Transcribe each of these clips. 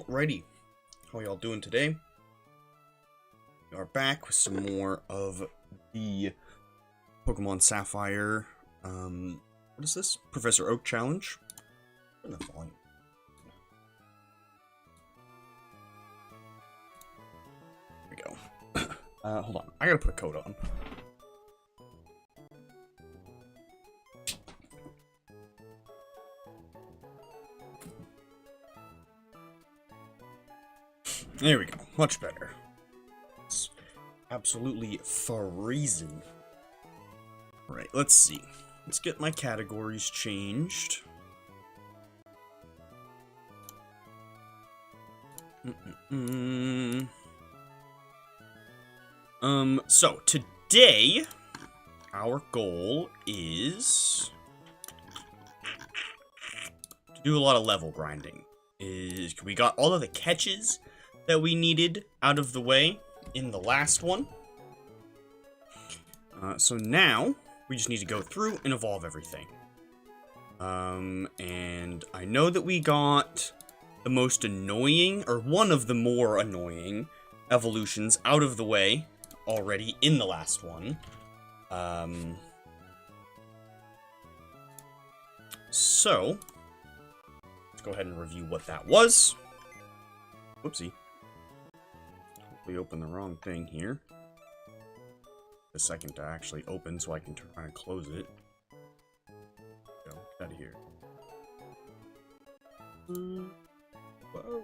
Alrighty, how y'all doing today? We are back with some more of the Pokemon Sapphire, what is this? Professor Oak Challenge. Turn the volume. There we go. Hold on, I gotta put a coat on. There we go. Much better. It's absolutely freezing. Alright, let's see. Let's get my categories changed. So today, our goal is to do a lot of level grinding. We got all of the catches that we needed out of the way in the last one. So now, we just need to go through and evolve everything. And I know that we got the most annoying, or one of the more annoying, evolutions out of the way already in the last one. So, let's go ahead and review what that was. Whoopsie. We opened the wrong thing here. A second to actually open so I can try and close it. Go, get out of here. Whoa.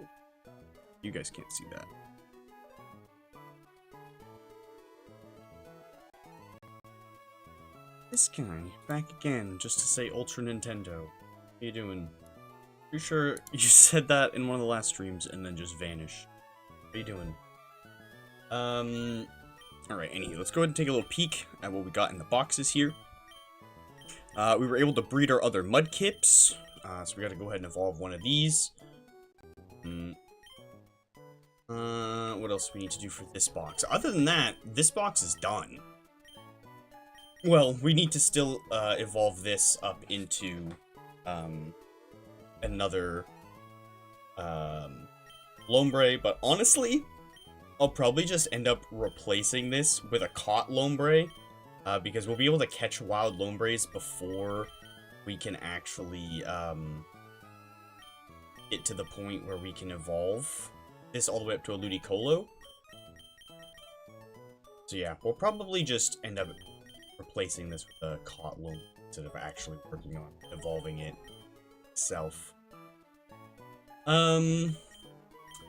You guys can't see that. This guy, back again, just to say Ultra Nintendo. How you doing? Pretty sure you said that in one of the last streams and then just vanished. How you doing? Alright, anyway, let's go ahead and take a little peek at what we got in the boxes here. We were able to breed our other Mudkips, so we gotta go ahead and evolve one of these. What else do we need to do for this box? Other than that, this box is done. Well, we need to still, evolve this up into, another, Lombre, but honestly, I'll probably just end up replacing this with a caught Lombre, because we'll be able to catch wild Lombres before we can actually, get to the point where we can evolve this all the way up to a Ludicolo. So yeah, we'll probably just end up replacing this with a caught Lombre instead of actually working on evolving it itself.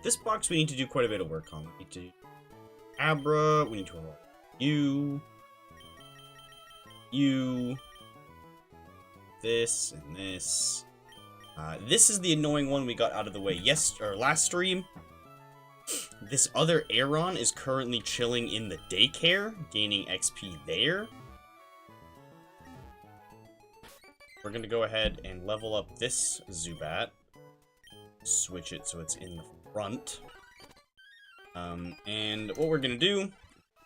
This box we need to do quite a bit of work on. We need to Abra, we need to evolve you, this, and this. This is the annoying one we got out of the way last stream. This other Aeron is currently chilling in the daycare, gaining XP there. We're gonna go ahead and level up this Zubat. Switch it so it's in the front. And what we're gonna do,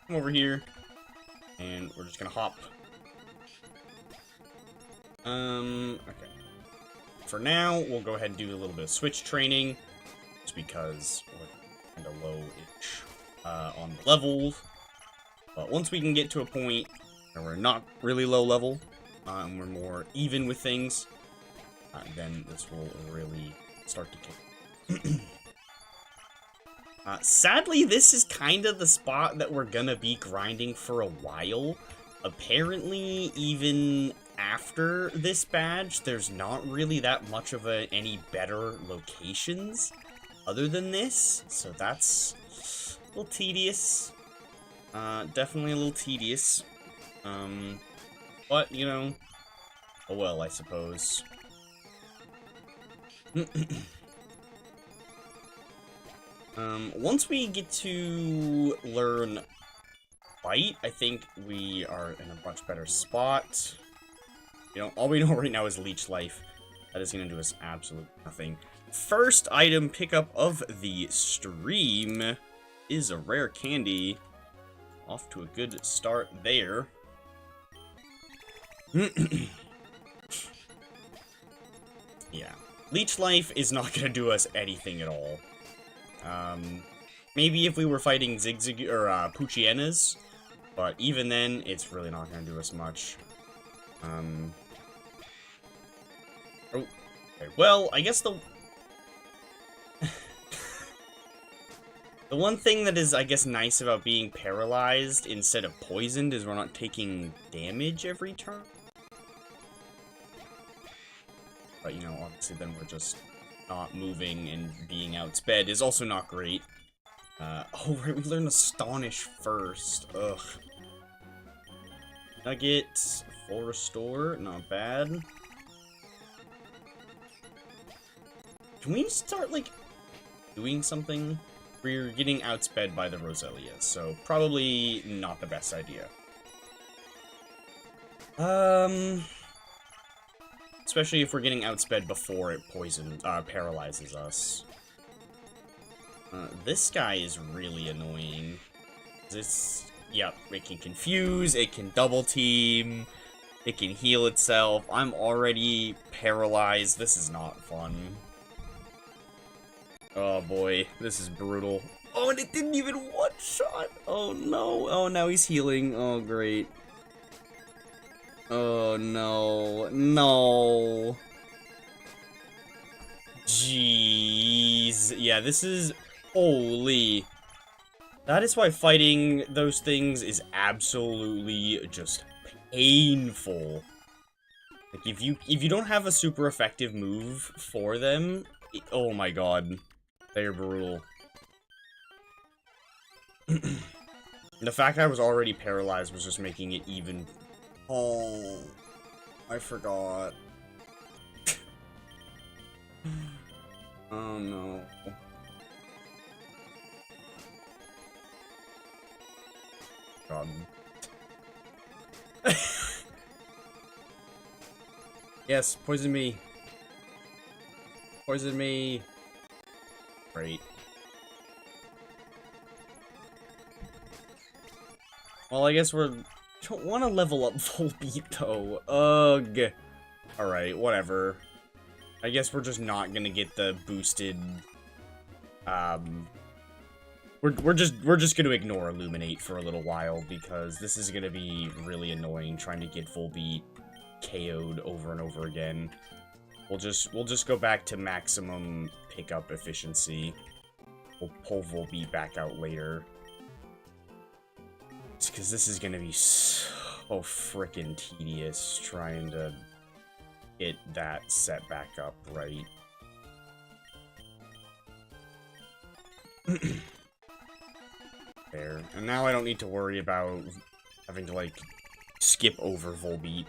come over here, and we're just gonna hop. Okay. For now, we'll go ahead and do a little bit of switch training, just because we're kind of low-ish on the levels. But once we can get to a point where we're not really low level, and we're more even with things, then this will really start to kick. Sadly, this is kind of the spot that we're gonna be grinding for a while. Apparently, even after this badge, there's not really that much of any better locations other than this, so that's a little tedious. Definitely a little tedious. But, you know, oh well, I suppose. Once we get to learn Bite, I think we are in a much better spot. You know, all we know right now is Leech Life. That is going to do us absolutely nothing. First item pickup of the stream is a rare candy. Off to a good start there. Yeah. Leech Life is not going to do us anything at all. Maybe if we were fighting Zigzag or Puchienas, but even then, it's really not going to do us much. Oh, okay. Well, I guess the one thing that is, I guess, nice about being paralyzed instead of poisoned is we're not taking damage every turn. But, you know, obviously then we're just not moving and being outsped is also not great. Oh, right, we learned Astonish first. Ugh. Nugget, full restore, not bad. Can we start, like, doing something? We're getting outsped by the Roselias, so probably not the best idea. Especially if we're getting outsped before it paralyzes us. This guy is really annoying. Yep, it can confuse, it can double team, it can heal itself. I'm already paralyzed. This is not fun. Oh boy, this is brutal. Oh, and it didn't even one-shot! Oh no, oh now he's healing. Oh great. Oh no, no. Jeez. Yeah, this is... Holy. That is why fighting those things is absolutely just painful. Like, if you don't have a super effective move for them, oh my god. They're brutal. The fact I was already paralyzed was just making it even... Oh, I forgot. Oh no. God. Yes, poison me. Poison me. Great. Well, I guess we don't want to level up full beat though. Ugh. Alright, whatever. I guess we're just not gonna get the boosted, we're just gonna ignore Illuminate for a little while, because this is gonna be really annoying trying to get full beat KO'd over and over again. We'll just go back to maximum pickup efficiency. We'll pull full beat back out later. It's because this is gonna be so frickin' tedious trying to get that set back up right. There. And now I don't need to worry about having to, like, skip over Volbeat.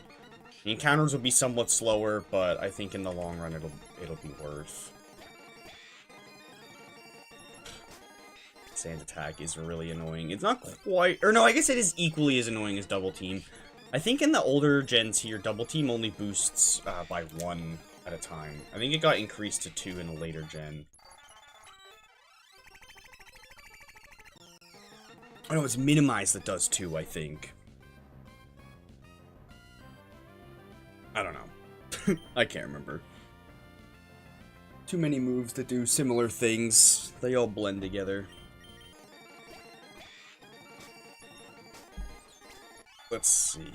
The encounters will be somewhat slower, but I think in the long run it'll be worth. Sand attack is really annoying. It's not quite... Or no, I guess it is equally as annoying as double team. I think in the older gens here, double team only boosts by 1 at a time. I think it got increased to 2 in a later gen. Oh no, it's minimized that does 2, I think. I don't know. I can't remember. Too many moves that do similar things. They all blend together. Let's see.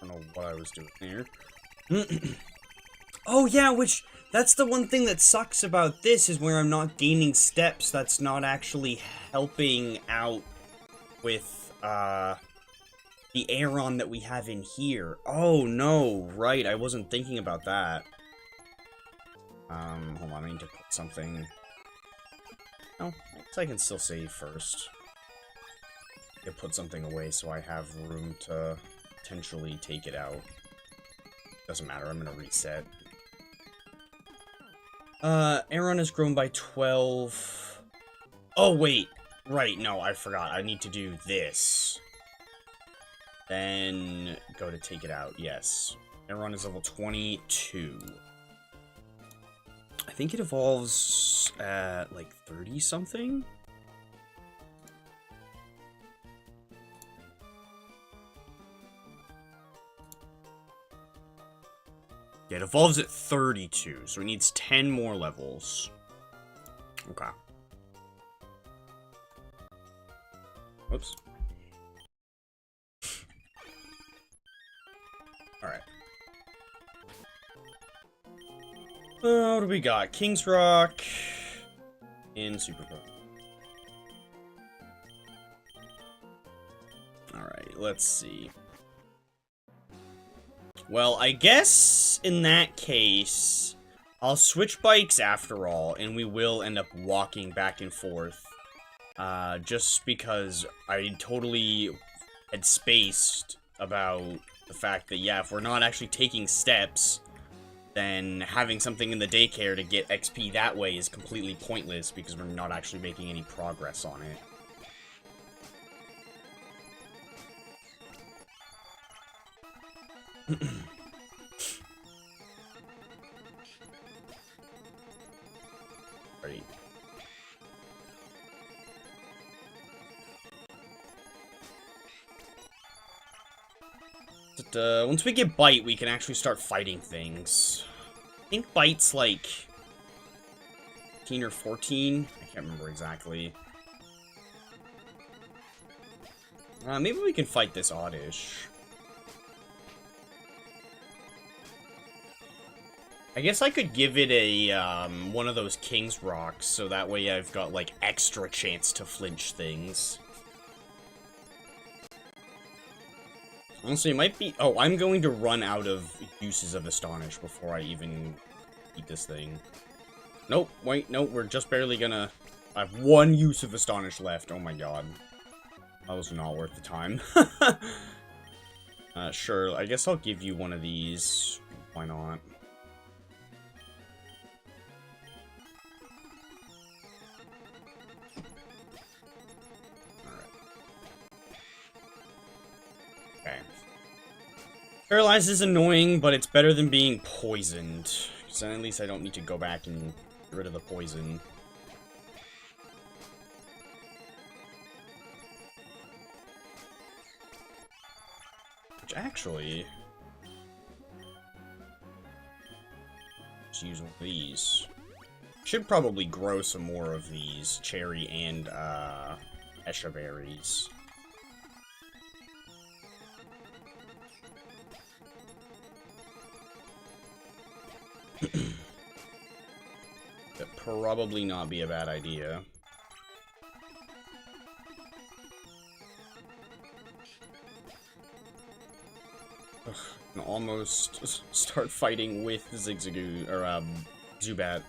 I don't know what I was doing here. Oh yeah, that's the one thing that sucks about this, is where I'm not gaining steps, that's not actually helping out with, the Aeron that we have in here. Oh no, right, I wasn't thinking about that. Hold on, I need to put something... Oh, I guess I can still save first. I put something away so I have room to potentially take it out. Doesn't matter, I'm gonna reset. Aeron has grown by 12... Oh, wait! Right, no, I forgot. I need to do this. Then go to take it out, yes. Aeron is level 22. I think it evolves at, like, 30-something? Yeah, it evolves at 32, so it needs 10 more levels. Okay. Whoops. Alright. What do we got? King's Rock and Super Pro. Alright, let's see. Well, I guess in that case, I'll switch bikes after all, and we will end up walking back and forth. Just because I totally had spaced about the fact that, yeah, if we're not actually taking steps, then having something in the daycare to get XP that way is completely pointless because we're not actually making any progress on it. Right. But, once we get Bite, we can actually start fighting things. I think Bite's like 15 or 14. I can't remember exactly. Maybe we can fight this Oddish. I guess I could give it a, one of those King's Rocks, so that way I've got, like, extra chance to flinch things. Honestly, it might be... Oh, I'm going to run out of uses of Astonish before I even eat this thing. Nope, wait, nope, we're just barely gonna... I have one use of Astonish left, oh my god. That was not worth the time. Sure, I guess I'll give you one of these. Why not? Okay. Paralyzed is annoying, but it's better than being poisoned. So at least I don't need to go back and get rid of the poison. Which actually... let's use one of these. Should probably grow some more of these cherry and, Esha berries. That'd probably not be a bad idea. Ugh, can almost start fighting with Zigzagoon, or, Zubat.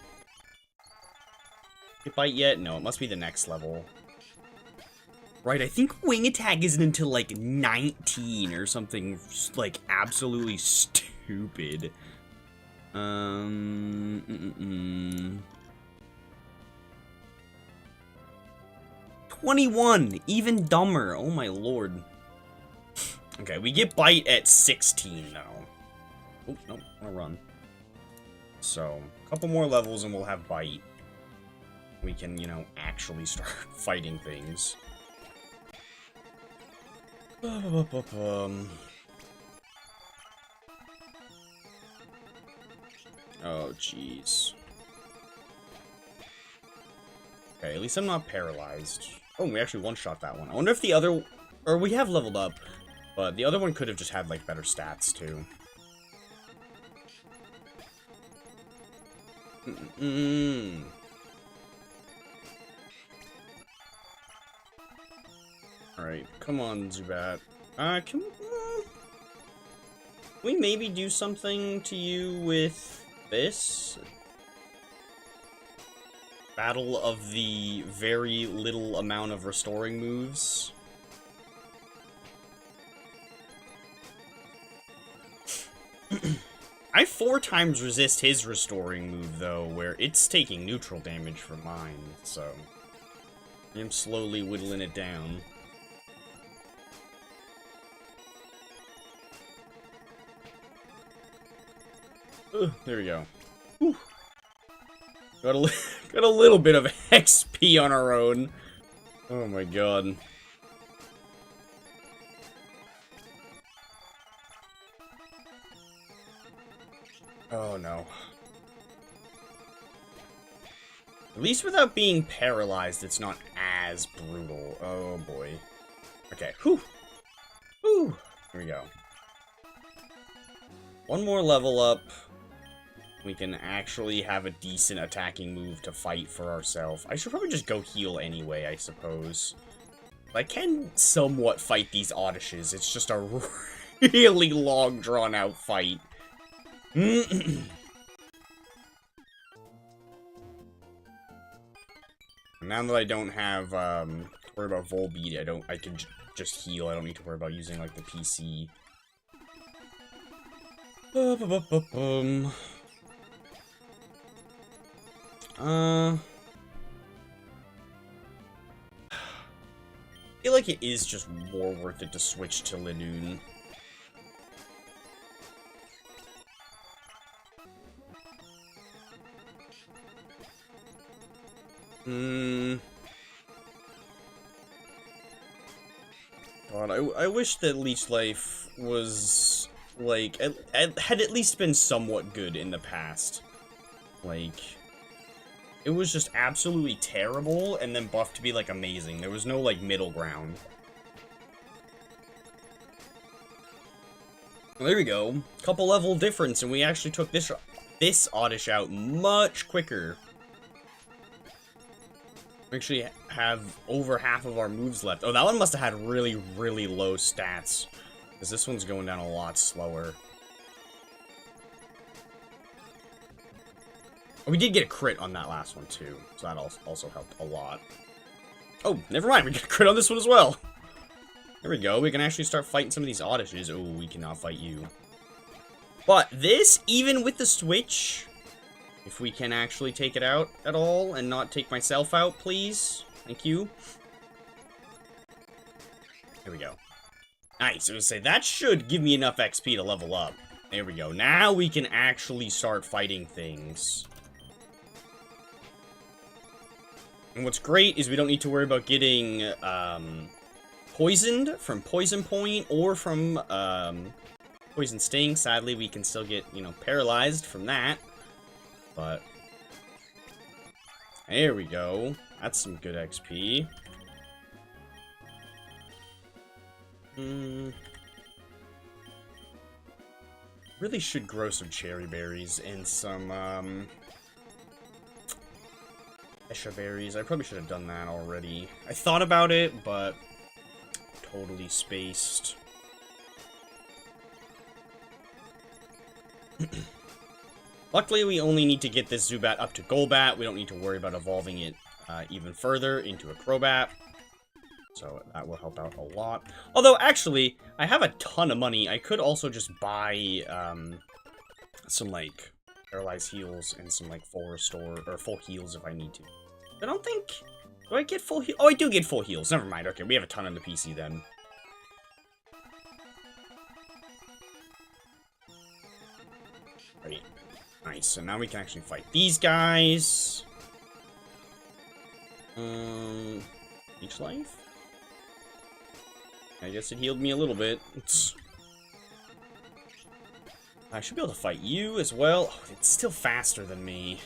Get Bite yet? No, it must be the next level. Right, I think Wing Attack isn't until, like, 19 or something, like, absolutely stupid. 21! Even dumber, oh my lord. Okay, we get Bite at 16 now. Oh, nope, I'll run. So, a couple more levels and we'll have Bite. We can, you know, actually start fighting things. Oh, jeez. Okay, at least I'm not paralyzed. Oh, we actually one-shot that one. I wonder if the other... or we have leveled up, but the other one could have just had, like, better stats, too. Alright, come on, Zubat. Can we maybe do something to you with this? Battle of the very little amount of restoring moves. I 4 times resist his restoring move, though, where it's taking neutral damage from mine, so... I'm slowly whittling it down. There we go. Whew. Got a little bit of XP on our own. Oh my god. Oh no. At least without being paralyzed, it's not as brutal. Oh boy. Okay, whew. Whew. Here we go. One more level up. We can actually have a decent attacking move to fight for ourselves. I should probably just go heal anyway, I suppose. I can somewhat fight these Oddishes. It's just a really long, drawn-out fight. Now that I don't have to worry about Volbeat, I can just heal. I don't need to worry about using like the PC. I feel like it is just more worth it to switch to Linoon. God, I wish that Leech Life was, like, had at least been somewhat good in the past. Like, it was just absolutely terrible, and then buffed to be, like, amazing. There was no, like, middle ground. Well, there we go. Couple level difference, and we actually took this Oddish out much quicker. We actually have over half of our moves left. Oh, that one must have had really, really low stats. Because this one's going down a lot slower. Oh, we did get a crit on that last one, too. So that also helped a lot. Oh, never mind. We got a crit on this one as well. There we go. We can actually start fighting some of these Oddishes. Oh, we cannot fight you. But this, even with the switch... If we can actually take it out at all and not take myself out, please. Thank you. There we go. Nice. I was gonna say, that should give me enough XP to level up. There we go. Now we can actually start fighting things. And what's great is we don't need to worry about getting poisoned from Poison Point or from Poison Sting. Sadly, we can still get, you know, paralyzed from that. But there we go. That's some good XP. Really should grow some cherry berries and some Esha berries. I probably should have done that already. I thought about it, but totally spaced. Luckily, we only need to get this Zubat up to Golbat. We don't need to worry about evolving it even further into a Crobat. So that will help out a lot. Although, actually, I have a ton of money. I could also just buy some, like, Paralyzed Heals and some, like, full restore, or full heals if I need to. I don't think... Do I get full heals? Oh, I do get full heals. Never mind. Okay, we have a ton on the PC then. Right. Nice, so now we can actually fight these guys. Each life? I guess it healed me a little bit. I should be able to fight you as well. Oh, it's still faster than me.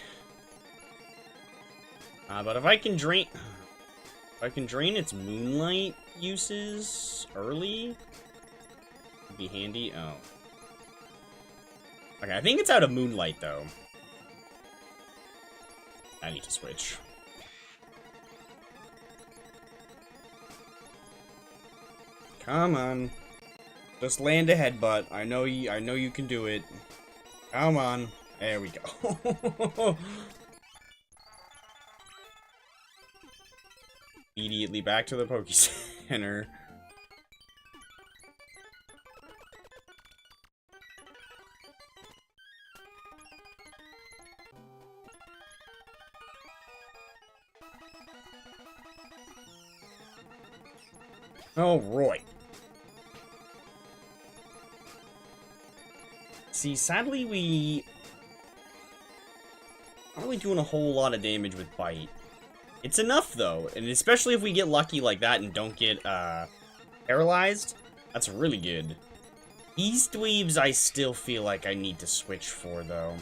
But if I can drain... If I can drain its Moonlight uses early, it'd be handy. Oh. Okay, I think it's out of Moonlight, though. I need to switch. Come on. Just land a headbutt. I know you can do it. Come on. There we go. Immediately back to the Poke Center. Oh, Roy. See, sadly, we aren't really doing a whole lot of damage with Bite. It's enough, though, and especially if we get lucky like that and don't get, paralyzed, that's really good. These dweebs I still feel like I need to switch for, though.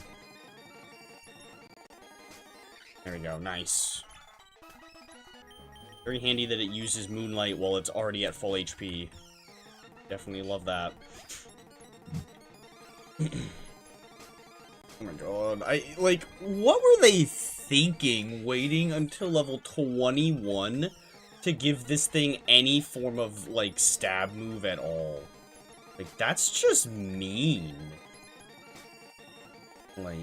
There we go, nice. Very handy that it uses Moonlight while it's already at full HP. Definitely love that. Oh my god. What were they thinking waiting until level 21 to give this thing any form of, like, stab move at all? Like, that's just mean. Like...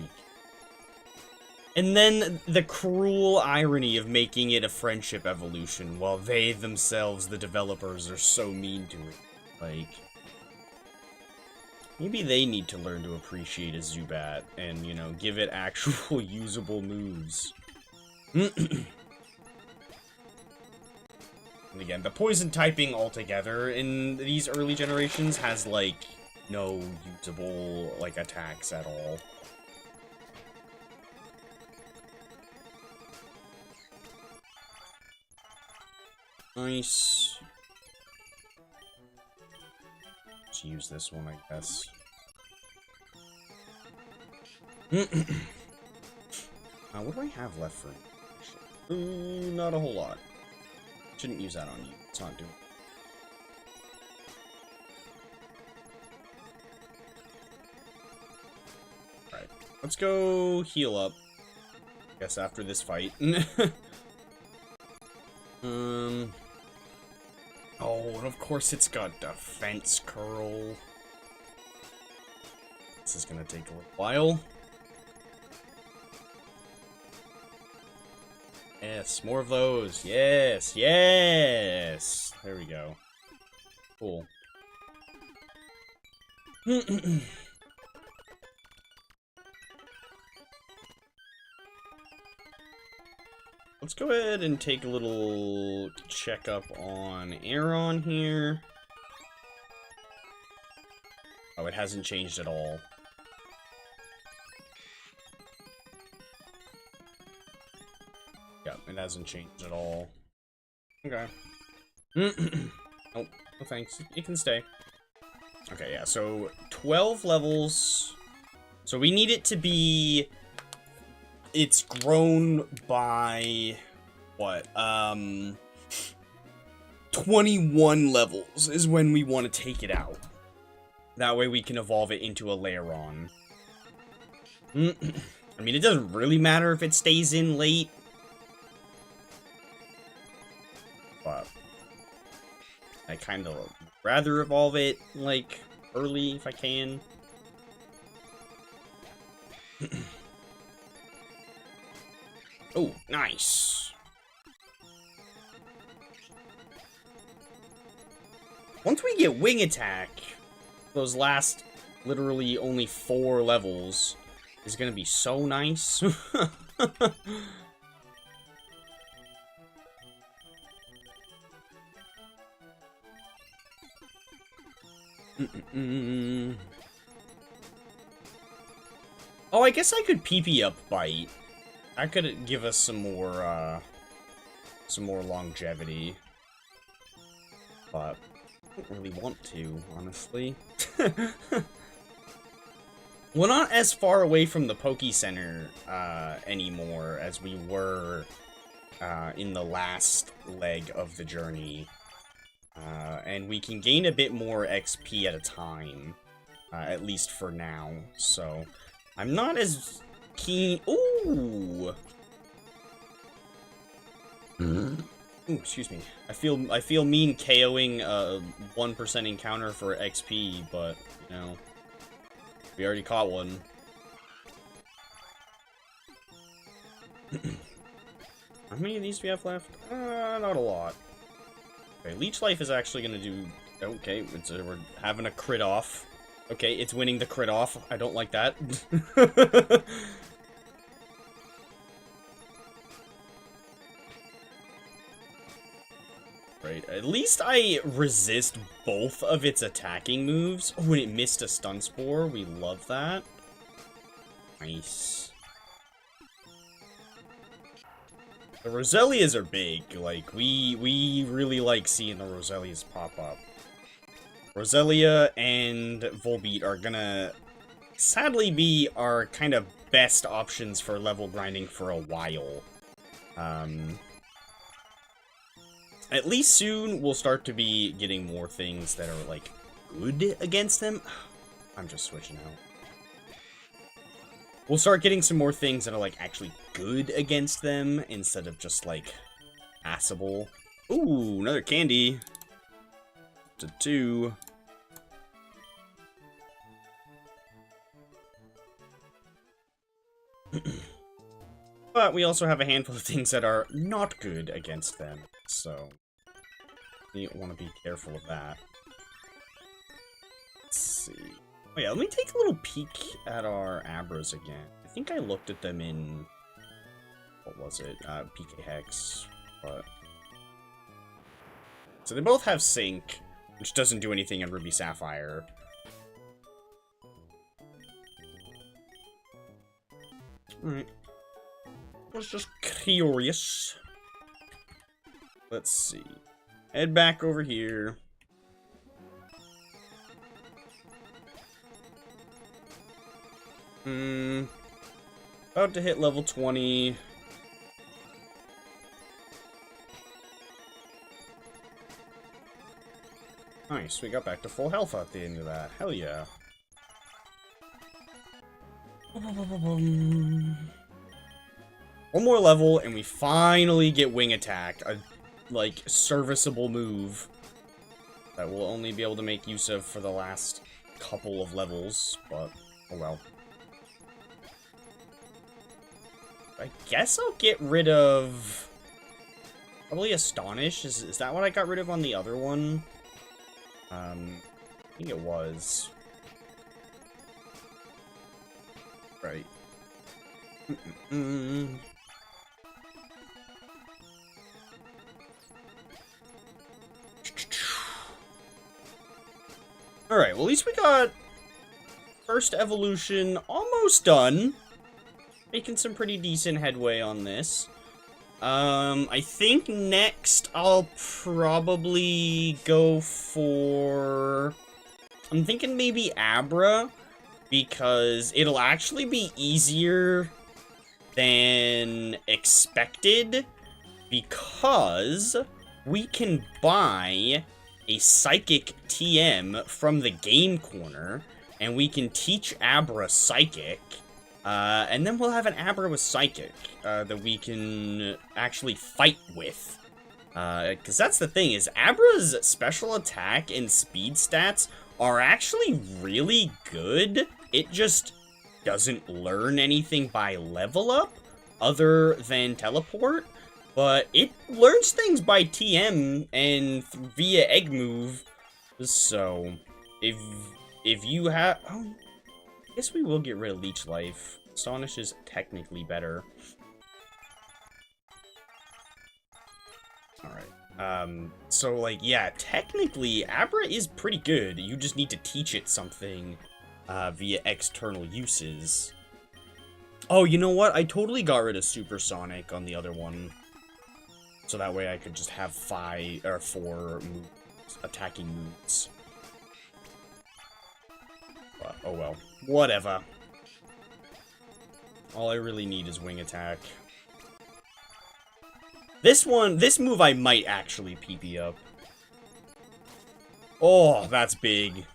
And then the cruel irony of making it a friendship evolution, while they themselves, the developers, are so mean to it. Like... Maybe they need to learn to appreciate a Zubat, and, you know, give it actual usable moves. And again, the poison typing altogether in these early generations has, like, no usable, like, attacks at all. Nice. Let's use this one, I guess. What do I have left for you? Not a whole lot. Shouldn't use that on you. It's not doing. Alright. Let's go heal up. I guess after this fight. Oh, and of course it's got defense curl. This is gonna take a little while. Yes, more of those. Yes, yes. There we go. Cool. Let's go ahead and take a little checkup on Aeron here. Oh, it hasn't changed at all. Yep, it hasn't changed at all. Okay. Oh, no thanks. It can stay. Okay, yeah, so 12 levels. So we need it to be... It's grown by... What? 21 levels is when we want to take it out. That way we can evolve it into a Lairon. I mean, it doesn't really matter if it stays in late. But I kind of rather evolve it, like, early if I can. Oh, nice. Once we get Wing Attack, those last, literally, only 4 levels is gonna be so nice. Oh, I guess I could PP up Bite. That could give us some more longevity. But I don't really want to, honestly. We're not as far away from the Poke Center anymore as we were in the last leg of the journey. And we can gain a bit more XP at a time, at least for now. So I'm not as keen. Ooh. Ooh, excuse me. I feel mean KOing a 1% encounter for XP, but you know, we already caught one. How many of these do we have left? Not a lot. Okay, Leech Life is actually gonna do okay. We're having a crit off. Okay, it's winning the crit off. I don't like that. Right, at least I resist both of its attacking moves. Oh, and it missed a Stun Spore. We love that. Nice. The Roselias are big. Like, we really like seeing the Roselias pop up. Roselia and Volbeat are gonna, sadly, be our kind of best options for level grinding for a while. At least soon, we'll start to be getting more things that are, like, good against them. I'm just switching out. We'll start getting some more things that are, like, actually good against them, instead of just, like, passable. Ooh, another candy. To 2. But we also have a handful of things that are not good against them, so you want to be careful of that. Let's see. Oh yeah, let me take a little peek at our Abras again. I think I looked at them in, what was it, PK Hex, but... So they both have Sync, which doesn't do anything in Ruby Sapphire. Alright. I was just curious. Let's see. Head back over here. About to hit level 20. Nice, we got back to full health at the end of that. Hell yeah. One more level, and we finally get Wing Attack. A, like, serviceable move that we'll only be able to make use of for the last couple of levels, but oh well. I guess I'll get rid of... probably Astonish. Is that what I got rid of on the other one? I think it was. Right. Alright, well at least we got first evolution almost done. Making some pretty decent headway on this. I think next I'll probably go for... I'm thinking maybe Abra, because it'll actually be easier than expected, because we can buy a Psychic TM from the Game Corner, and we can teach Abra Psychic, and then we'll have an Abra with Psychic, that we can actually fight with. Because that's the thing, is Abra's special attack and speed stats are actually really good. It just doesn't learn anything by level up, other than teleport. But it learns things by TM and via egg move. So, if you have... Oh, I guess we will get rid of Leech Life. Astonish is technically better. Alright. So, like, yeah, technically, Abra is pretty good. You just need to teach it something via external uses. Oh, you know what? I totally got rid of Supersonic on the other one. So that way I could just have 4 moves, attacking moves. But, oh well. Whatever. All I really need is Wing Attack. This move I might actually PP up. Oh, that's big.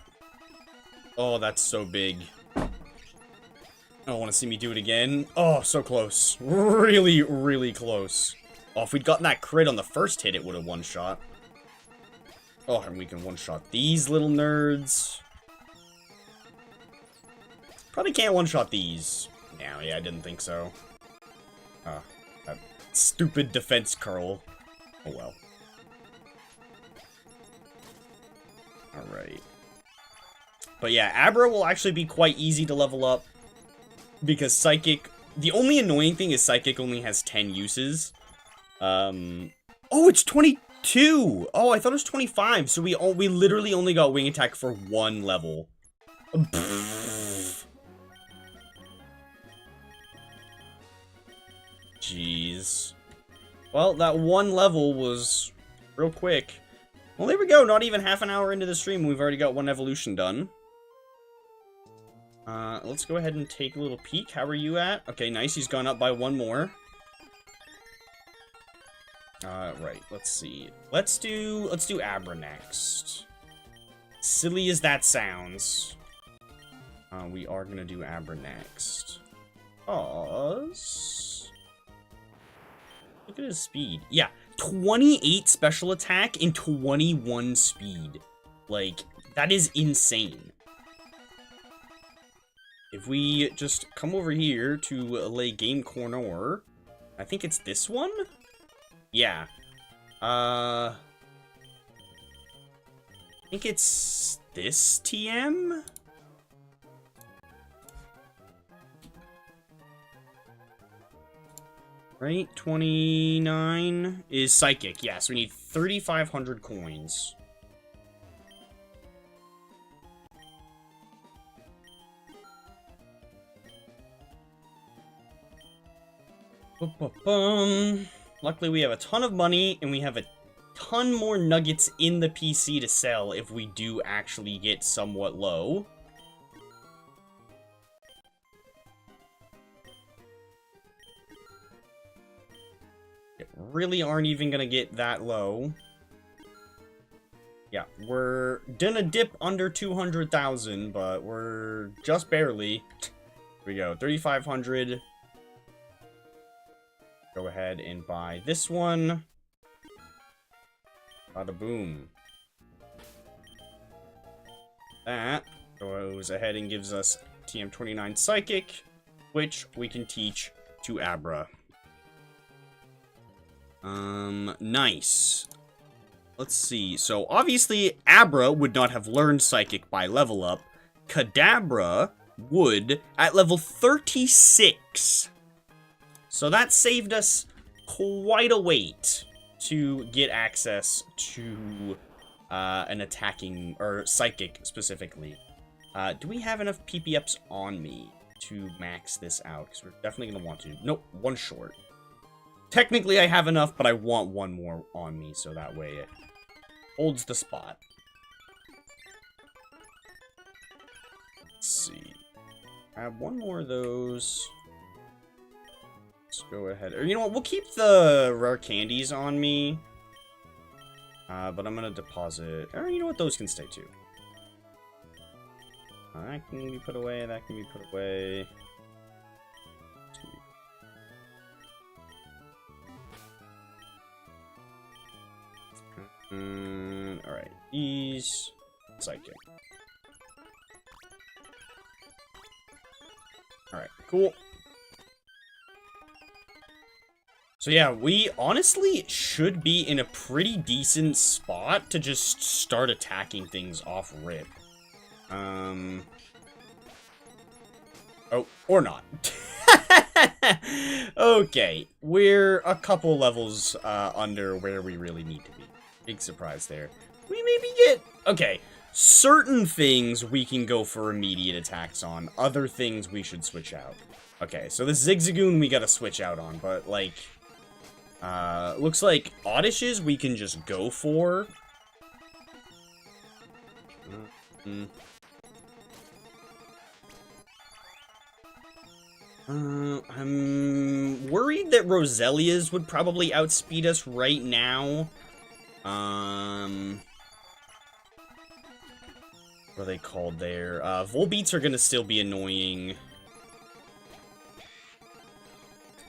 Oh, that's so big. I don't want to see me do it again. Oh, so close. Really, really close. Oh, if we'd gotten that crit on the first hit, it would have one-shot. Oh, and we can one-shot these little nerds. Probably can't one-shot these. No, yeah, I didn't think so. That stupid defense curl. Oh well. Alright. But yeah, Abra will actually be quite easy to level up. Because Psychic... The only annoying thing is Psychic only has 10 uses. Oh, it's 22! Oh, I thought it was 25. So we literally only got Wing Attack for 1 level. Jeez. Well, that 1 level was real quick. Well, there we go. Not even half an hour into the stream, we've already got 1 evolution done. Let's go ahead and take a little peek. How are you at? Okay, nice. He's gone up by 1 more. Right, let's see. Let's do Abra next. Silly as that sounds. We are gonna do Abra next. Pause. Look at his speed. Yeah, 28 special attack and 21 speed. Like, that is insane. If we just come over here to lay Game Corner, I think it's this one? Yeah. I think it's this TM? Right? 29 is Psychic. Yeah, so we need 3,500 coins. Luckily, we have a ton of money, and we have a ton more nuggets in the PC to sell if we do actually get somewhat low. Really aren't even gonna get that low. Yeah, we're gonna dip under 200,000, but we're just barely. Here we go, 3,500. Go ahead and buy this one. Bada boom. That goes ahead and gives us TM29 Psychic, which we can teach to Abra. Nice. Let's see. So, obviously, Abra would not have learned Psychic by level up. Kadabra would at level 36. So that saved us quite a wait to get access to an attacking, or Psychic specifically. Do we have enough PP ups on me to max this out? Because we're definitely going to want to. Nope, one short. Technically, I have enough, but I want one more on me, so that way it holds the spot. Let's see. I have one more of those. Let's go ahead. Or, you know what? We'll keep the rare candies on me. But I'm going to deposit. Or, you know what? Those can stay, too. That can be put away. That can be put away. Alright, these Psychic. Alright, cool. So yeah, we honestly should be in a pretty decent spot to just start attacking things off rip. Oh, or not. Okay, we're a couple levels under where we really need to be. Big surprise there. We maybe get... Okay, certain things we can go for immediate attacks on. Other things we should switch out. Okay, so the Zigzagoon we gotta switch out on, but, like... looks like Oddishes we can just go for. I'm worried that Roselia's would probably outspeed us right now. What are they called there? Volbeats are gonna still be annoying.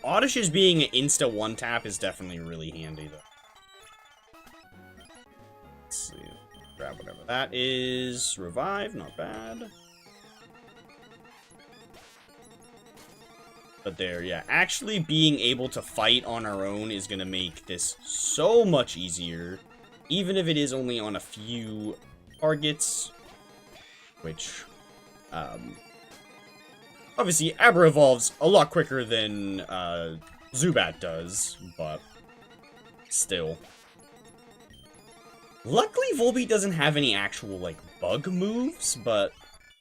Oddishes being an insta one-tap is definitely really handy, though. Let's see. Grab whatever that is. Revive, not bad. But there, yeah. Actually being able to fight on our own is gonna make this so much easier. Even if it is only on a few targets. Which, obviously, Abra evolves a lot quicker than, Zubat does, but still. Luckily, Volbeat doesn't have any actual, like, bug moves, but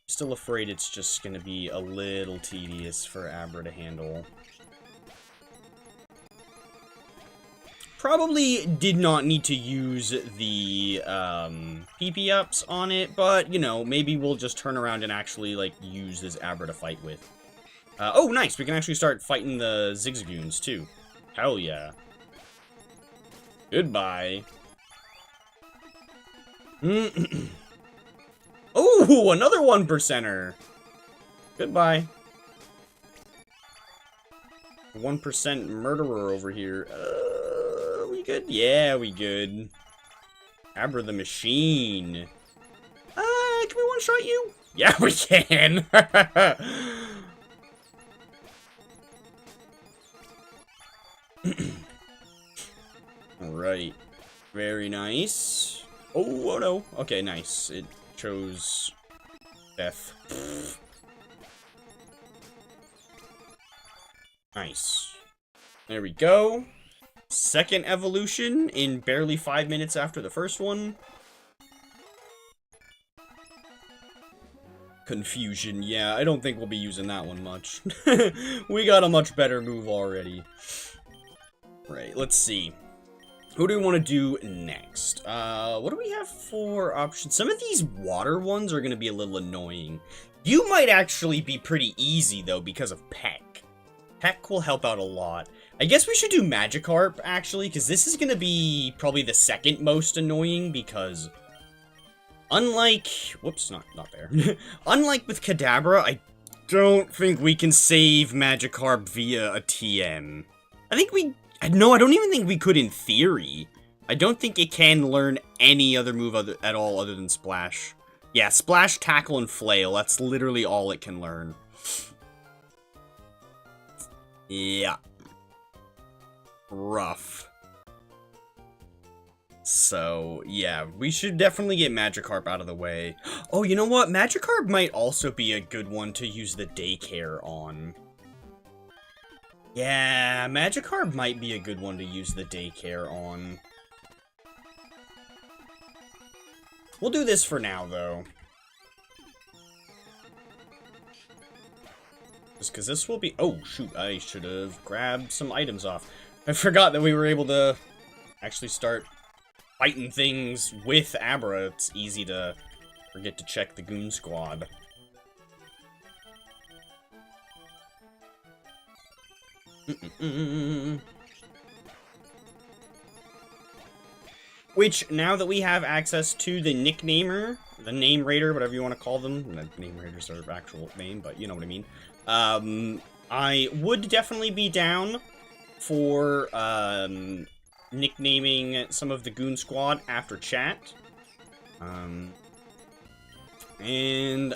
still afraid it's just gonna be a little tedious for Abra to handle. Probably did not need to use the, PP ups on it, but, you know, maybe we'll just turn around and actually, like, use this Abra to fight with. Oh, nice! We can actually start fighting the Zigzagoons, too. Hell yeah. Goodbye. Oh, another 1%er. Goodbye. 1% murderer over here. We good? Yeah, we good. Abra the machine. Can we one-shot you? Yeah, we can. Alright. Very nice. Oh no. Okay, nice. It chose death. Nice. There we go. Second evolution in barely 5 minutes after the first one. Confusion. Yeah, I don't think we'll be using that one much. We got a much better move already. Right, let's see. Who do we want to do next? What do we have for options? Some of these water ones are going to be a little annoying. You might actually be pretty easy, though, because of Peck. Peck will help out a lot. I guess we should do Magikarp, actually, because this is going to be probably the second most annoying, because unlike... Whoops, not there. Unlike with Kadabra, I don't think we can save Magikarp via a TM. I think we... No, I don't even think we could in theory. I don't think it can learn any other move at all other than Splash. Yeah, Splash, Tackle, and Flail. That's literally all it can learn. Yeah. Rough. So, yeah, we should definitely get Magikarp out of the way. Oh, you know what? Magikarp might also be a good one to use the daycare on. Yeah, Magikarp might be a good one to use the daycare on. We'll do this for now, though. Just because this will be... Oh, shoot, I should have grabbed some items off. I forgot that we were able to actually start fighting things with Abra. It's easy to forget to check the Goon Squad. Which, now that we have access to the nicknamer, the name raider, whatever you want to call them, name raiders are actual name, but you know what I mean. I would definitely be down for nicknaming some of the Goon Squad after chat. And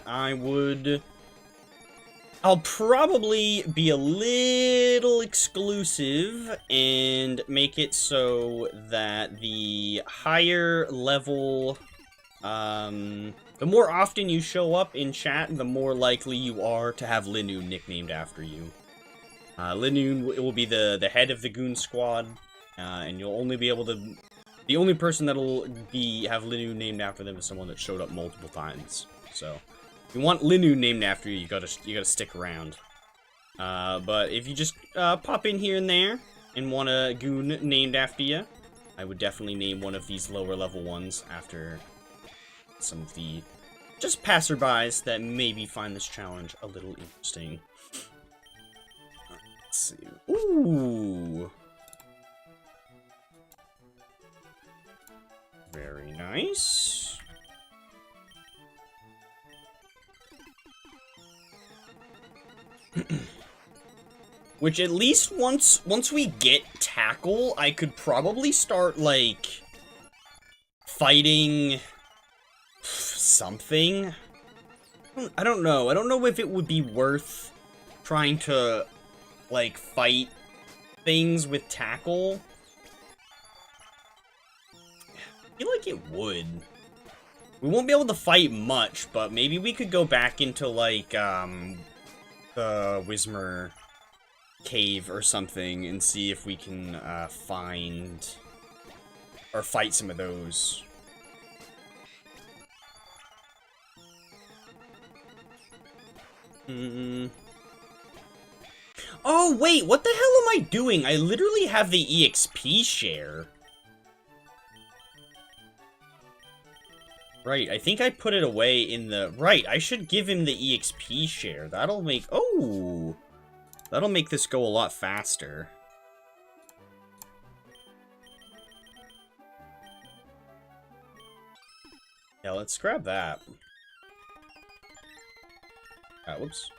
I'll probably be a little exclusive and make it so that the higher level, the more often you show up in chat, the more likely you are to have Linoon nicknamed after you. Linoon will be the head of the Goon Squad, and you'll only be able to... The only person that'll have Linoon named after them is someone that showed up multiple times. So, if you want Linoon named after you, you gotta stick around. But if you just pop in here and there and want a Goon named after you, I would definitely name one of these lower level ones after some of the just passerbys that maybe find this challenge a little interesting. Let's see. Ooh. Very nice. Which at least once we get Tackle, I could probably start like fighting something. I don't know. I don't know if it would be worth trying to like fight things with Tackle. I feel like it would. We won't be able to fight much, but maybe we could go back into like the Whismer cave or something and see if we can find or fight some of those. Oh, wait, what the hell am I doing? I literally have the EXP share. Right, I think I put it away in the... Right, I should give him the EXP share. That'll make... Oh! That'll make this go a lot faster. Yeah, let's grab that. Whoops.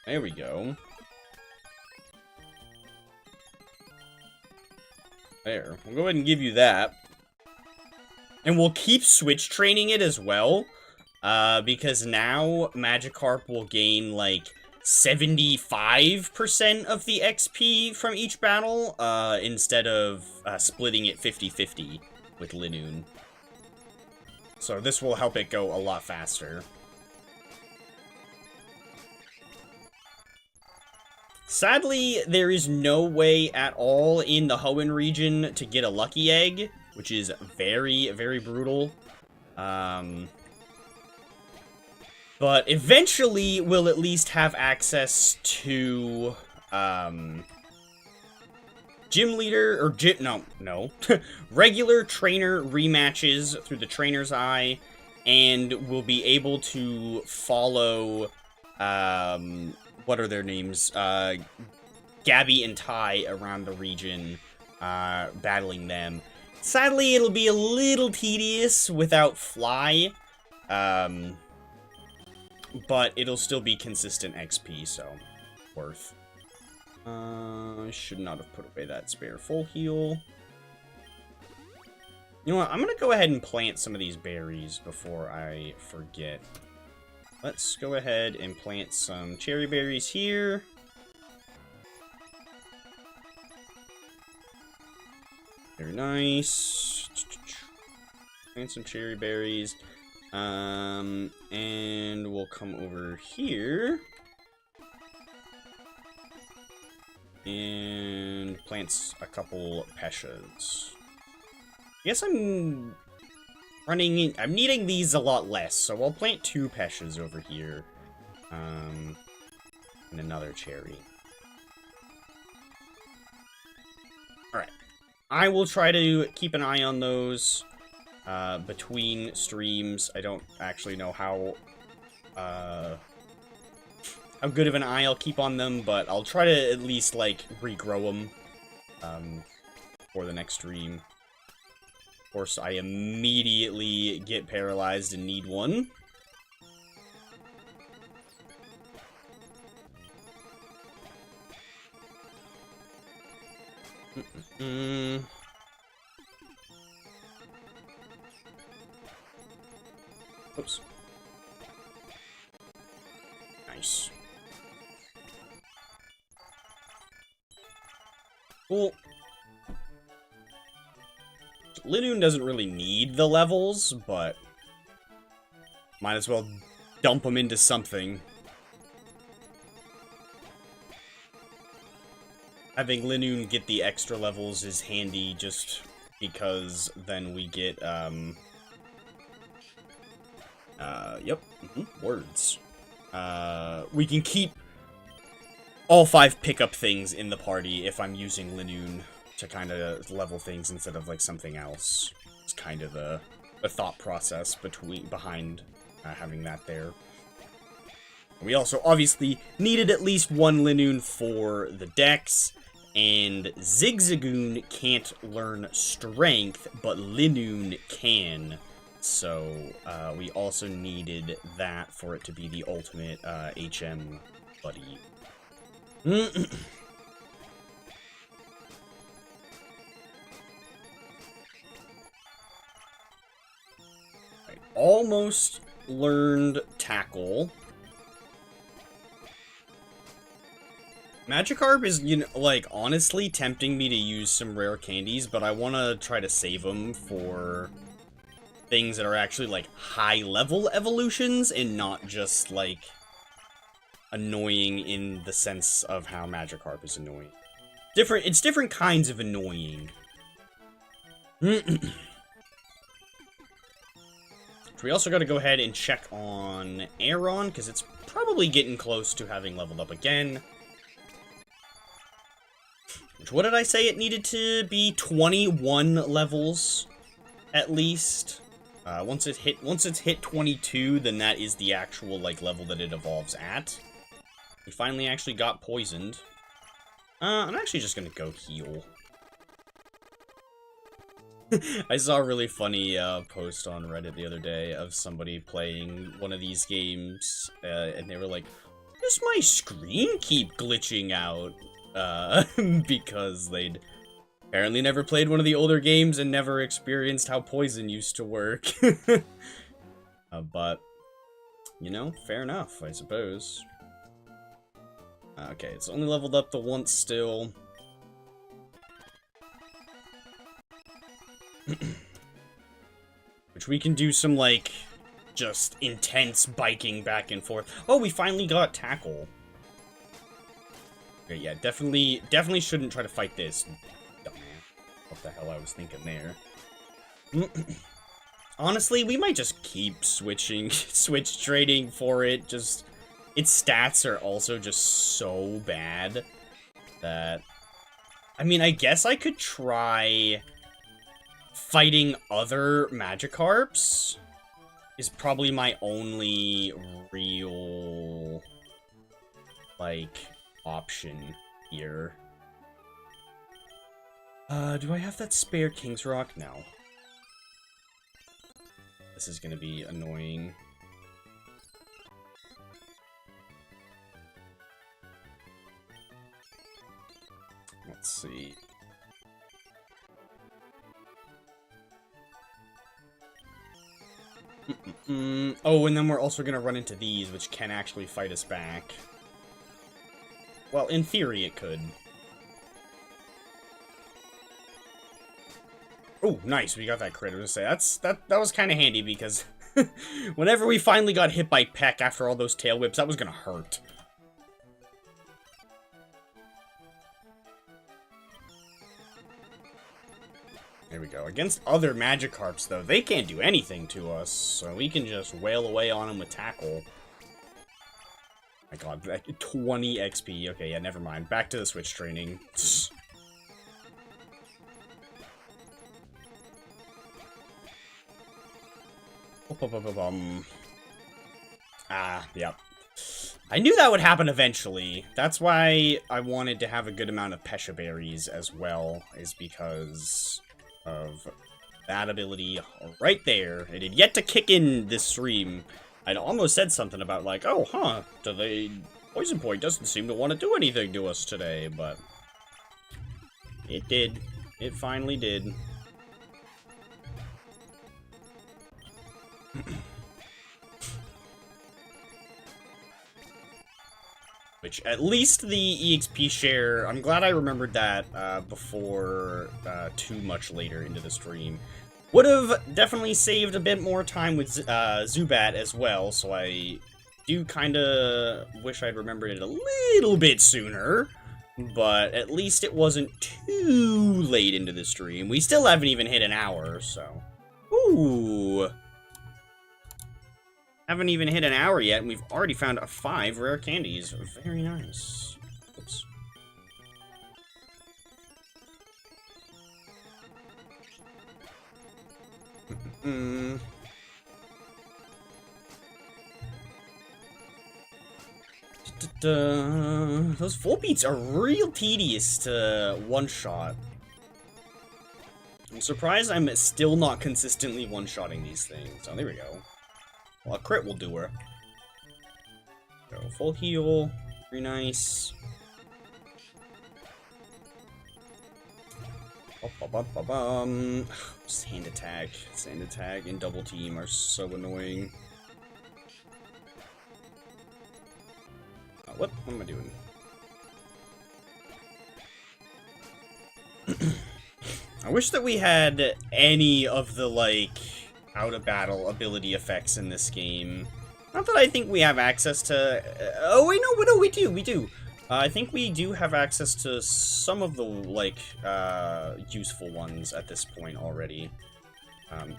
There we go. There. We'll go ahead and give you that. And we'll keep switch training it as well. Because now Magikarp will gain, like, 75% of the XP from each battle, instead of splitting it 50-50 with Linoone. So this will help it go a lot faster. Sadly, there is no way at all in the Hoenn region to get a Lucky Egg, which is very, very brutal. But eventually, we'll at least have access to, gym leader, or no, regular trainer rematches through the Trainer's Eye, and we'll be able to follow, what are their names? Gabby and Ty around the region, battling them. Sadly, it'll be a little tedious without Fly, but it'll still be consistent XP, so worth. I should not have put away that spare full heal. You know what? I'm gonna go ahead and plant some of these berries before I forget. Let's go ahead and plant some cherry berries here. Very nice. Plant some cherry berries. And we'll come over here. And plant a couple Peshas. I guess I'm needing these a lot less, so I'll plant 2 Peshas over here. And another cherry. Alright. I will try to keep an eye on those. Between streams. I don't actually know how good of an eye I'll keep on them, but I'll try to at least, like, regrow them, for the next stream. Of course, I immediately get paralyzed and need one. Oops. Nice. Cool. Linoone doesn't really need the levels, but might as well dump them into something. Having Linoone get the extra levels is handy just because then we get, words. We can keep all 5 pickup things in the party if I'm using Linoone to kind of level things instead of, like, something else. It's kind of the thought process behind having that there. We also obviously needed at least 1 Linoone for the Dex, and Zigzagoon can't learn Strength, but Linoone can. So, we also needed that for it to be the ultimate, HM buddy. Right, almost learned Tackle. Magikarp is, you know, like, honestly tempting me to use some rare candies, but I want to try to save them for things that are actually, like, high-level evolutions, and not just, like, annoying in the sense of how Magikarp is annoying. It's different kinds of annoying. So we also got to go ahead and check on Aeron, because it's probably getting close to having leveled up again. Which, what did I say? It needed to be 21 levels, at least. Once it's hit 22, then that is the actual, like, level that it evolves at. We finally actually got poisoned. I'm actually just gonna go heal. I saw a really funny post on Reddit the other day of somebody playing one of these games, and they were like, does my screen keep glitching out? Because they'd apparently never played one of the older games and never experienced how poison used to work. But, you know, fair enough, I suppose. Okay, it's only leveled up to once still. Which we can do some, like, just intense biking back and forth. Oh, we finally got Tackle. Okay, yeah, definitely shouldn't try to fight this. What the hell I was thinking there. Honestly, we might just keep switch trading for it. Just, its stats are also just so bad that... I mean, I guess I could try fighting other Magikarps. Is probably my only real, like, option here. Do I have that spare King's Rock? No. This is gonna be annoying. Let's see. Oh, and then we're also gonna run into these, which can actually fight us back. Well, in theory, it could. Oh, nice, we got that crit. I was gonna say, that was kind of handy, because whenever we finally got hit by Peck after all those tail whips, that was gonna hurt. There we go. Against other Magikarps, though, they can't do anything to us, so we can just wail away on them with Tackle. My god, 20 XP. Okay, yeah, never mind. Back to the switch training. Yep. I knew that would happen eventually. That's why I wanted to have a good amount of Pesha Berries as well, is because of that ability right there. It had yet to kick in this stream. I'd almost said something about like, oh, huh, Poison Point doesn't seem to want to do anything to us today, but it did. It finally did. Which, at least the EXP share, I'm glad I remembered that before too much later into the stream. Would have definitely saved a bit more time with Zubat as well, so I do kind of wish I'd remembered it a little bit sooner. But at least it wasn't too late into the stream. We still haven't even hit an hour, so... Ooh! Haven't even hit an hour yet, and we've already found 5 rare candies. Very nice. Oops. Those full beats are real tedious to one-shot. I'm surprised I'm still not consistently one-shotting these things. Oh, there we go. Well, a crit will do her. Go full heal. Very nice. Sand attack. Sand attack and double team are so annoying. What am I doing? I wish that we had any of the, like, out-of-battle ability effects in this game. Not that I think we have access to... oh, wait, no, we do. I think we do have access to some of the, like, useful ones at this point already.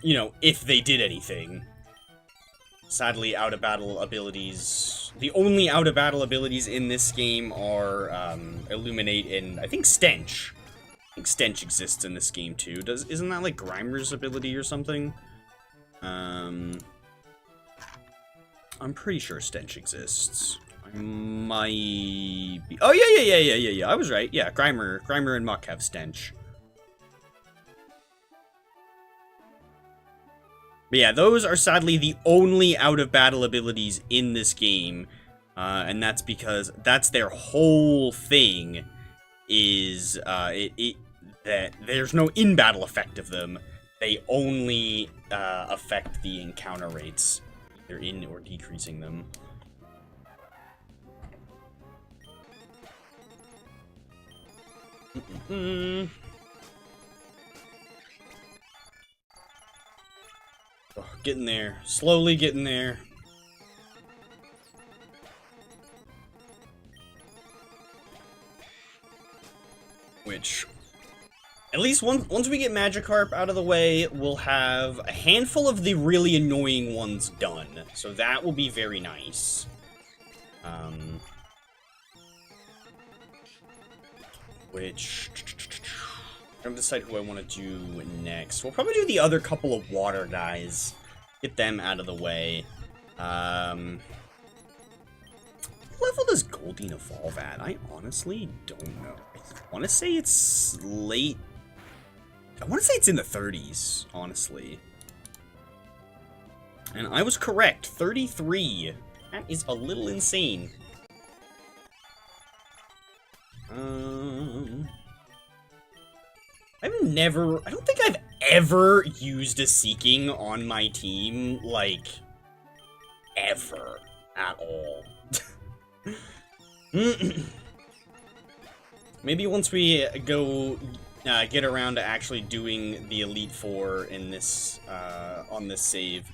You know, if they did anything. Sadly, out-of-battle abilities... The only out-of-battle abilities in this game are, Illuminate and, I think, Stench. I think Stench exists in this game, too. Isn't that, like, Grimer's ability or something? I'm pretty sure Stench exists. I might be... Oh, yeah. I was right. Yeah, Grimer and Muck have Stench. But yeah, those are sadly the only out-of-battle abilities in this game. And that's because that's their whole thing, is that there's no in-battle effect of them. They only affect the encounter rates, either in or decreasing them. Oh, getting there. Slowly getting there. Which, at least once we get Magikarp out of the way, we'll have a handful of the really annoying ones done. So that will be very nice. Which, I'm gonna decide who I want to do next. We'll probably do the other couple of water guys. Get them out of the way. What level does Goldeen evolve at? I honestly don't know. I want to say it's late. I want to say it's in the 30s, honestly. And I was correct. 33. That is a little insane. I don't think I've ever used a Seeking on my team, like, ever, at all. Maybe once we go, get around to actually doing the Elite Four in this, on this save,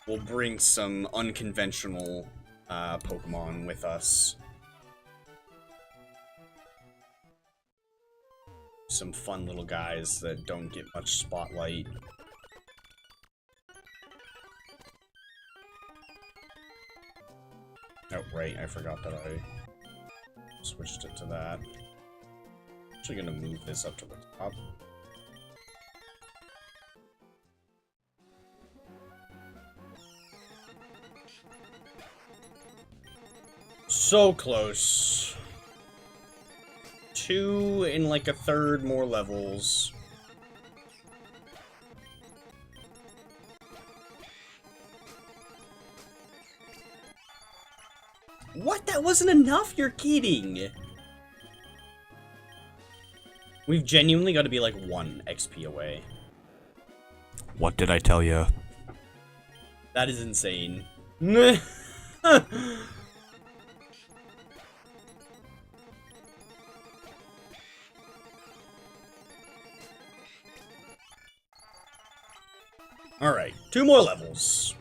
we'll bring some unconventional, Pokemon with us. Some fun little guys that don't get much spotlight. Oh, right, I forgot that I switched it to that. Actually gonna move this up to the top. So close. 2 and like a third more levels. What? That wasn't enough? You're kidding. We've genuinely got to be like 1 XP away. What did I tell you? That is insane. Alright, 2 more levels.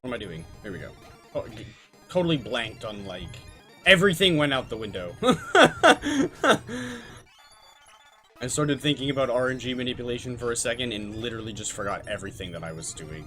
What am I doing? Here we go. Oh, totally blanked on, like, everything went out the window. I started thinking about RNG manipulation for a second and literally just forgot everything that I was doing.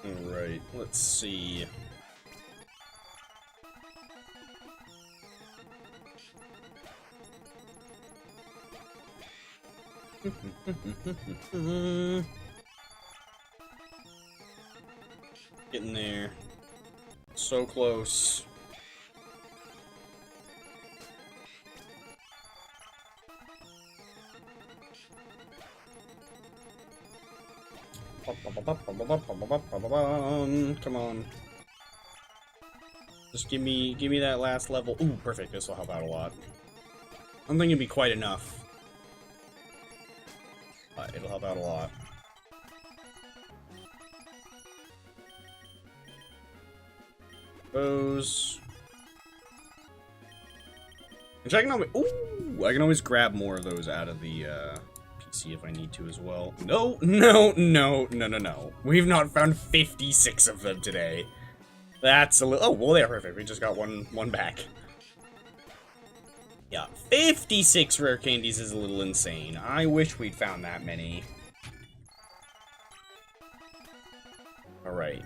Alright, let's see. Getting there. So close. Come on. Just give me that last level. Ooh, perfect. This will help out a lot. I don't think it'll be quite enough. But it'll help out a lot. Those. Which I can always... Ooh! I can always grab more of those out of the, PC if I need to as well. No, no, no, no, no, no. We've not found 56 of them today. That's a little... Oh, well, they're perfect. We just got one back. Yeah, 56 rare candies is a little insane. I wish we'd found that many. Alright.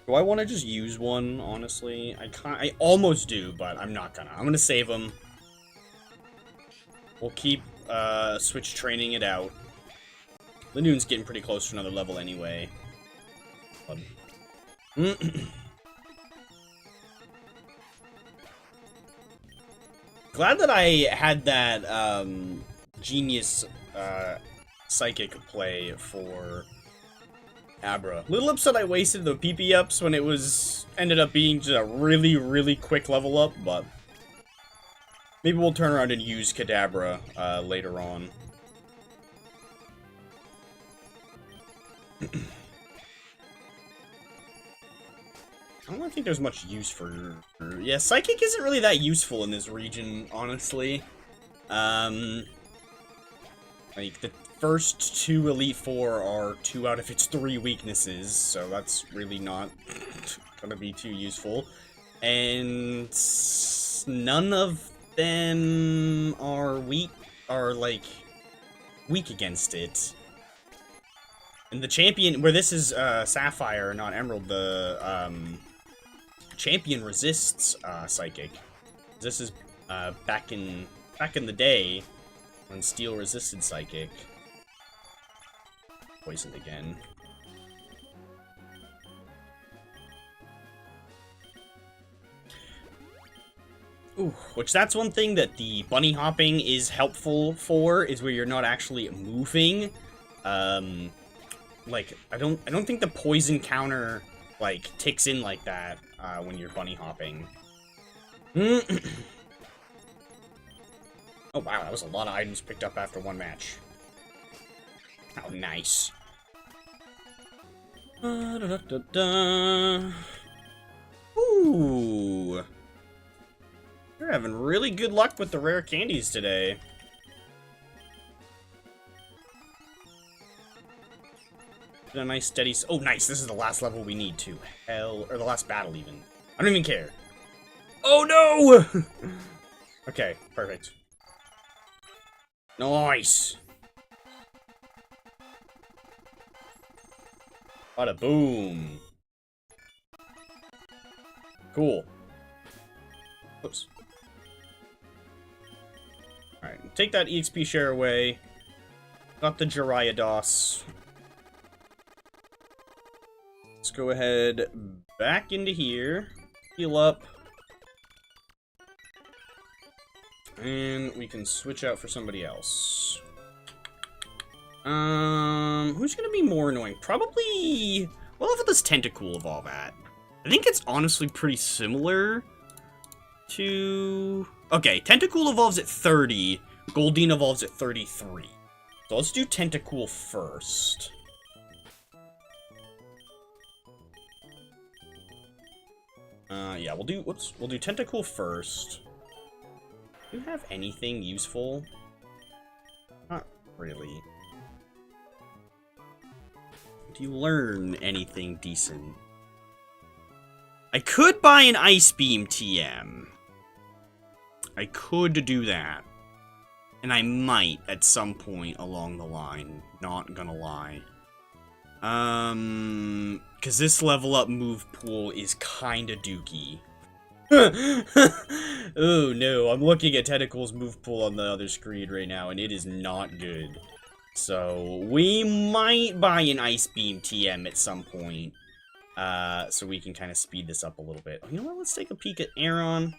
Do I want to just use one, honestly? I almost do, but I'm not gonna. I'm gonna save them. We'll keep, switch training it out. Linoon's getting pretty close to another level anyway. Glad that I had that, genius, psychic play for Abra. Little upset I wasted the PP ups when it ended up being just a really, really quick level up, but maybe we'll turn around and use Kadabra, later on. I don't think there's much use for... Yeah, Psychic isn't really that useful in this region, honestly. Like, the first 2 Elite Four are 2 out of its 3 weaknesses, so that's really not gonna be too useful. And none of them are weak against it. And the champion, where this is Sapphire, not Emerald, the champion resists Psychic. This is back in the day when Steel resisted Psychic. Poisoned again. Ooh, which that's one thing that the bunny hopping is helpful for, is where you're not actually moving. Like, I don't think the poison counter, like, ticks in like that, when you're bunny hopping. Oh wow, that was a lot of items picked up after one match. How nice. Ooh. You're having really good luck with the rare candies today. A nice steady... Oh, nice. This is the last level we need to. Hell... Or the last battle, even. I don't even care. Oh, no! Okay, perfect. Nice! Bada boom. Cool. Oops. Alright, take that EXP share away. Got the Gyarados. Let's go ahead back into here. Heal up. And we can switch out for somebody else. Who's gonna be more annoying? Probably... What level does Tentacool evolve at? I think it's honestly pretty similar to... Okay, Tentacool evolves at 30. Goldeen evolves at 33. So let's do Tentacool first. Yeah, we'll do Tentacool first. Do you have anything useful? Not really. Do you learn anything decent? I could buy an Ice Beam TM. I could do that. And I might at some point along the line. Not gonna lie. Because this level up move pool is kinda dookie. Oh no, I'm looking at Tentacool's move pool on the other screen right now, and it is not good. So, we might buy an Ice Beam TM at some point. So we can kind of speed this up a little bit. You know what, let's take a peek at Aron.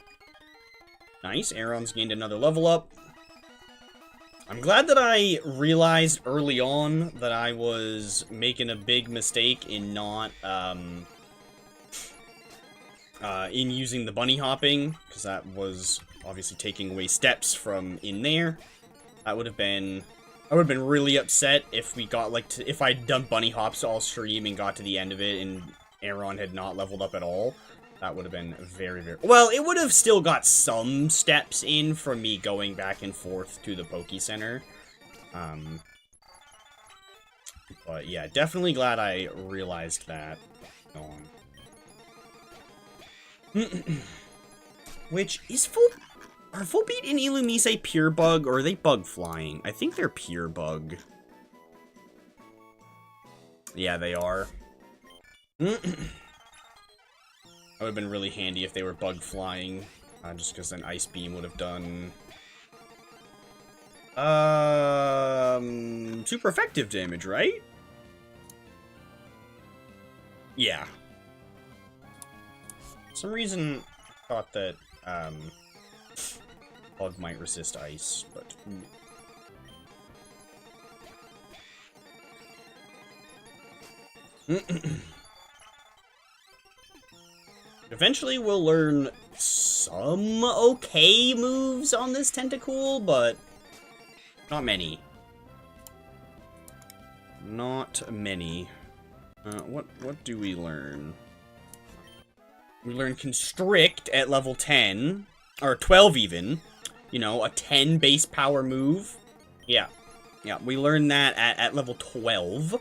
Nice, Aron's gained another level up. I'm glad that I realized early on that I was making a big mistake in not, in using the bunny hopping, because that was obviously taking away steps from in there. I would have been really upset if we got, like, if I'd done bunny hops all stream and got to the end of it and Aron had not leveled up at all. That would have been very, very... Well, it would have still got some steps in from me going back and forth to the Poke Center. But yeah, definitely glad I realized that. Go on. Which, are Volbeat and Illumise pure bug, or are they bug flying? I think they're pure bug. Yeah, they are. That would have been really handy if they were bug flying, just because then Ice Beam would have done super effective damage, right? Yeah. For some reason I thought that bug might resist ice, but eventually we'll learn some okay moves on this Tentacool, but not many. Not many. What do we learn? We learn Constrict at level 10, or 12 even. You know, a 10 base power move. Yeah. Yeah, we learned that at level 12.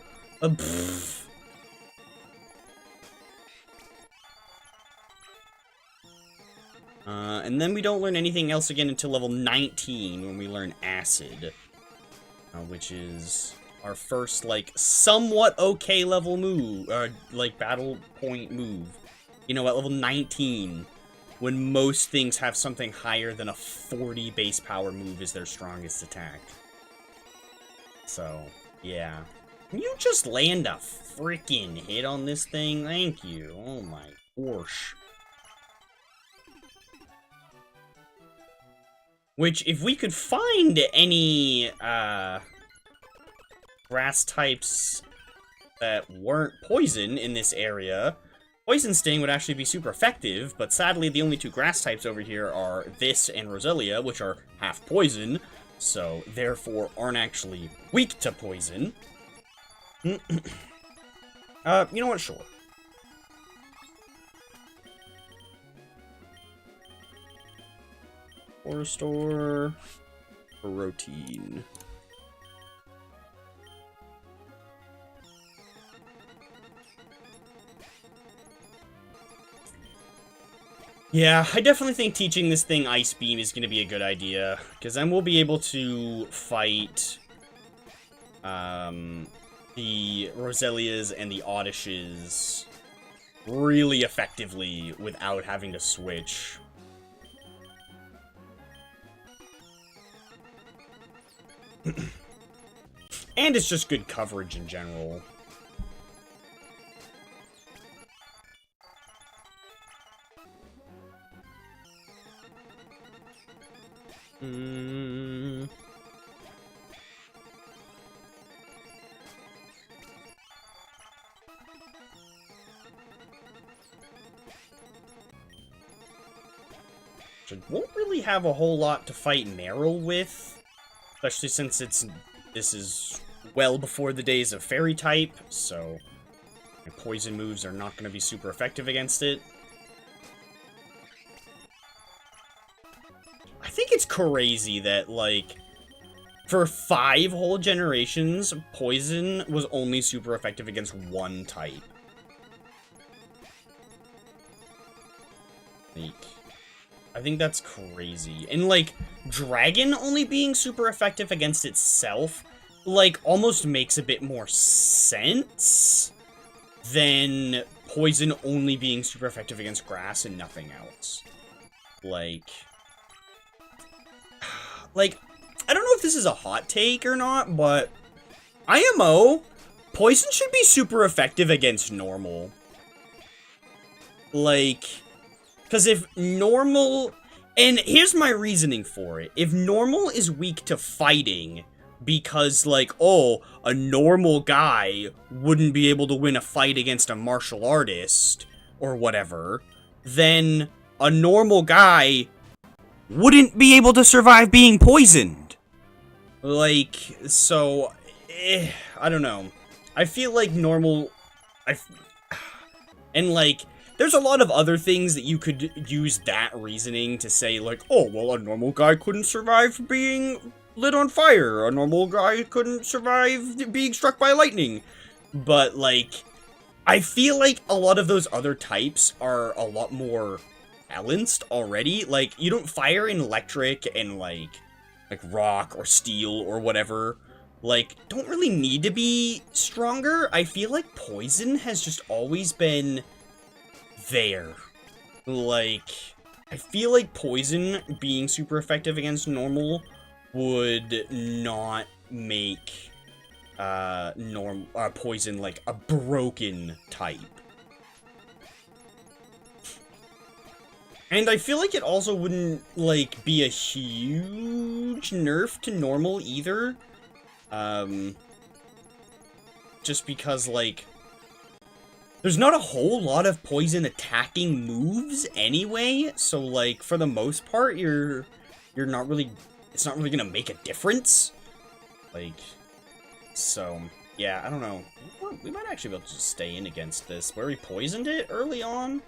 And then we don't learn anything else again until level 19, when we learn Acid. Which is our first, like, somewhat okay level move, like, battle point move. You know, at level 19, when most things have something higher than a 40 base power move as their strongest attack. So, yeah. Can you just land a freaking hit on this thing? Thank you. Oh my gosh. Which, if we could find any, grass types that weren't poison in this area, Poison Sting would actually be super effective, but sadly the only two grass types over here are this and Roselia, which are half poison, so therefore aren't actually weak to poison. You know what? Sure. Or store or routine. Yeah, I definitely think teaching this thing Ice Beam is going to be a good idea, because then we'll be able to fight the Roselias and the Oddishes really effectively without having to switch. And it's just good coverage in general. Won't really have a whole lot to fight Meryl with, especially since this is well before the days of Fairy type, so my poison moves are not going to be super effective against it. I think it's crazy that, like, for 5 whole generations, poison was only super effective against one type. Like, I think that's crazy. And, like, Dragon only being super effective against itself, like, almost makes a bit more sense than Poison only being super effective against grass and nothing else. Like, I don't know if this is a hot take or not, but IMO, Poison should be super effective against normal. Like, because if normal, and here's my reasoning for it, if normal is weak to fighting, because, like, oh, a normal guy wouldn't be able to win a fight against a martial artist, or whatever, then a normal guy wouldn't be able to survive being poisoned. Like, so, I don't know. I feel like normal, and, like, there's a lot of other things that you could use that reasoning to say, like, oh, well, a normal guy couldn't survive being lit on fire. A normal guy couldn't survive being struck by lightning. But, like, I feel like a lot of those other types are a lot more balanced already. Like, you don't fire in electric and, like rock or steel or whatever, like, don't really need to be stronger. I feel like poison has just always been there. Like, I feel like poison being super effective against normal would not make poison like a broken type. And I feel like it also wouldn't, like, be a huge nerf to normal either. Just because, like, there's not a whole lot of poison attacking moves anyway, so, like, for the most part, you're not really, it's not really gonna make a difference. Like, so, yeah, I don't know. We might actually be able to just stay in against this, where we poisoned it early on.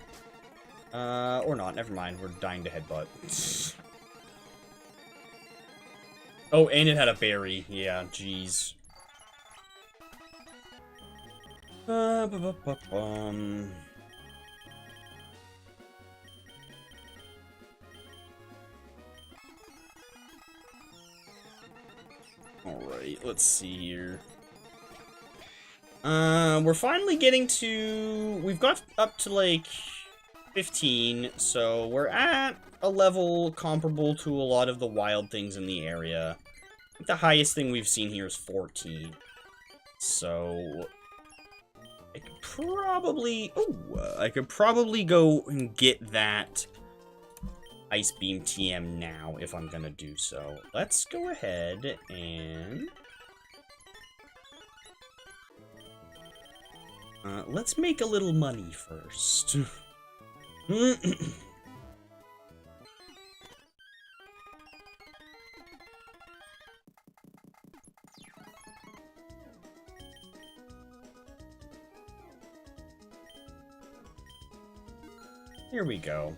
Or not, never mind, we're dying to headbutt. Oh, and it had a berry, yeah, jeez. Alright, let's see here. We're finally getting to... We've got up to, like, 15, so we're at a level comparable to a lot of the wild things in the area. I think the highest thing we've seen here is 14. So... I could probably... Oh, I could probably go and get that Ice Beam TM now, if I'm gonna do so. Let's go ahead and... let's make a little money first. Here we go.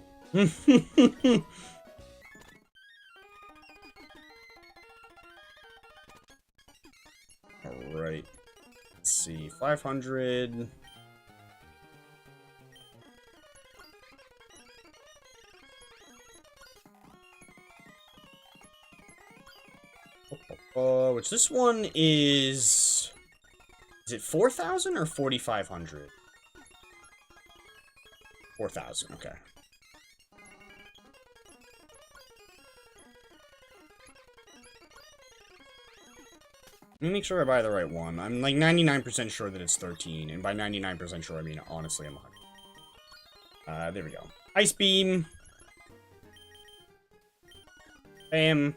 Alright. Let's see. 500. Which this one is... Is it 4,000 or 4,500? 4,000, okay. Let me make sure I buy the right one. I'm like 99% sure that it's 13, and by 99% sure I mean honestly I'm 100. There we go. Ice Beam. Bam.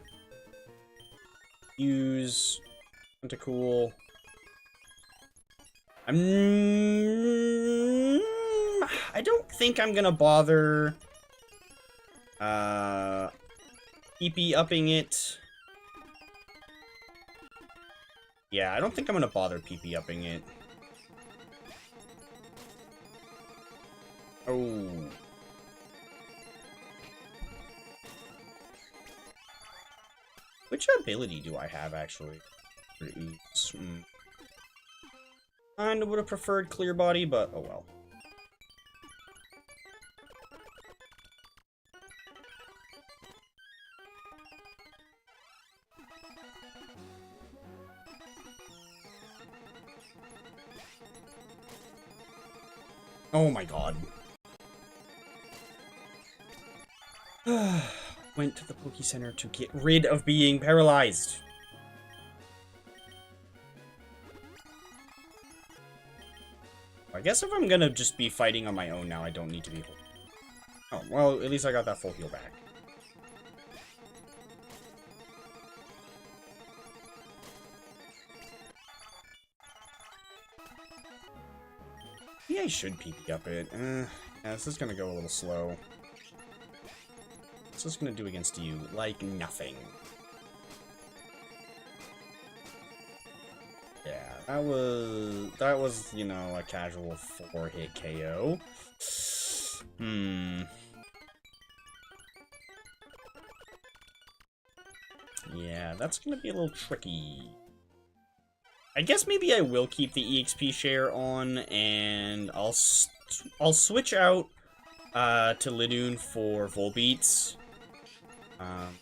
Use. Tentacool. I don't think I'm gonna bother PP upping it. Yeah, I don't think I'm gonna bother PP upping it. Oh. Which ability do I have, actually? Kinda would have preferred Clear Body, but oh well. Oh my god. Went to the Poke Center to get rid of being paralyzed. I guess if I'm gonna just be fighting on my own now, I don't need to be... Oh, well, at least I got that full heal back. Yeah, I should PP up it. Yeah, this is gonna go a little slow. What's this gonna do against you? Like, nothing. Yeah, that was, you know, a casual 4-hit KO. Yeah, that's gonna be a little tricky. I guess maybe I will keep the EXP share on, and I'll switch out to Lidoon for Volbeats. And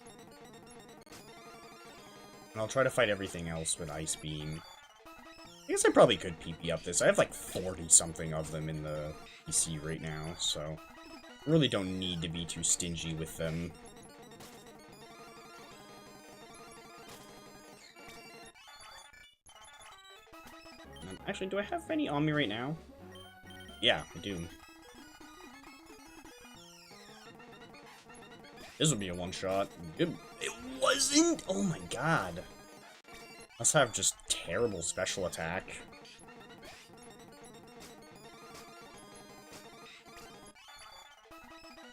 I'll try to fight everything else with Ice Beam. I guess I probably could PP up this. I have like 40-something of them in the PC right now, so I really don't need to be too stingy with them. Actually, do I have any on me right now? Yeah, I do. This would be a one-shot. It wasn't? Oh my god. Must have just terrible special attack.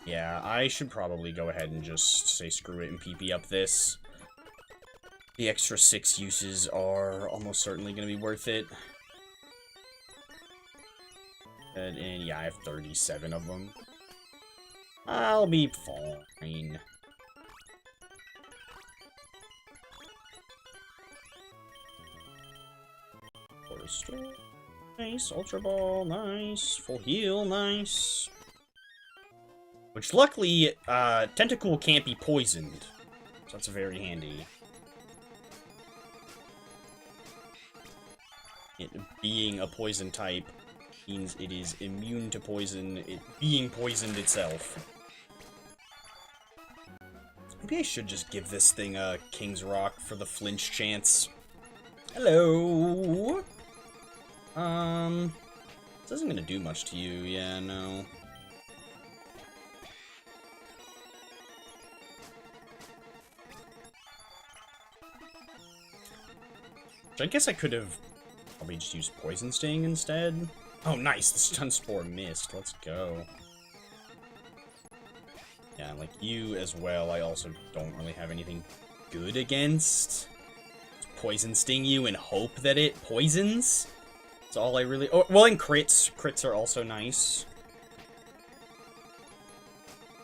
Yeah, I should probably go ahead and just say screw it and PP up this. The extra 6 uses are almost certainly going to be worth it. And yeah, I have 37 of them. I'll be fine. Forester, nice. Ultra Ball, nice. Full heal, nice. Which, luckily, Tentacool can't be poisoned. So that's very handy. It being a poison type means it is immune to poison, it being poisoned itself. Maybe I should just give this thing a King's Rock for the flinch chance. Hello! This isn't gonna do much to you, yeah, no. Which I guess I could have probably just used Poison Sting instead. Oh, nice! The Stun Spore missed. Let's go. Yeah, like you as well, I also don't really have anything good against. Just Poison Sting you and hope that it poisons. That's all I really... Oh, well, and crits. Crits are also nice.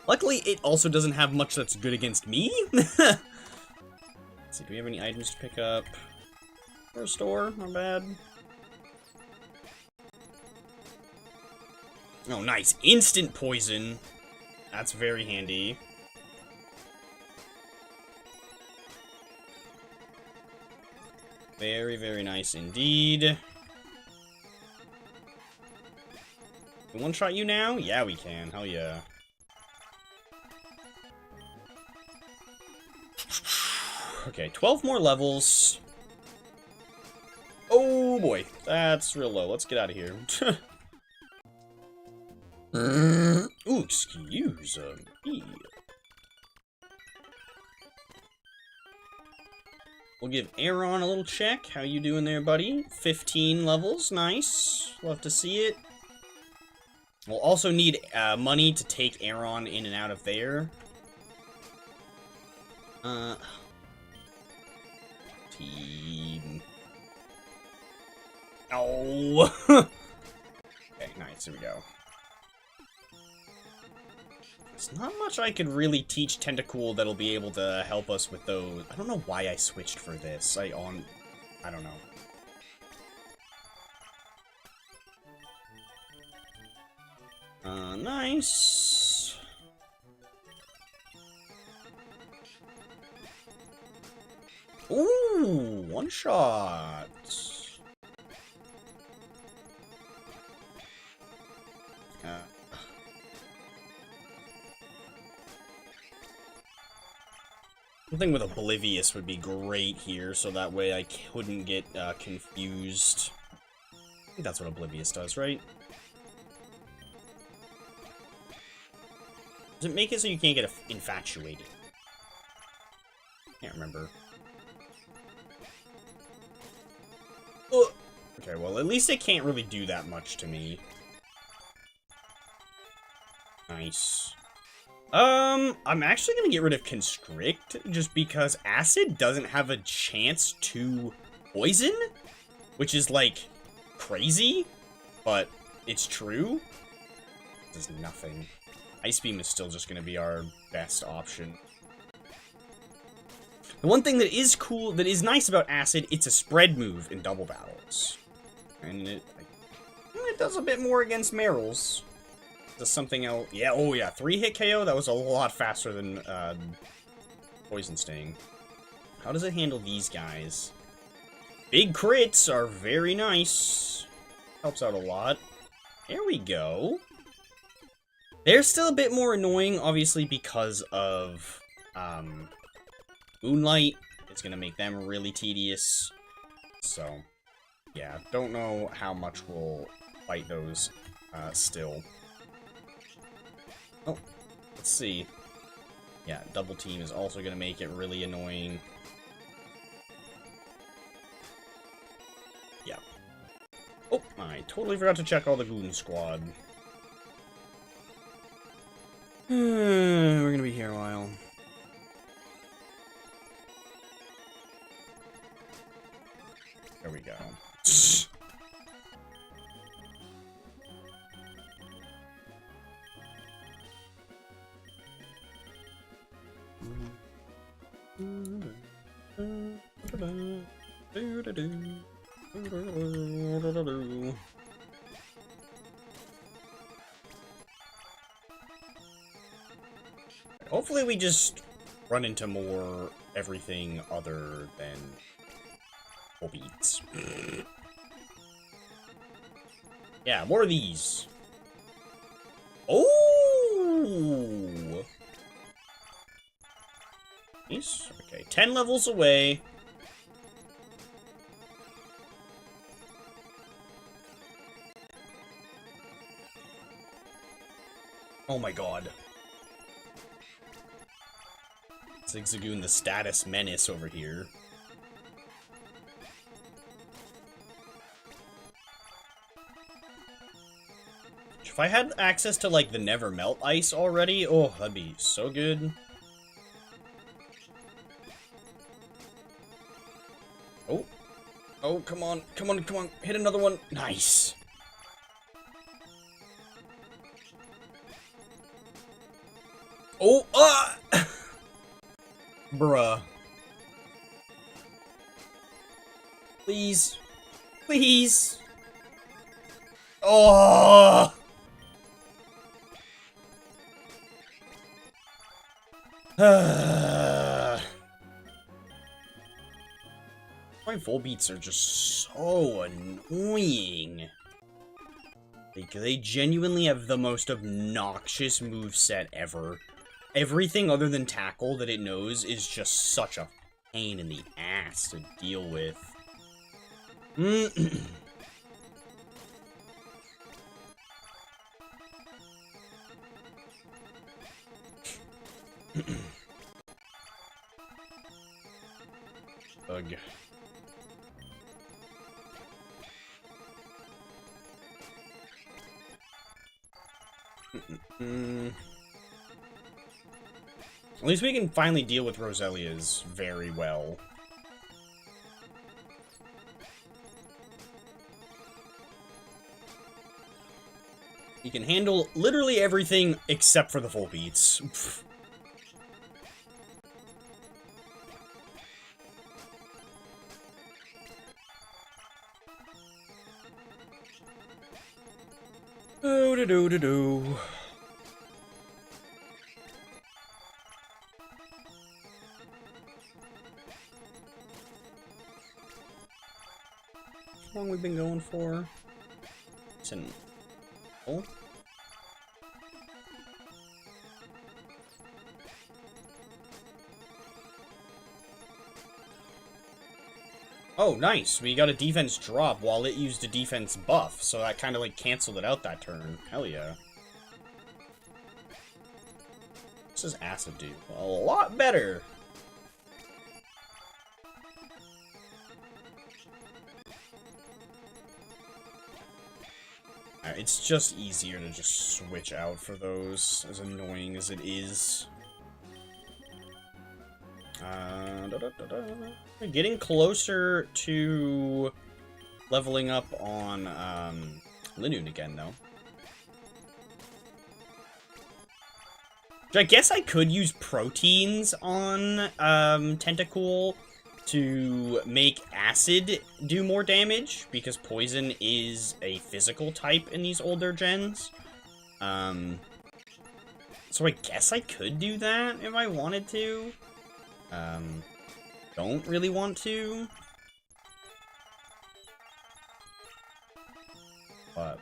Luckily, it also doesn't have much that's good against me. Let's see, do we have any items to pick up? Or a store? Not bad. Oh, nice. Instant poison. That's very handy. Very, very nice indeed. Can we one-shot you now? Yeah, we can. Hell yeah. Okay, 12 more levels. Oh boy, that's real low. Let's get out of here. Ooh, excuse me. We'll give Aaron a little check. How you doing there, buddy? 15 levels. Nice. Love to see it. We'll also need money to take Aaron in and out of there. Team. Oh. Okay, nice. Here we go. There's not much I could really teach Tentacool that'll be able to help us with those. I don't know why I switched for this. I don't know. Nice. Ooh, one shot. Something with Oblivious would be great here, so that way I couldn't get confused. I think that's what Oblivious does, right? Does it make it so you can't get infatuated? Can't remember. Oh. Okay, well, at least it can't really do that much to me. Nice. I'm actually gonna get rid of Constrict, just because Acid doesn't have a chance to poison, which is, like, crazy, but it's true. This is nothing. Ice Beam is still just going to be our best option. The one thing that is cool, that is nice about Acid, it's a spread move in double battles. And it does a bit more against Meryl's. Does something else. Yeah, oh yeah, 3-hit KO? That was a lot faster than Poison Sting. How does it handle these guys? Big crits are very nice. Helps out a lot. There we go. They're still a bit more annoying, obviously, because of Moonlight. It's going to make them really tedious. So, yeah, don't know how much we'll fight those still. Oh, let's see. Yeah, Double Team is also going to make it really annoying. Yeah. Oh, I totally forgot to check all the Goon Squad. We're going to be here a while. There we go. Hopefully we just run into more everything other than full beats. Yeah, more of these. Oh! Nice. Okay, 10 levels away. Oh my god. Zigzagoon, the status menace over here. If I had access to, like, the Never Melt Ice already, oh, that'd be so good. Oh. Oh, come on. Come on, come on. Hit another one. Nice. Oh, ah! Bruh. Please. Please. Oh! My Volbeats are just so annoying. Like, they genuinely have the most obnoxious moveset ever. Everything other than tackle that it knows is just such a pain in the ass to deal with. Ugh. At least we can finally deal with Roselia's very well. He can handle literally everything except for the full beats. Oh, do-do-do-do. How long we've been going for? It's an... Oh? Oh, nice. We got a defense drop while it used a defense buff, so that kind of, like, canceled it out that turn. Hell yeah. What does Acid do? A lot better. It's just easier to just switch out for those, as annoying as it is. We're getting closer to leveling up on Linoon again, though. I guess I could use proteins on Tentacool to make acid do more damage, because poison is a physical type in these older gens. So I guess I could do that if I wanted to. Don't really want to. But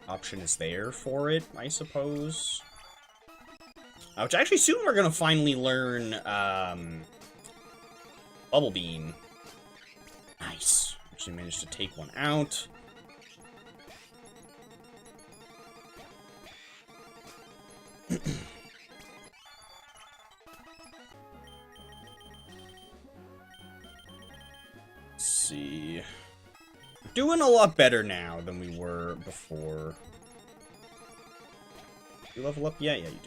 option is there for it, I suppose. Which actually soon we're gonna finally learn Bubble Beam. Nice. Actually managed to take one out. Let's see. Doing a lot better now than we were before. You level up? Yeah, you did.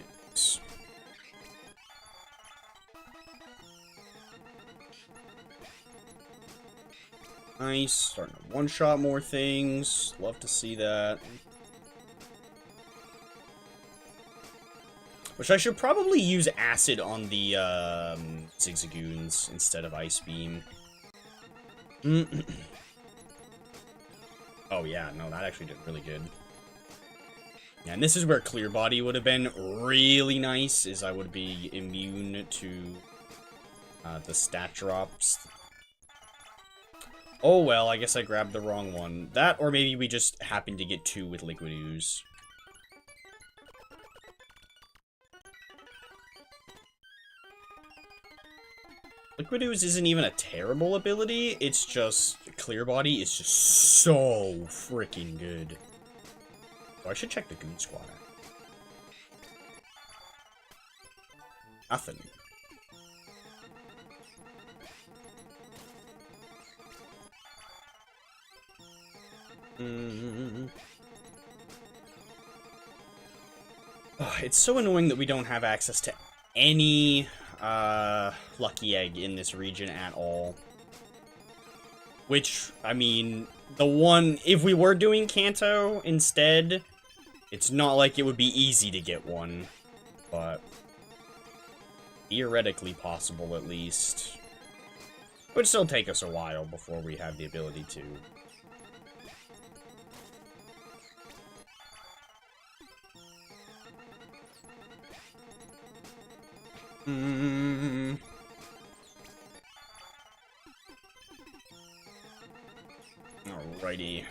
Nice. Starting to one-shot more things. Love to see that. Which I should probably use Acid on the Zigzagoons instead of Ice Beam. Oh yeah, no, that actually did really good. Yeah, and this is where Clear Body would have been really nice, is I would be immune to the stat drops. Oh well, I guess I grabbed the wrong one. That, or maybe we just happened to get 2 with Liquid Ooze. Liquid Ooze isn't even a terrible ability, it's just, Clear Body is just so freaking good. Oh, I should check the Goon Squad out. Nothing. Oh, it's so annoying that we don't have access to any Lucky Egg in this region at all. Which, I mean, the one, if we were doing Kanto instead, it's not like it would be easy to get one, but theoretically possible at least. It would still take us a while before we have the ability to. Alrighty.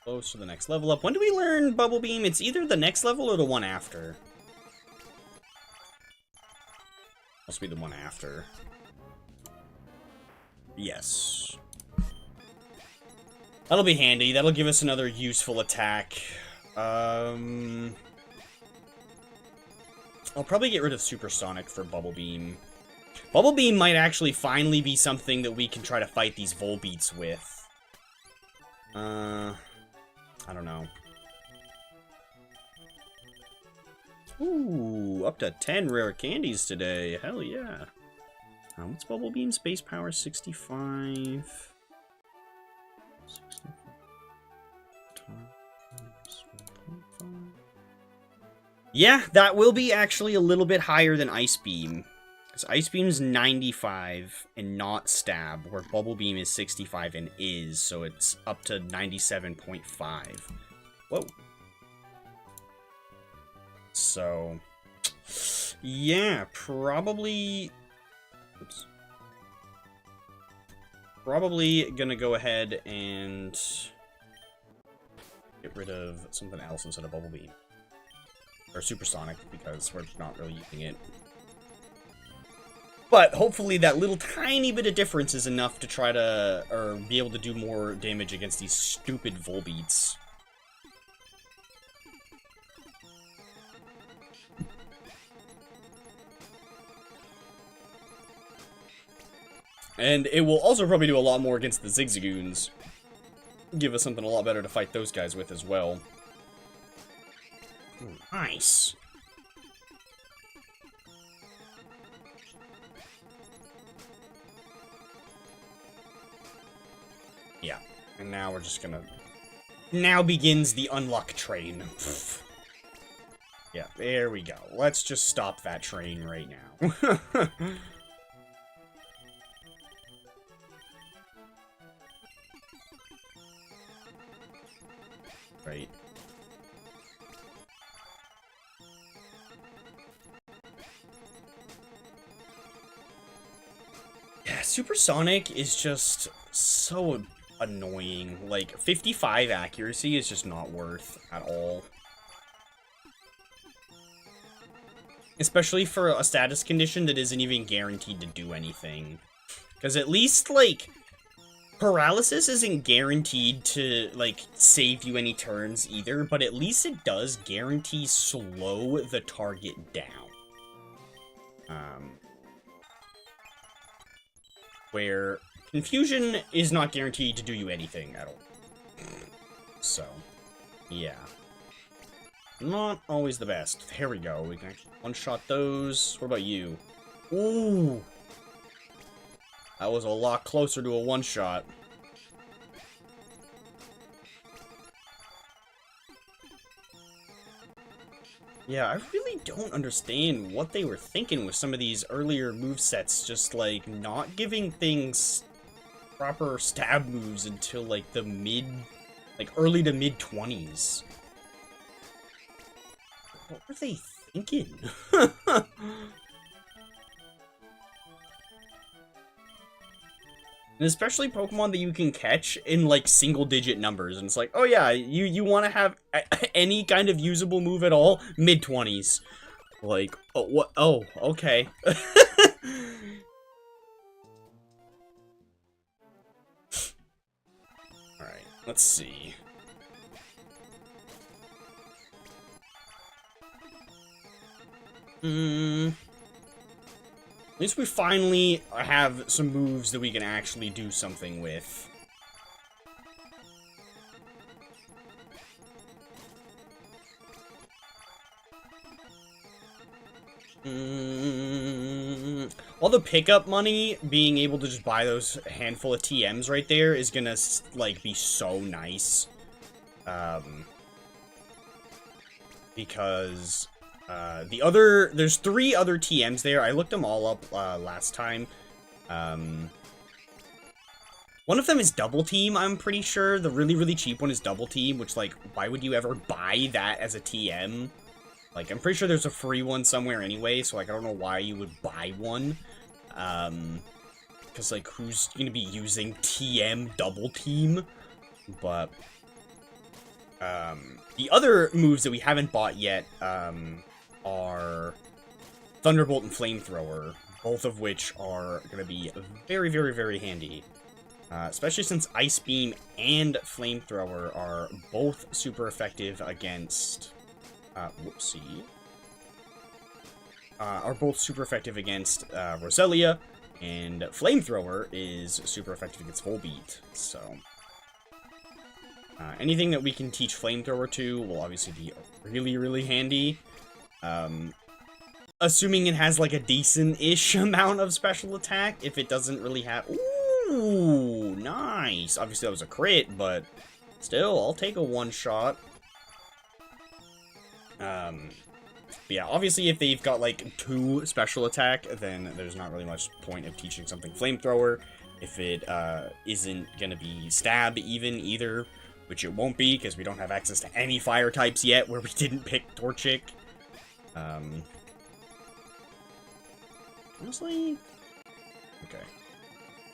Close to the next level up. When do we learn Bubble Beam? It's either the next level or the one after. Must be the one after. Yes. That'll be handy. That'll give us another useful attack. I'll probably get rid of Supersonic for Bubble Beam. Bubble Beam might actually finally be something that we can try to fight these Volbeats with. I don't know. Ooh, up to 10 rare candies today. Hell yeah. What's Bubble Beam? Space Power 65. Yeah, that will be actually a little bit higher than Ice Beam. Because Ice Beam's 95 and not Stab, where Bubble Beam is 65 and is, so it's up to 97.5. Whoa. So, yeah, probably... Oops. Probably gonna go ahead and get rid of something else instead of Bubble Beam. Or Supersonic, because we're not really using it. But hopefully that little tiny bit of difference is enough to try to, or be able to do more damage against these stupid Volbeats. And it will also probably do a lot more against the Zigzagoons. Give us something a lot better to fight those guys with as well. Ooh, nice. Yeah. And now we're just gonna... Now begins the unluck train. Yeah, there we go. Let's just stop that train right now. Right. Yeah, Supersonic is just so annoying. Like, 55 accuracy is just not worth at all. Especially for a status condition that isn't even guaranteed to do anything. Because at least, like, paralysis isn't guaranteed to, like, save you any turns either, but at least it does guarantee slow the target down. Where confusion is not guaranteed to do you anything at all. So, yeah. Not always the best. There we go. We can actually one-shot those. What about you? Ooh! That was a lot closer to a one-shot. Yeah, I really don't understand what they were thinking with some of these earlier movesets, just, like, not giving things proper stab moves until, like, the early to mid-20s. What were they thinking? And especially Pokemon that you can catch in, like, single-digit numbers. And it's like, oh yeah, you want to have any kind of usable move at all? Mid-20s. Like, oh, what? Oh, okay. Alright, let's see. At least we finally have some moves that we can actually do something with. All the pickup money, being able to just buy those handful of TMs right there is gonna, like, be so nice. Because... there's 3 other TMs there. I looked them all up, last time. One of them is Double Team, I'm pretty sure. The really, really cheap one is Double Team, which, like, why would you ever buy that as a TM? Like, I'm pretty sure there's a free one somewhere anyway, so, like, I don't know why you would buy one. Because, like, who's gonna be using TM Double Team? But, the other moves that we haven't bought yet, are Thunderbolt and Flamethrower, both of which are going to be very, very, very handy. Especially since Ice Beam and Flamethrower are both super effective against... are both super effective against Roselia, and Flamethrower is super effective against Volbeat, so... anything that we can teach Flamethrower to will obviously be really, really handy. Assuming it has, like, a decent-ish amount of special attack, if it doesn't really have... Ooh, nice! Obviously that was a crit, but still, I'll take a one-shot. Yeah, obviously if they've got, like, 2 special attack, then there's not really much point of teaching something Flamethrower. If it, isn't gonna be Stab even, either, which it won't be, because we don't have access to any fire types yet, where we didn't pick Torchic. Honestly, okay.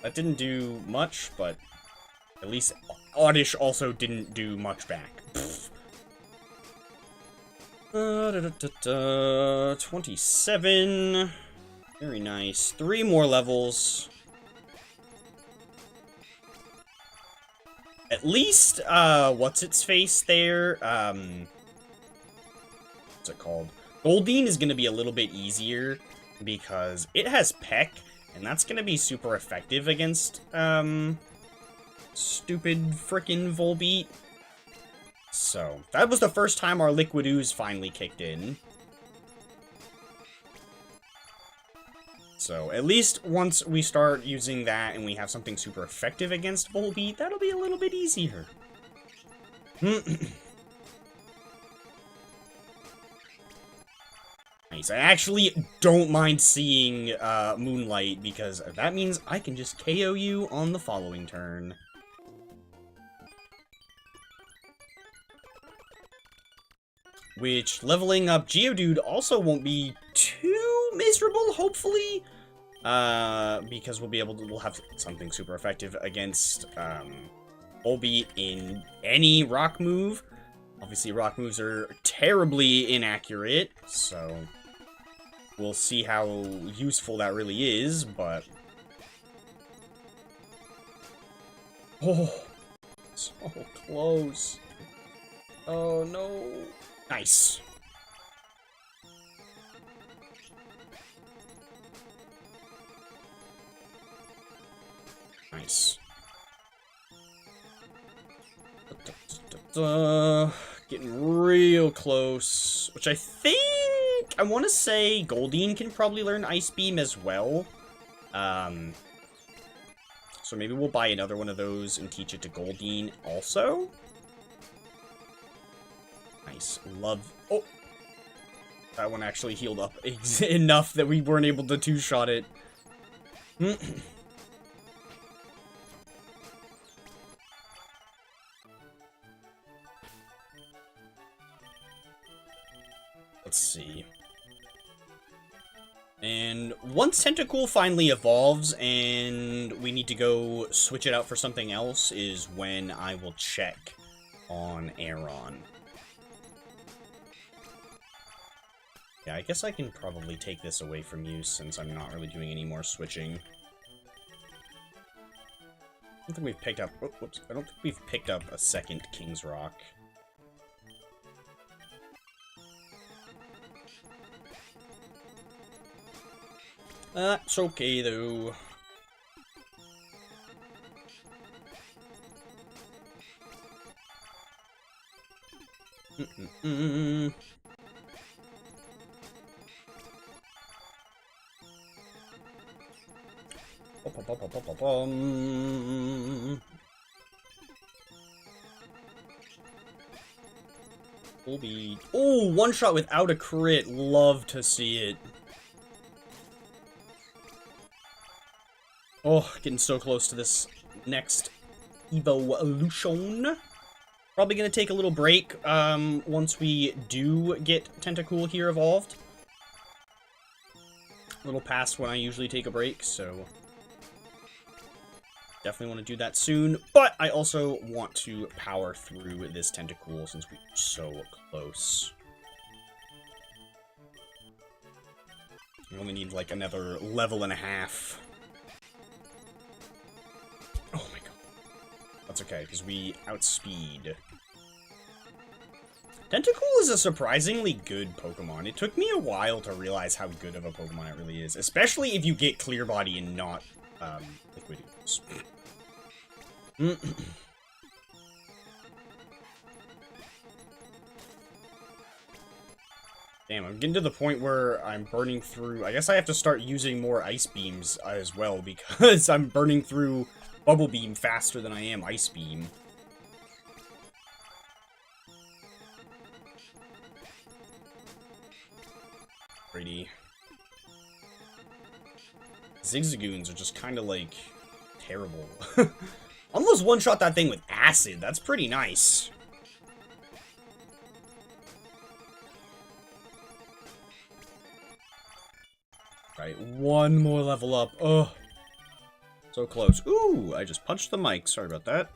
That didn't do much, but at least Oddish also didn't do much back. 27. Very nice. 3 more levels. At least, what's its face there? What's it called? Goldeen is going to be a little bit easier because it has Peck, and that's going to be super effective against, stupid frickin' Volbeat. So, that was the first time our Liquid Ooze finally kicked in. So at least once we start using that and we have something super effective against Volbeat, that'll be a little bit easier. Nice. I actually don't mind seeing Moonlight, because that means I can just KO you on the following turn. Which, leveling up Geodude also won't be too miserable, hopefully. Because we'll have something super effective against Volbeat in any rock move. Obviously, rock moves are terribly inaccurate, so we'll see how useful that really is, but... Oh, so close. Oh, no. Nice. Nice. Getting real close, which I think, I want to say Goldeen can probably learn Ice Beam as well. So maybe we'll buy another one of those and teach it to Goldeen also. Nice. Love... Oh! That one actually healed up enough that we weren't able to two-shot it. Let's see. And once Tentacool finally evolves and we need to go switch it out for something else is when I will check on Aeron. Yeah, I guess I can probably take this away from you since I'm not really doing any more switching. I don't think we've picked up... Oh, whoops. I don't think we've picked up a second King's Rock. It's okay, though. Volbeat. Oh, one shot without a crit. Love to see it. Oh, getting so close to this next evolution. Probably gonna take a little break once we do get Tentacool here evolved. A little past when I usually take a break, so definitely want to do that soon. But I also want to power through this Tentacool since we're so close. We only need like another level and a half. Oh my god. That's okay, because we outspeed. Tentacool is a surprisingly good Pokemon. It took me a while to realize how good of a Pokemon it really is. Especially if you get Clear Body and not, Liquid Ooze. Damn, I'm getting to the point where I'm burning through... I guess I have to start using more Ice Beams as well, because I'm burning through Bubble Beam faster than I am Ice Beam. Pretty. Zigzagoons are just kind of, like, terrible. Almost one-shot that thing with Acid. That's pretty nice. Right, one more level up. Oh, so close. Ooh, I just punched the mic. Sorry about that.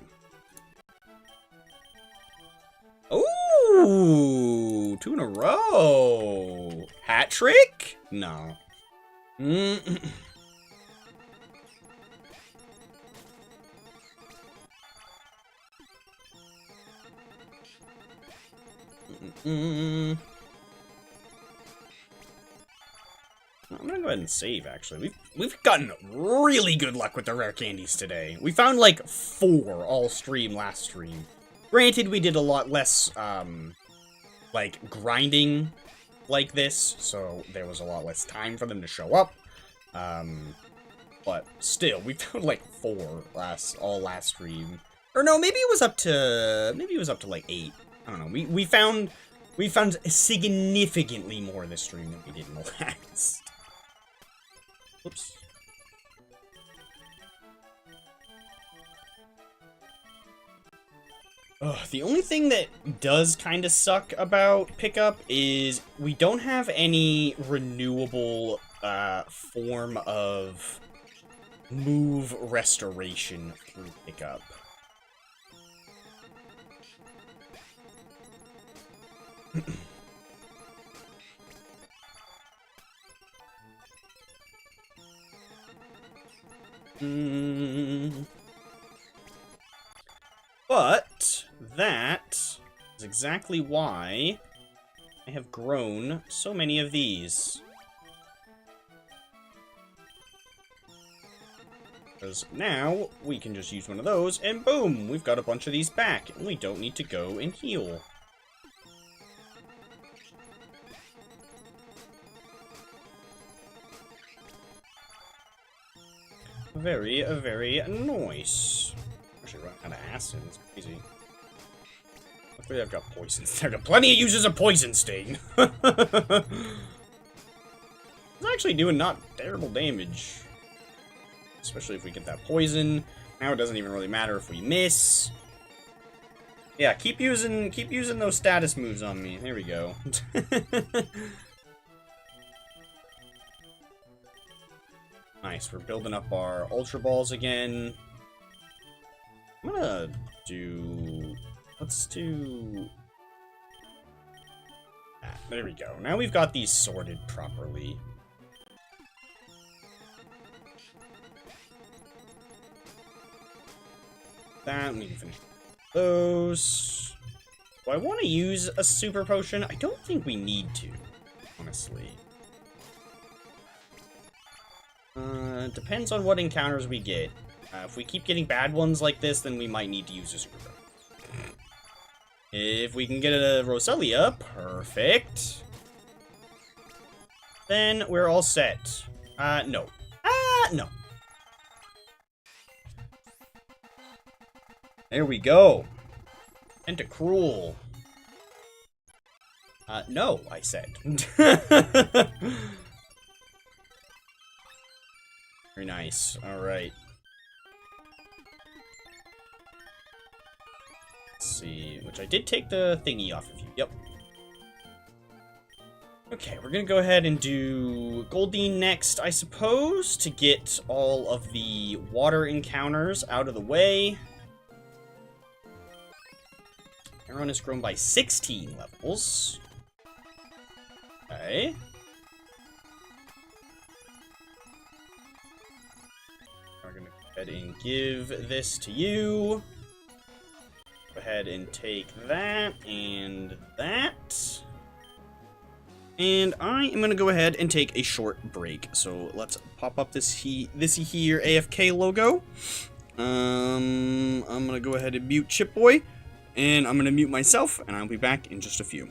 Ooh, 2 in a row. Hat trick? No. I'm gonna go ahead and save, actually. We've gotten really good luck with the rare candies today. We found, like, 4 all stream last stream. Granted, we did a lot less, like, grinding like this, so there was a lot less time for them to show up. But still, we found like 4 last stream. Or no, maybe it was up to like 8. I don't know. We found significantly more this stream than we did in the last. Whoops. The only thing that does kind of suck about pickup is we don't have any renewable form of move restoration through pickup. But that is exactly why I have grown so many of these. Because now we can just use one of those and boom, we've got a bunch of these back and we don't need to go and heal. Very, very nice. Actually, run out of acid. It's crazy. Luckily, I've got poison. I've got plenty of uses of poison sting. It's actually doing not terrible damage, especially if we get that poison. Now it doesn't even really matter if we miss. Yeah, keep using those status moves on me. There we go. Nice, we're building up our Ultra Balls again. I'm gonna do... Let's do... Ah, there we go. Now we've got these sorted properly. That, we can finish those. Do I want to use a super potion? I don't think we need to, honestly. Depends on what encounters we get. If we keep getting bad ones like this, then we might need to use a super potion. If we can get a Roselia, perfect. Then we're all set. No. No. There we go. Pentacruel. No, I said. Very nice. Alright. Let's see. Which I did take the thingy off of you. Yep. Okay, we're gonna go ahead and do Goldine next, I suppose, to get all of the water encounters out of the way. Everyone has grown by 16 levels. Okay. We're gonna go ahead and give this to you. Go ahead and take that and that. And I am gonna go ahead and take a short break. So let's pop up this here AFK logo. I'm gonna go ahead and mute Chipboy. And I'm gonna mute myself, and I'll be back in just a few.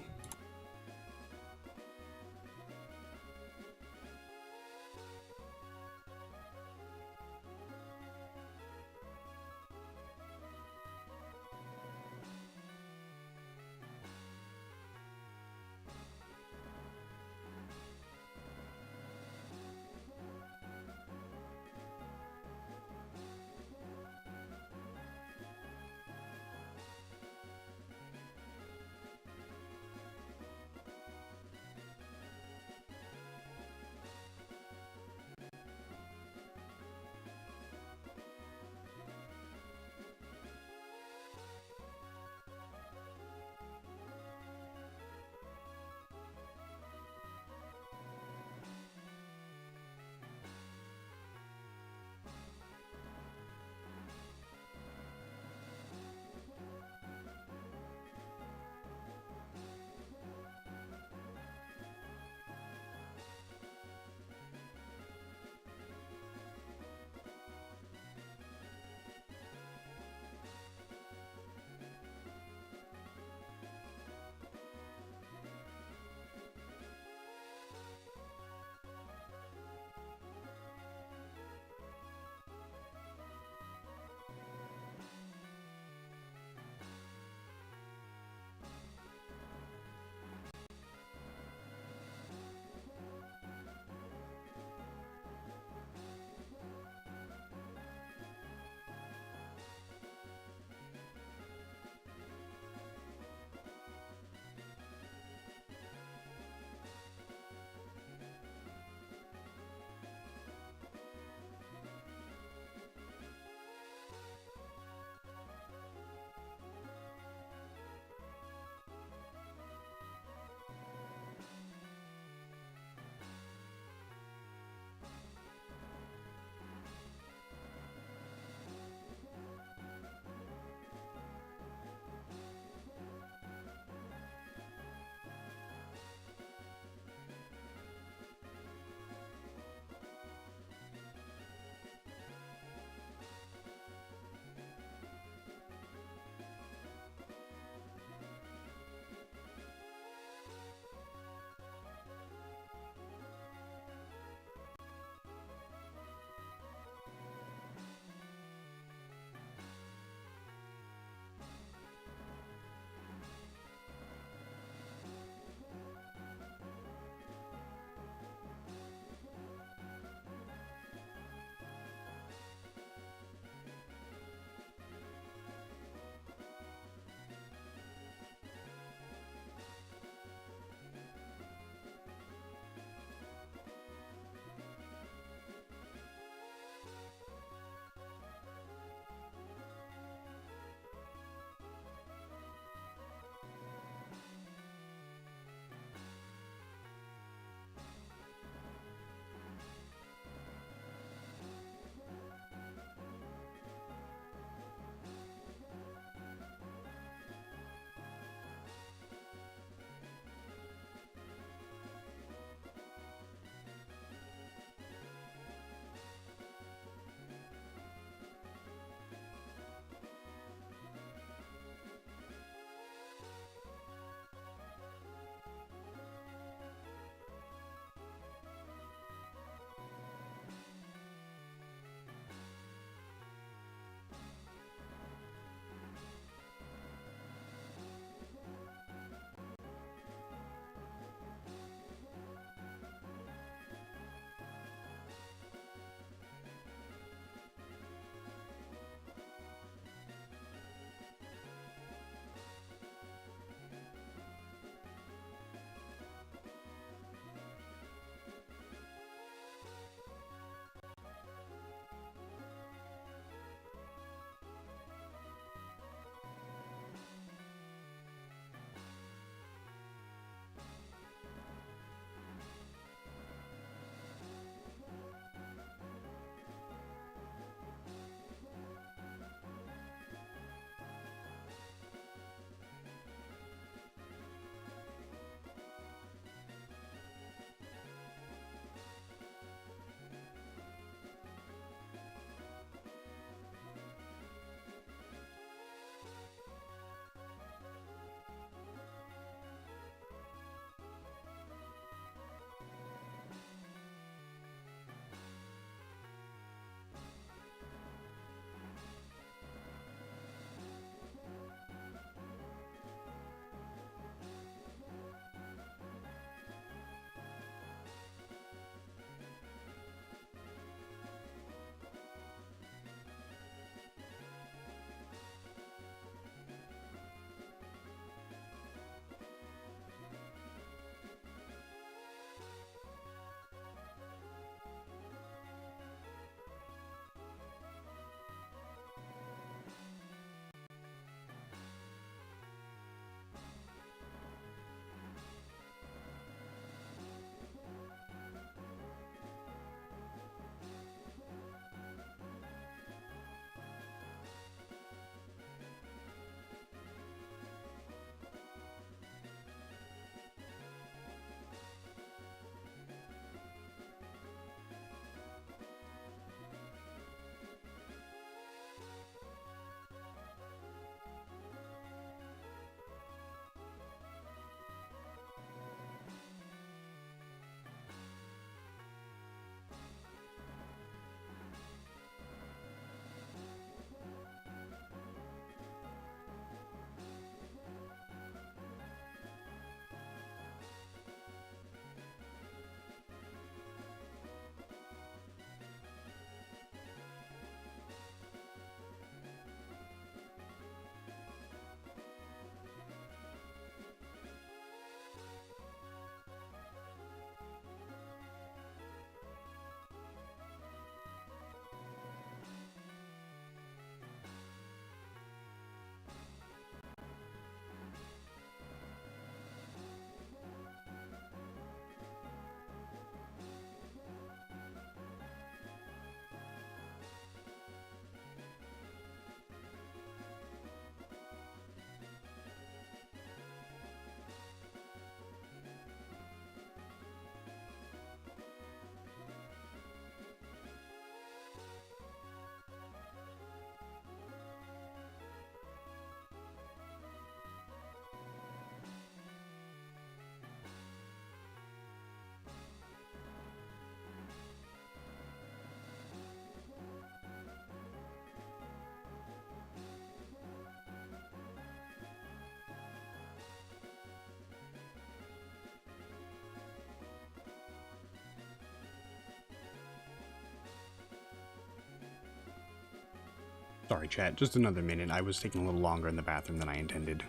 Sorry, chat, just another minute. I was taking a little longer in the bathroom than I intended.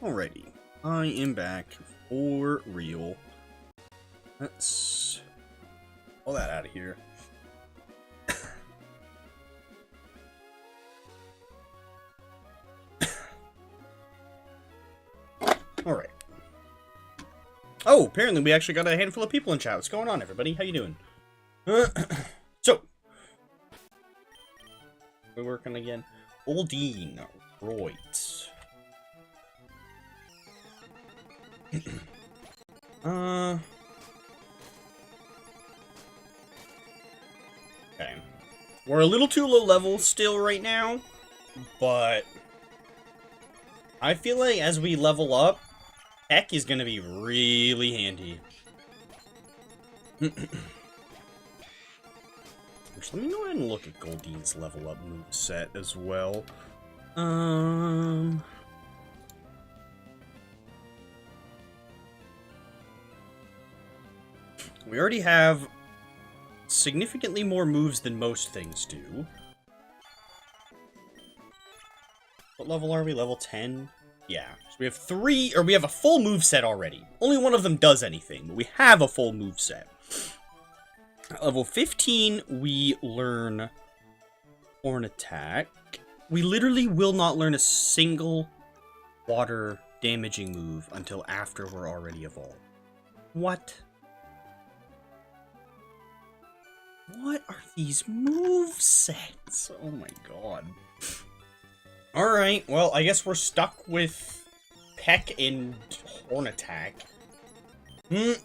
Alrighty, I am back for real. Let's pull that out of here. Alright. Oh, apparently we actually got a handful of people in chat. What's going on, everybody? How you doing? So, we're working again. Oldine, right. Okay. We're a little too low level still right now, but I feel like as we level up, tech is gonna be really handy. Actually, let me go ahead and look at Goldine's level up moveset as well. We already have significantly more moves than most things do. What level are we? Level 10? Yeah. So we have we have a full moveset already. Only one of them does anything, but we have a full moveset. At level 15, we learn Horn Attack. We literally will not learn a single water damaging move until after we're already evolved. What? What are these movesets? Oh my god. Alright, well, I guess we're stuck with Peck and Horn Attack. Yeah,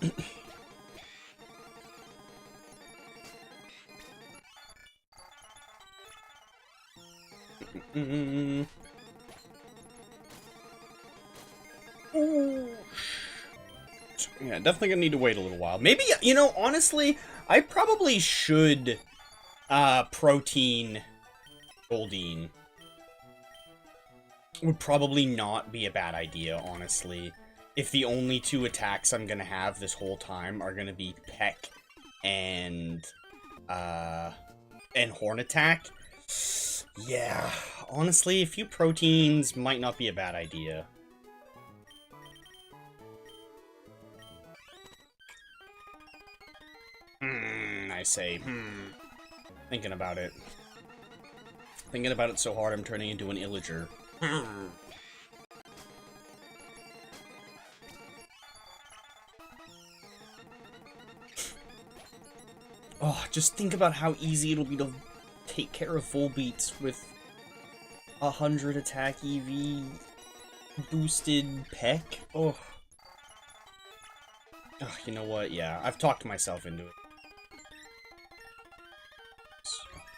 definitely gonna need to wait a little while. Maybe, you know, honestly, I probably should protein Goldine. Would probably not be a bad idea, honestly. If the only two attacks I'm gonna have this whole time are gonna be Peck and Horn Attack. Yeah, honestly, a few proteins might not be a bad idea. I say, thinking about it. Thinking about it so hard, I'm turning into an illager. Oh, just think about how easy it'll be to take care of full beats with 100 attack EV boosted Peck. Oh. Oh, you know what? Yeah, I've talked myself into it.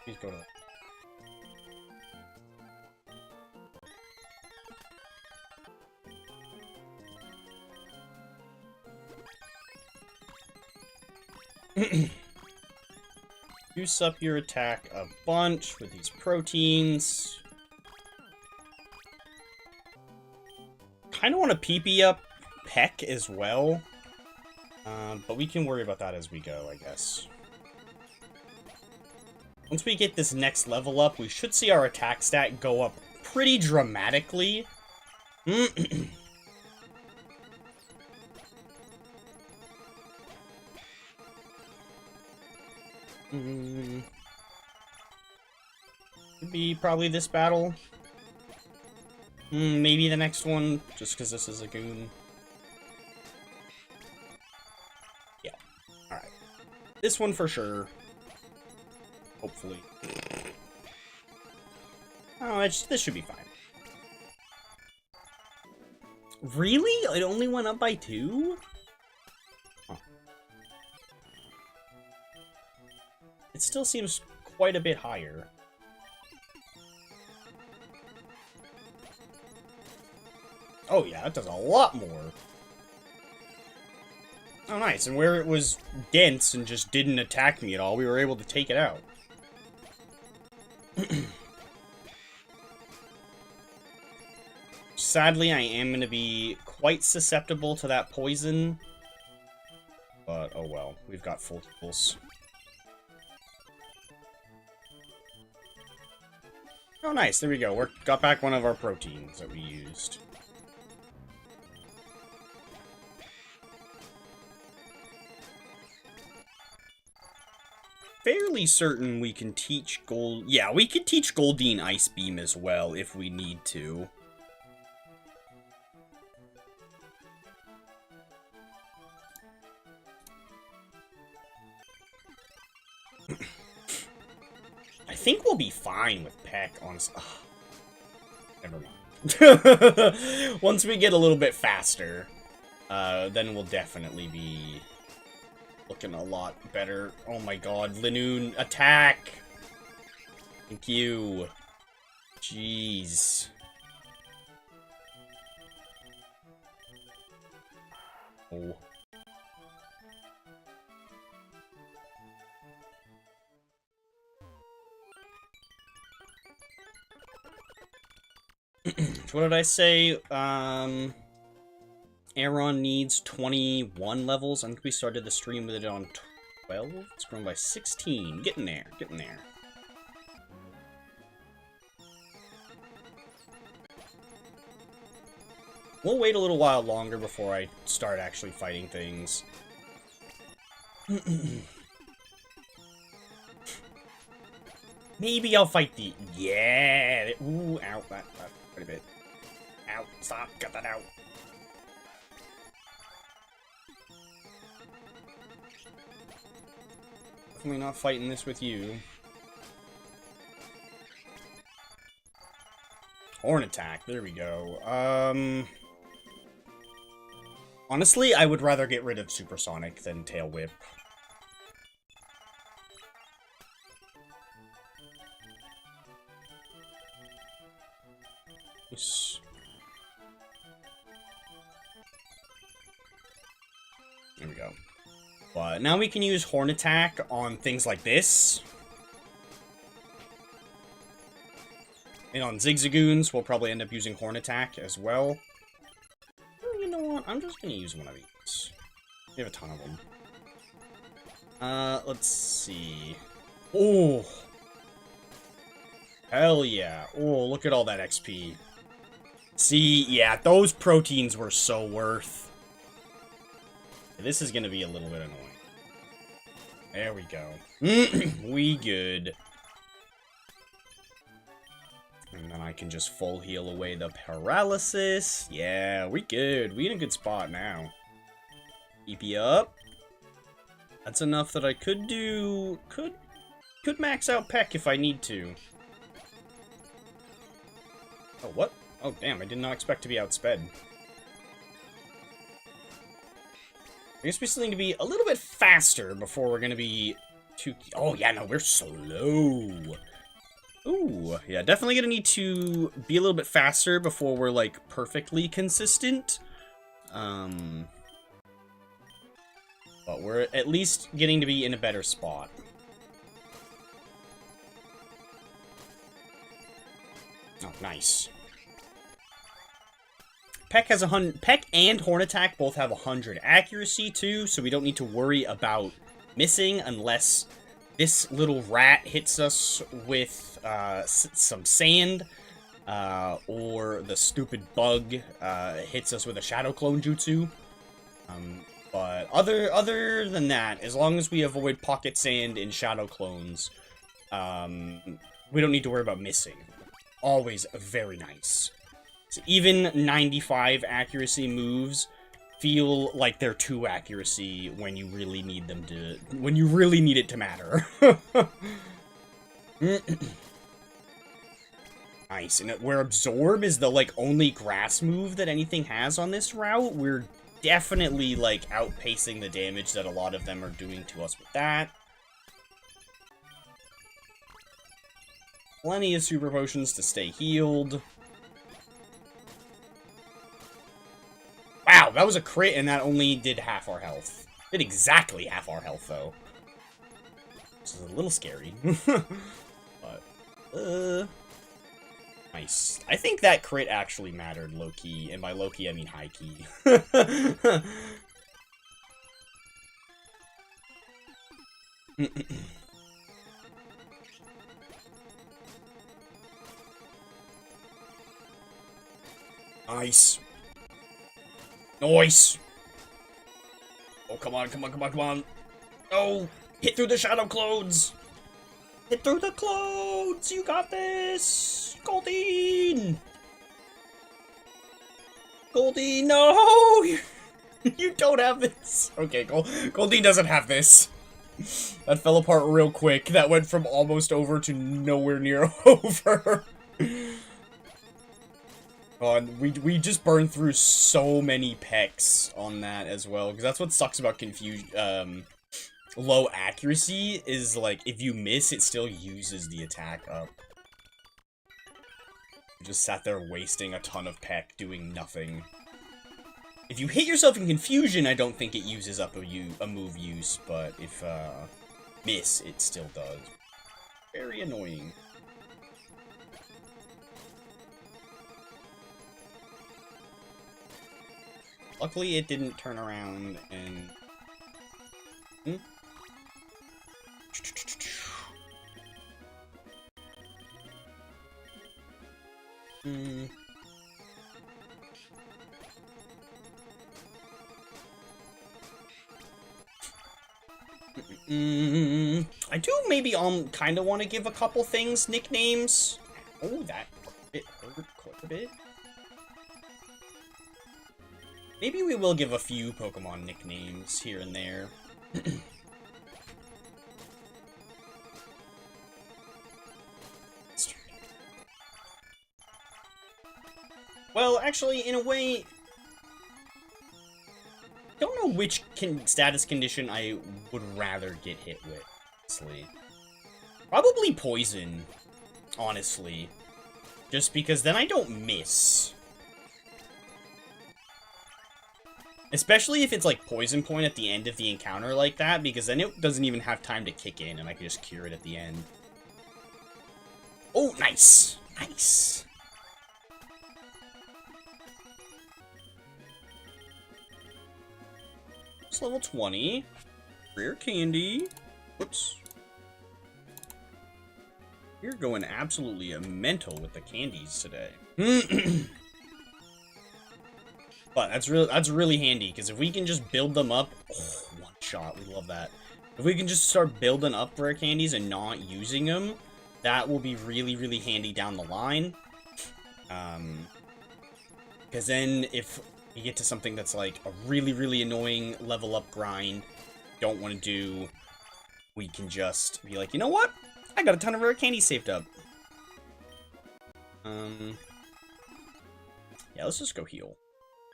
Please go to that. Juice up your attack a bunch with these proteins. Kind of want to PP up Peck as well. But we can worry about that as we go, I guess. Once we get this next level up, we should see our attack stat go up pretty dramatically. Could be probably this battle. Maybe the next one, just because this is a goon. Yeah. Alright. This one for sure. Hopefully. Oh, this should be fine. Really? It only went up by 2? Huh. It still seems quite a bit higher. Oh yeah, that does a lot more. Oh nice, and where it was dense and just didn't attack me at all, we were able to take it out. Sadly, I am going to be quite susceptible to that poison. But, oh well, we've got full tools. Oh nice, there we go. We got back one of our proteins that we used. Fairly certain we can teach Gold... Yeah, we could teach Goldeen Ice Beam as well if we need to. I think we'll be fine with Peck, honestly. Ugh. Never mind. Once we get a little bit faster, then we'll definitely be looking a lot better. Oh my god, Linoon, attack! Thank you. Jeez. Oh. What did I say? Aaron needs 21 levels. I think we started the stream with it on 12. It's grown by 16. Getting there. Getting there. We'll wait a little while longer before I start actually fighting things. Maybe I'll fight the... Yeah! Ooh, ow. That quite a bit. Ow. Stop. Cut that out. Definitely not fighting this with you. Horn attack. There we go. Honestly, I would rather get rid of Supersonic than Tail Whip. There we go. But now we can use Horn Attack on things like this. And on Zigzagoons, we'll probably end up using Horn Attack as well. Oh, you know what? I'm just going to use one of these. We have a ton of them. Let's see. Oh! Hell yeah. Oh, look at all that XP. See, yeah, those proteins were so worth. This is going to be a little bit annoying. There we go. We good. And then I can just full heal away the paralysis. Yeah, we good. We in a good spot now. EP up. That's enough that I could do... Could max out Peck if I need to. Oh, what? Oh, damn, I did not expect to be outsped. I guess we still need to be a little bit faster before we're gonna be too... Oh, yeah, no, we're slow. Ooh, yeah, definitely gonna need to be a little bit faster before we're, like, perfectly consistent. But we're at least getting to be in a better spot. Oh, nice. Peck has Peck and Horn Attack both have 100 accuracy too, so we don't need to worry about missing unless this little rat hits us with some sand, or the stupid bug hits us with a Shadow Clone Jutsu. But other than that, as long as we avoid Pocket Sand and Shadow Clones, we don't need to worry about missing. Always very nice. So even 95 accuracy moves feel like they're 2 accuracy when you really need them to... when you really need it to matter. Nice. And where Absorb is the, like, only grass move that anything has on this route, we're definitely, like, outpacing the damage that a lot of them are doing to us with that. Plenty of super potions to stay healed. Wow, that was a crit, and that only did half our health. Did exactly half our health, though. This is a little scary. But, nice. I think that crit actually mattered, low-key. And by low-key, I mean high-key. Nice. Nice. Oh, come on, come on, come on, come on. Oh, hit through the Shadow Clones. Hit through the clones. You got this. Goldine. Goldine, no. You don't have this. Okay, Goldine doesn't have this. That fell apart real quick. That went from almost over to nowhere near over. God, we just burned through so many pecks on that as well, because that's what sucks about low accuracy, is, like, if you miss, it still uses the attack up. You just sat there wasting a ton of peck doing nothing. If you hit yourself in confusion, I don't think it uses up a move use, but if, miss, it still does. Very annoying. Luckily, it didn't turn around and... I do maybe kind of want to give a couple things nicknames. Oh, that hurt quite a bit. Maybe we will give a few Pokemon nicknames here and there. Well, actually, in a way, don't know which status condition I would rather get hit with, honestly. Probably Poison, honestly. Just because then I don't miss. Especially if it's, like, Poison Point at the end of the encounter like that, because then it doesn't even have time to kick in, and I can just cure it at the end. Oh, nice! Nice! It's level 20. Rare candy. Whoops. You're going absolutely mental with the candies today. But that's really handy, because if we can just build them up... Oh, one shot, we love that. If we can just start building up rare candies and not using them, that will be really, really handy down the line. Because then if you get to something that's like a really, really annoying level up grind, don't want to do, we can just be like, you know what? I got a ton of rare candy saved up. Yeah, let's just go heal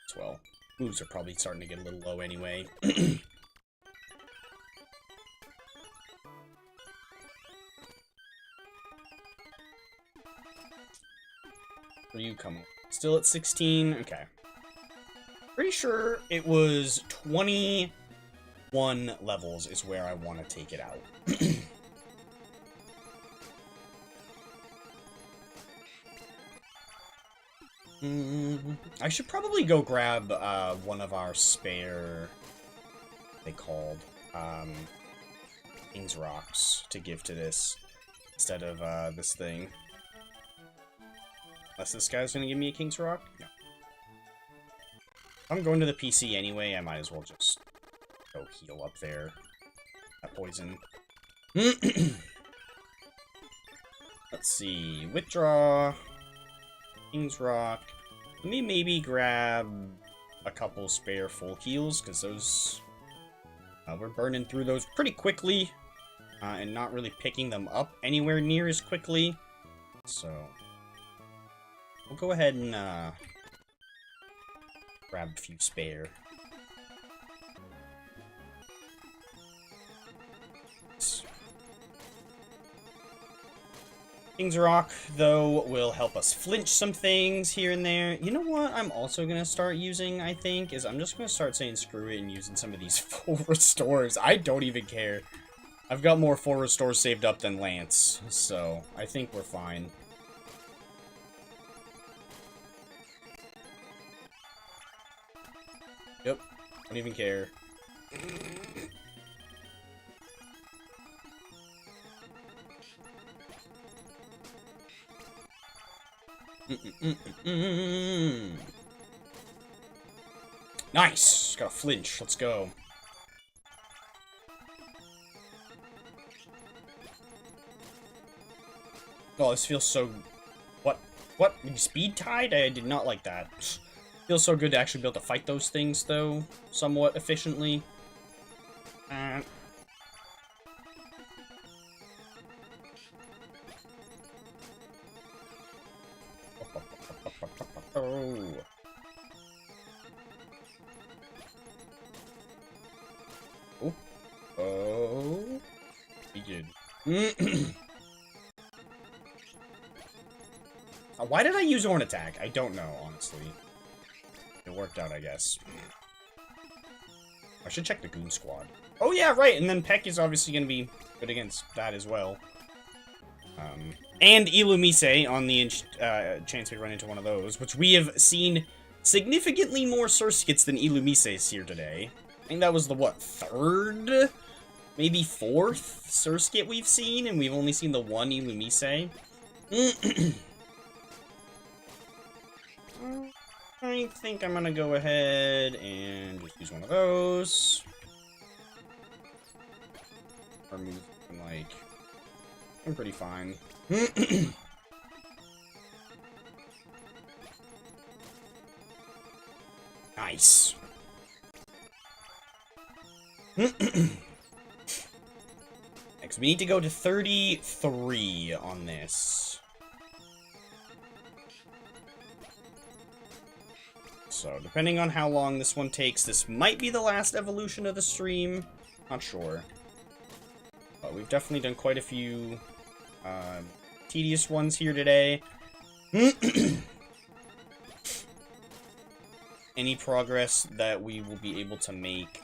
as well. Moves are probably starting to get a little low anyway. Where you come? Still at 16? Okay. Pretty sure it was 21 levels is where I want to take it out. I should probably go grab one of our spare, they called, King's Rocks to give to this instead of this thing. Unless this guy's gonna give me a King's Rock? No. If I'm going to the PC anyway, I might as well just go heal up there. That poison. Let's see. Withdraw. King's Rock. Let me maybe grab a couple spare full heals, because those... we're burning through those pretty quickly, and not really picking them up anywhere near as quickly. So, we'll go ahead and grab a few spare. King's Rock, though, will help us flinch some things here and there. You know what I'm also going to start using, I think, is I'm just going to start saying screw it and using some of these full restores. I don't even care. I've got more full restores saved up than Lance, so I think we're fine. Yep, don't even care. Nice! Got a flinch. Let's go. Oh, this feels so... What? What? Speed tied? I did not like that. Feels so good to actually be able to fight those things, though, somewhat efficiently. Oh. Oh. Oh. Be good. Why did I use Horn Attack? I don't know, honestly. It worked out, I guess. I should check the Goon Squad. Oh, yeah, right. And then Peck is obviously going to be good against that as well. And Illumise on the chance we run into one of those, which we have seen significantly more Surskits than Illumises here today. I think that was the, what, third? Maybe fourth Surskit we've seen, and we've only seen the one Illumise. I think I'm gonna go ahead and just use one of those. Or move, like... I'm pretty fine. Nice. Next, we need to go to 33 on this. So, depending on how long this one takes, this might be the last evolution of the stream. Not sure. But we've definitely done quite a few tedious ones here today. Any progress that we will be able to make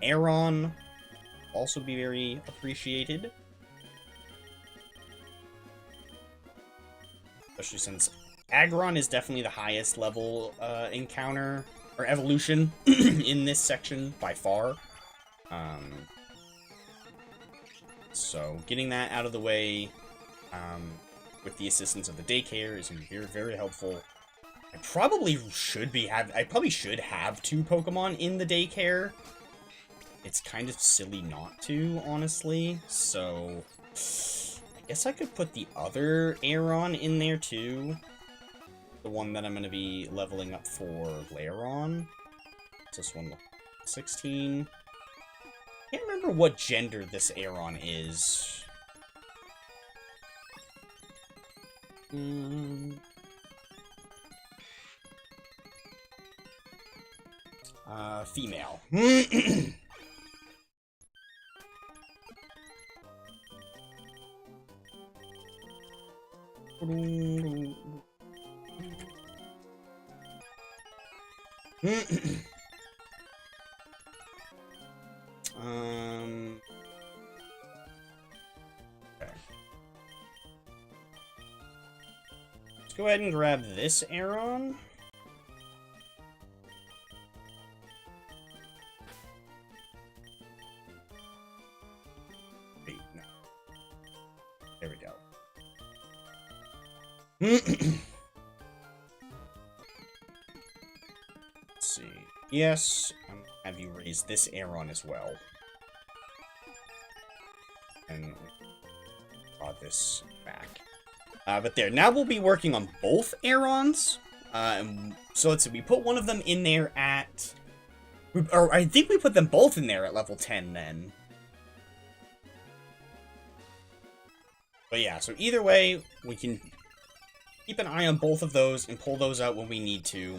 Aeron will also be very appreciated. Especially since Aggron is definitely the highest level encounter, or evolution, in this section, by far. So, getting that out of the way, with the assistance of the daycare is very, very helpful. I probably should have 2 Pokemon in the daycare. It's kind of silly not to, honestly. So, I guess I could put the other Aeron in there, too. the one that I'm going to be leveling up for later on. This one, 16. Can't remember what gender this Aeron is. Female. Okay. Let's go ahead and grab this Aeron. Wait, no. There we go. Let's see. Yes, I'm gonna have you raise this Aeron as well. And draw this back. But there. Now we'll be working on both Aerons. So let's see. We put one of them in there at... Or I think we put them both in there at level 10 then. But yeah, so either way, we can keep an eye on both of those and pull those out when we need to.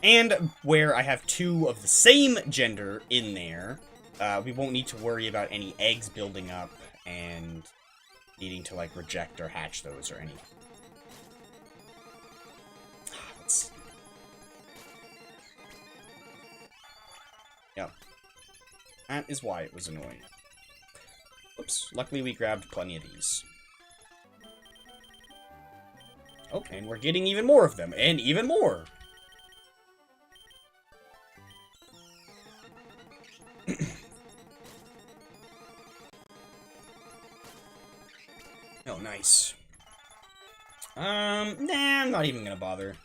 And where I have two of the same gender in there, we won't need to worry about any eggs building up and needing to, like, reject or hatch those or anything. Yep. That is why it was annoying. Oops. Luckily we grabbed plenty of these. Oh, and we're getting even more of them. And even more! Oh, nice. Nah, I'm not even gonna bother.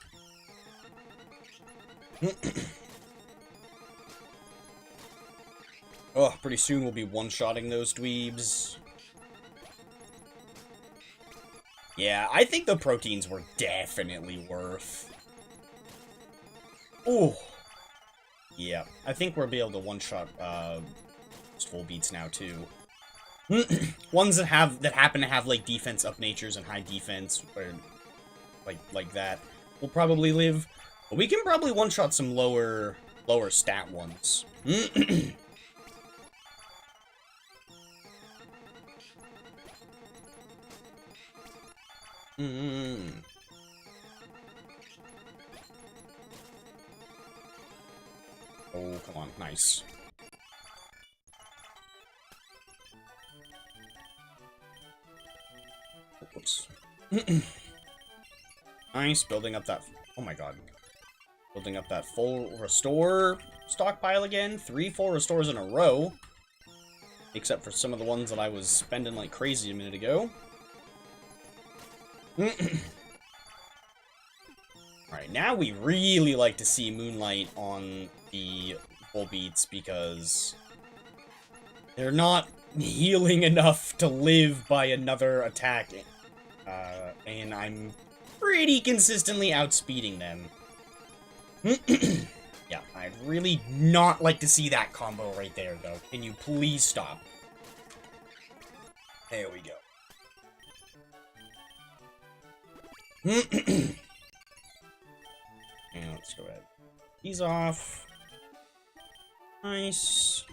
Oh, pretty soon we'll be one-shotting those dweebs. Yeah, I think the proteins were definitely worth. Ooh. Yeah, I think we'll be able to one-shot, full beats now, too. Ones that happen to have, like, defense up natures and high defense, or, like that, will probably live. But we can probably one-shot some lower stat ones. Oh, come on. Nice. Whoops. Nice. Building up that... Oh my god. Building up that full restore stockpile again. 3 full restores in a row. Except for some of the ones that I was spending like crazy a minute ago. Alright, now we really like to see Moonlight on the full beats because they're not healing enough to live by another attack. And I'm pretty consistently outspeeding them. Yeah, I'd really not like to see that combo right there, though. Can you please stop? There we go. And let's go ahead. He's off. Nice.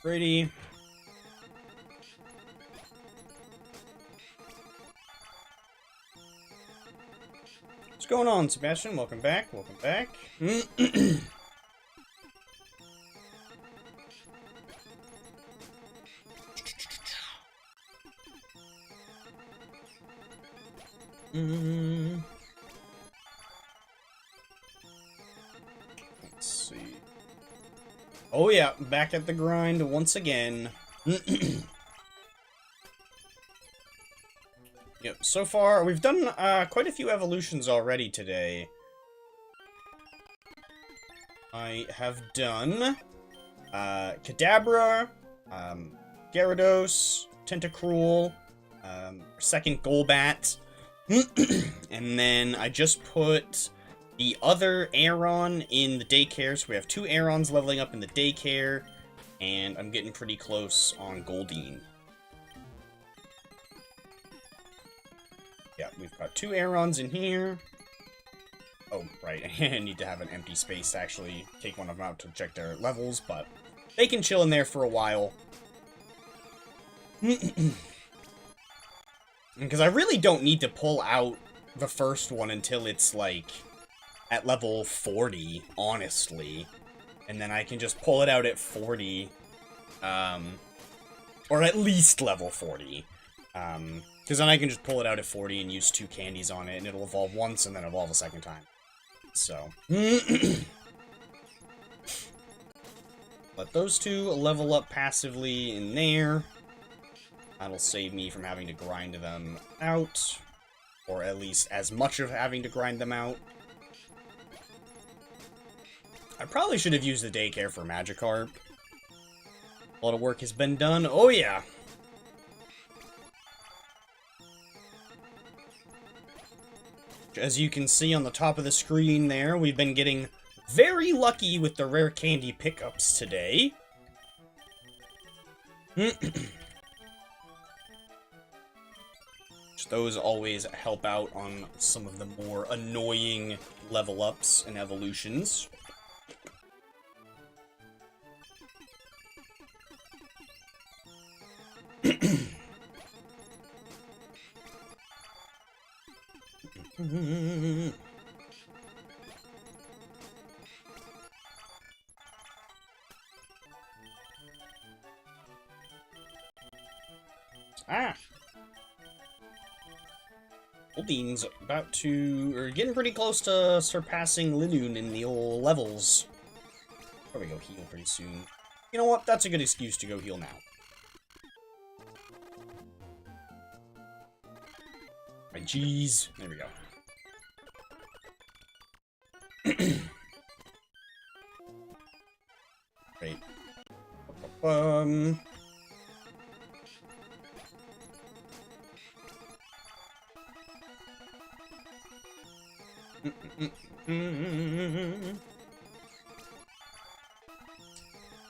Pretty. What's going on, Sebastian? Welcome back. Welcome back. Let's see. Oh yeah, back at the grind once again. Yep, so far, we've done quite a few evolutions already today. I have done Kadabra, Gyarados, Tentacruel, second Golbat, and then I just put the other Aeron in the daycare, so we have 2 Aerons leveling up in the daycare, and I'm getting pretty close on Goldeen. Yeah, we've got 2 Aerons in here. Oh, right, I need to have an empty space to actually take one of them out to check their levels, but they can chill in there for a while. Because I really don't need to pull out the first one until it's, like, at level 40, honestly. And then I can just pull it out at 40. Or at least level 40. Because then I can just pull it out at 40 and use 2 candies on it, and it'll evolve once and then evolve a second time. So. Let those 2 level up passively in there. That'll save me from having to grind them out. Or at least as much of having to grind them out. I probably should have used the daycare for Magikarp. A lot of work has been done. Oh yeah! As you can see on the top of the screen there, we've been getting very lucky with the rare candy pickups today. Those always help out on some of the more annoying level ups and evolutions. Ah! Goldeen's about to, or getting pretty close to surpassing Linoon in the old levels. Probably go heal pretty soon. You know what? That's a good excuse to go heal now. My jeez. There we go. Great.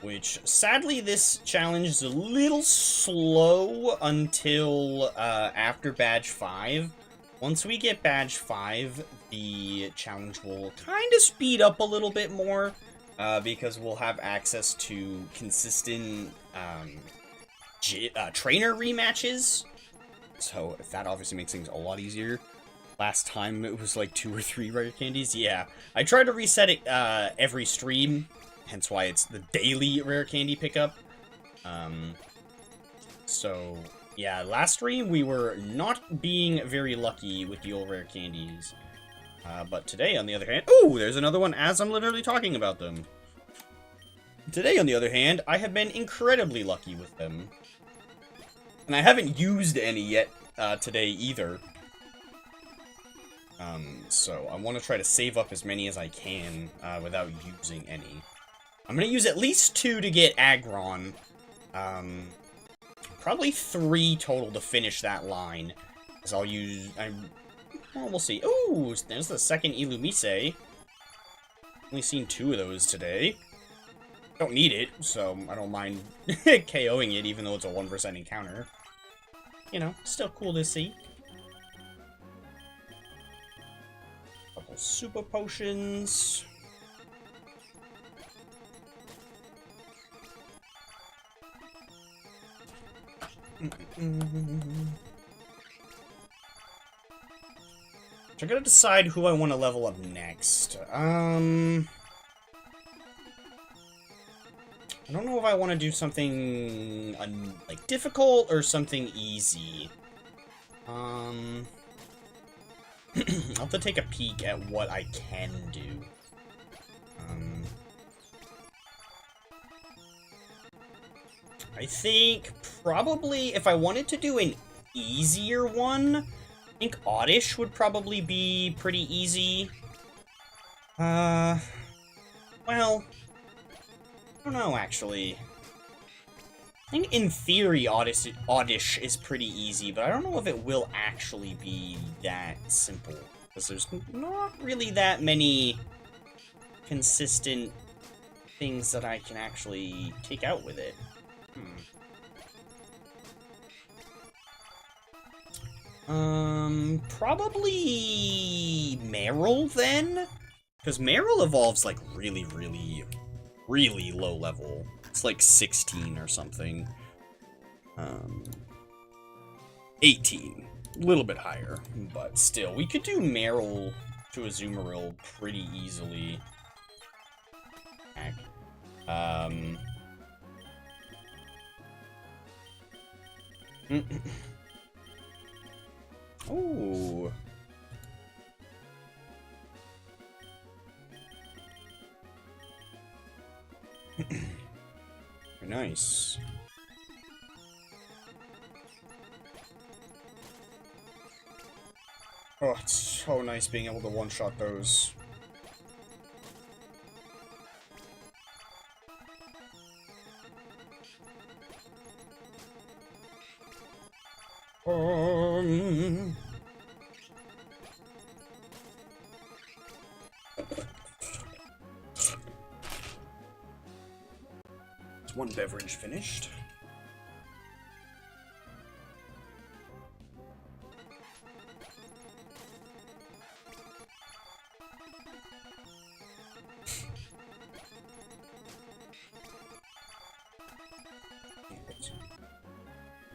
Which, sadly, this challenge is a little slow until after Badge 5. Once we get Badge 5, the challenge will kind of speed up a little bit more, because we'll have access to consistent trainer rematches. So that obviously makes things a lot easier. Last time it was like 2 or 3 rare candies. Yeah, I try to reset it every stream, hence why it's the daily rare candy pickup. So yeah, last stream we were not being very lucky with the old rare candies. But today, on the other hand, ooh, there's another one as I'm literally talking about them. Today, on the other hand, I have been incredibly lucky with them. And I haven't used any yet today either. So I want to try to save up as many as I can without using any. I'm going to use at least 2 to get Aggron. Probably 3 total to finish that line. Because I'll use... well, we'll see. Ooh, there's the second Illumise. Only seen 2 of those today. Don't need it, so I don't mind KOing it, even though it's a 1% encounter. You know, still cool to see. Couple super potions. So I gotta decide who I want to level up next. I don't know if I want to do something like difficult or something easy. I'll have to take a peek at what I can do. I think probably if I wanted to do an easier one. I think Oddish would probably be pretty easy. Well, I don't know, actually. I think in theory Oddish is pretty easy, but I don't know if it will actually be that simple. Because there's not really that many consistent things that I can actually take out with it. Probably Meryl then? Because Meryl evolves like really, really, really low level. It's like 16 or something. 18. A little bit higher, but still. We could do Meryl to Azumarill pretty easily. Oh. Nice. Oh, it's so nice being able to one-shot those. It's one beverage finished.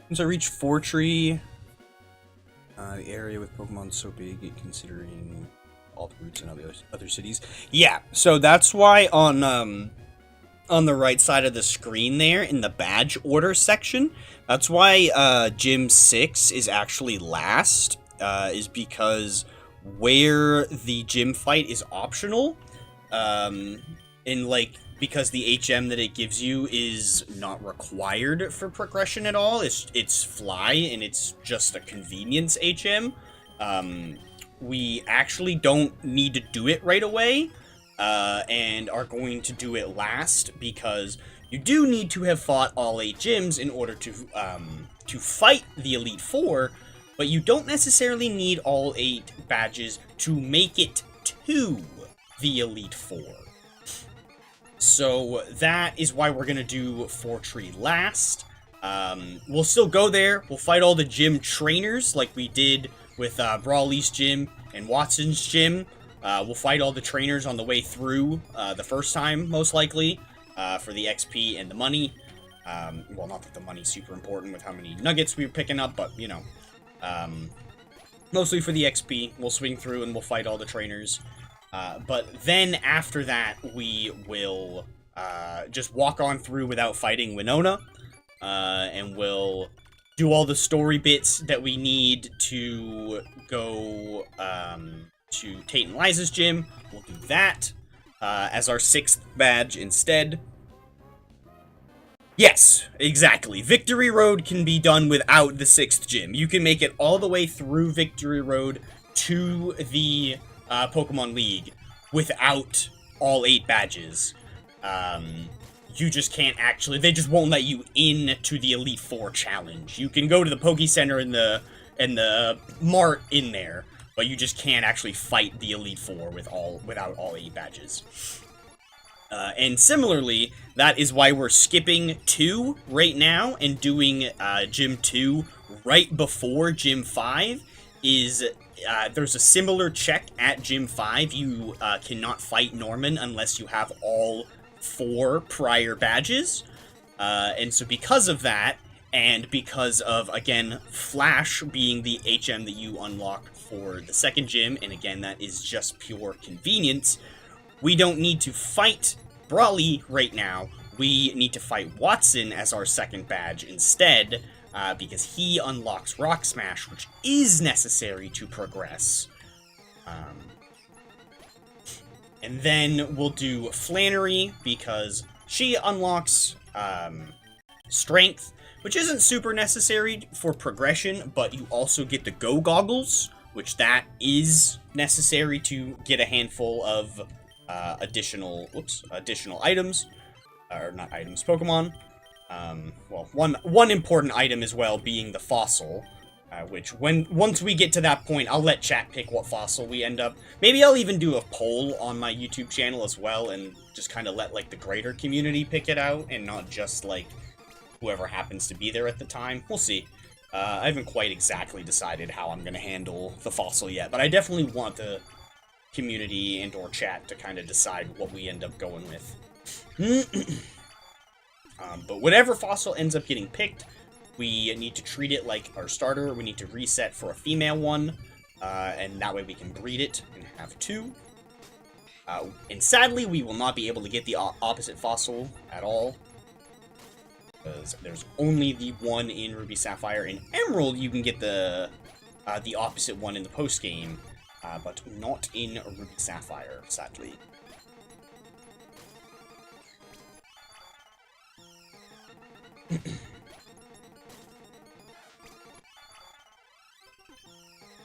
Once I reach Fortree, the area with Pokemon so big, considering all the routes in other cities. Yeah, so that's why on the right side of the screen there, in the badge order section, that's why Gym 6 is actually last, is because where the gym fight is optional, because the HM that it gives you is not required for progression at all. It's fly, and it's just a convenience HM. We actually don't need to do it right away, and are going to do it last, because you do need to have fought all 8 gyms in order to fight the Elite Four, but you don't necessarily need all 8 badges to make it to the Elite Four. So that is why we're going to do Fortree last. We'll still go there. We'll fight all the gym trainers like we did with Brawly's gym and Watson's gym. We'll fight all the trainers on the way through the first time, most likely, for the XP and the money. Well, not that the money's super important with how many nuggets we were picking up, but, you know. Mostly for the XP. We'll swing through and we'll fight all the trainers. But then after that, we will just walk on through without fighting Winona, and we'll do all the story bits that we need to go to Tate and Liza's gym. We'll do that as our 6th badge instead. Yes, exactly. Victory Road can be done without the 6th gym. You can make it all the way through Victory Road to the Pokemon League without all 8 badges. You just can't actually, they just won't let you in to the Elite Four challenge. You can go to the Poke Center and the Mart in there, but you just can't actually fight the Elite Four without all 8 badges. And similarly, that is why we're skipping 2 right now and doing Gym 2 right before Gym 5 is... there's a similar check at Gym 5. You cannot fight Norman unless you have all 4 prior badges. And so because of that, and because of, again, Flash being the HM that you unlock for the 2nd gym, and again, that is just pure convenience, we don't need to fight Brawly right now. We need to fight Watson as our 2nd badge instead, because he unlocks Rock Smash, which is necessary to progress. And then we'll do Flannery, because she unlocks Strength, which isn't super necessary for progression, but you also get the Go Goggles, which that is necessary to get a handful of additional items, or not items, Pokemon. Well, one important item as well being the fossil, which once we get to that point, I'll let chat pick what fossil we end up. Maybe I'll even do a poll on my YouTube channel as well, and just kind of let like the greater community pick it out, and not just like whoever happens to be there at the time. We'll see. I haven't quite exactly decided how I'm gonna handle the fossil yet, but I definitely want the community and or chat to kind of decide what we end up going with. But whatever fossil ends up getting picked, we need to treat it like our starter. We need to reset for a female one, and that way we can breed it and have two. And sadly, we will not be able to get the opposite fossil at all, because there's only the one in Ruby Sapphire. In Emerald, you can get the opposite one in the post-game, but not in Ruby Sapphire, sadly.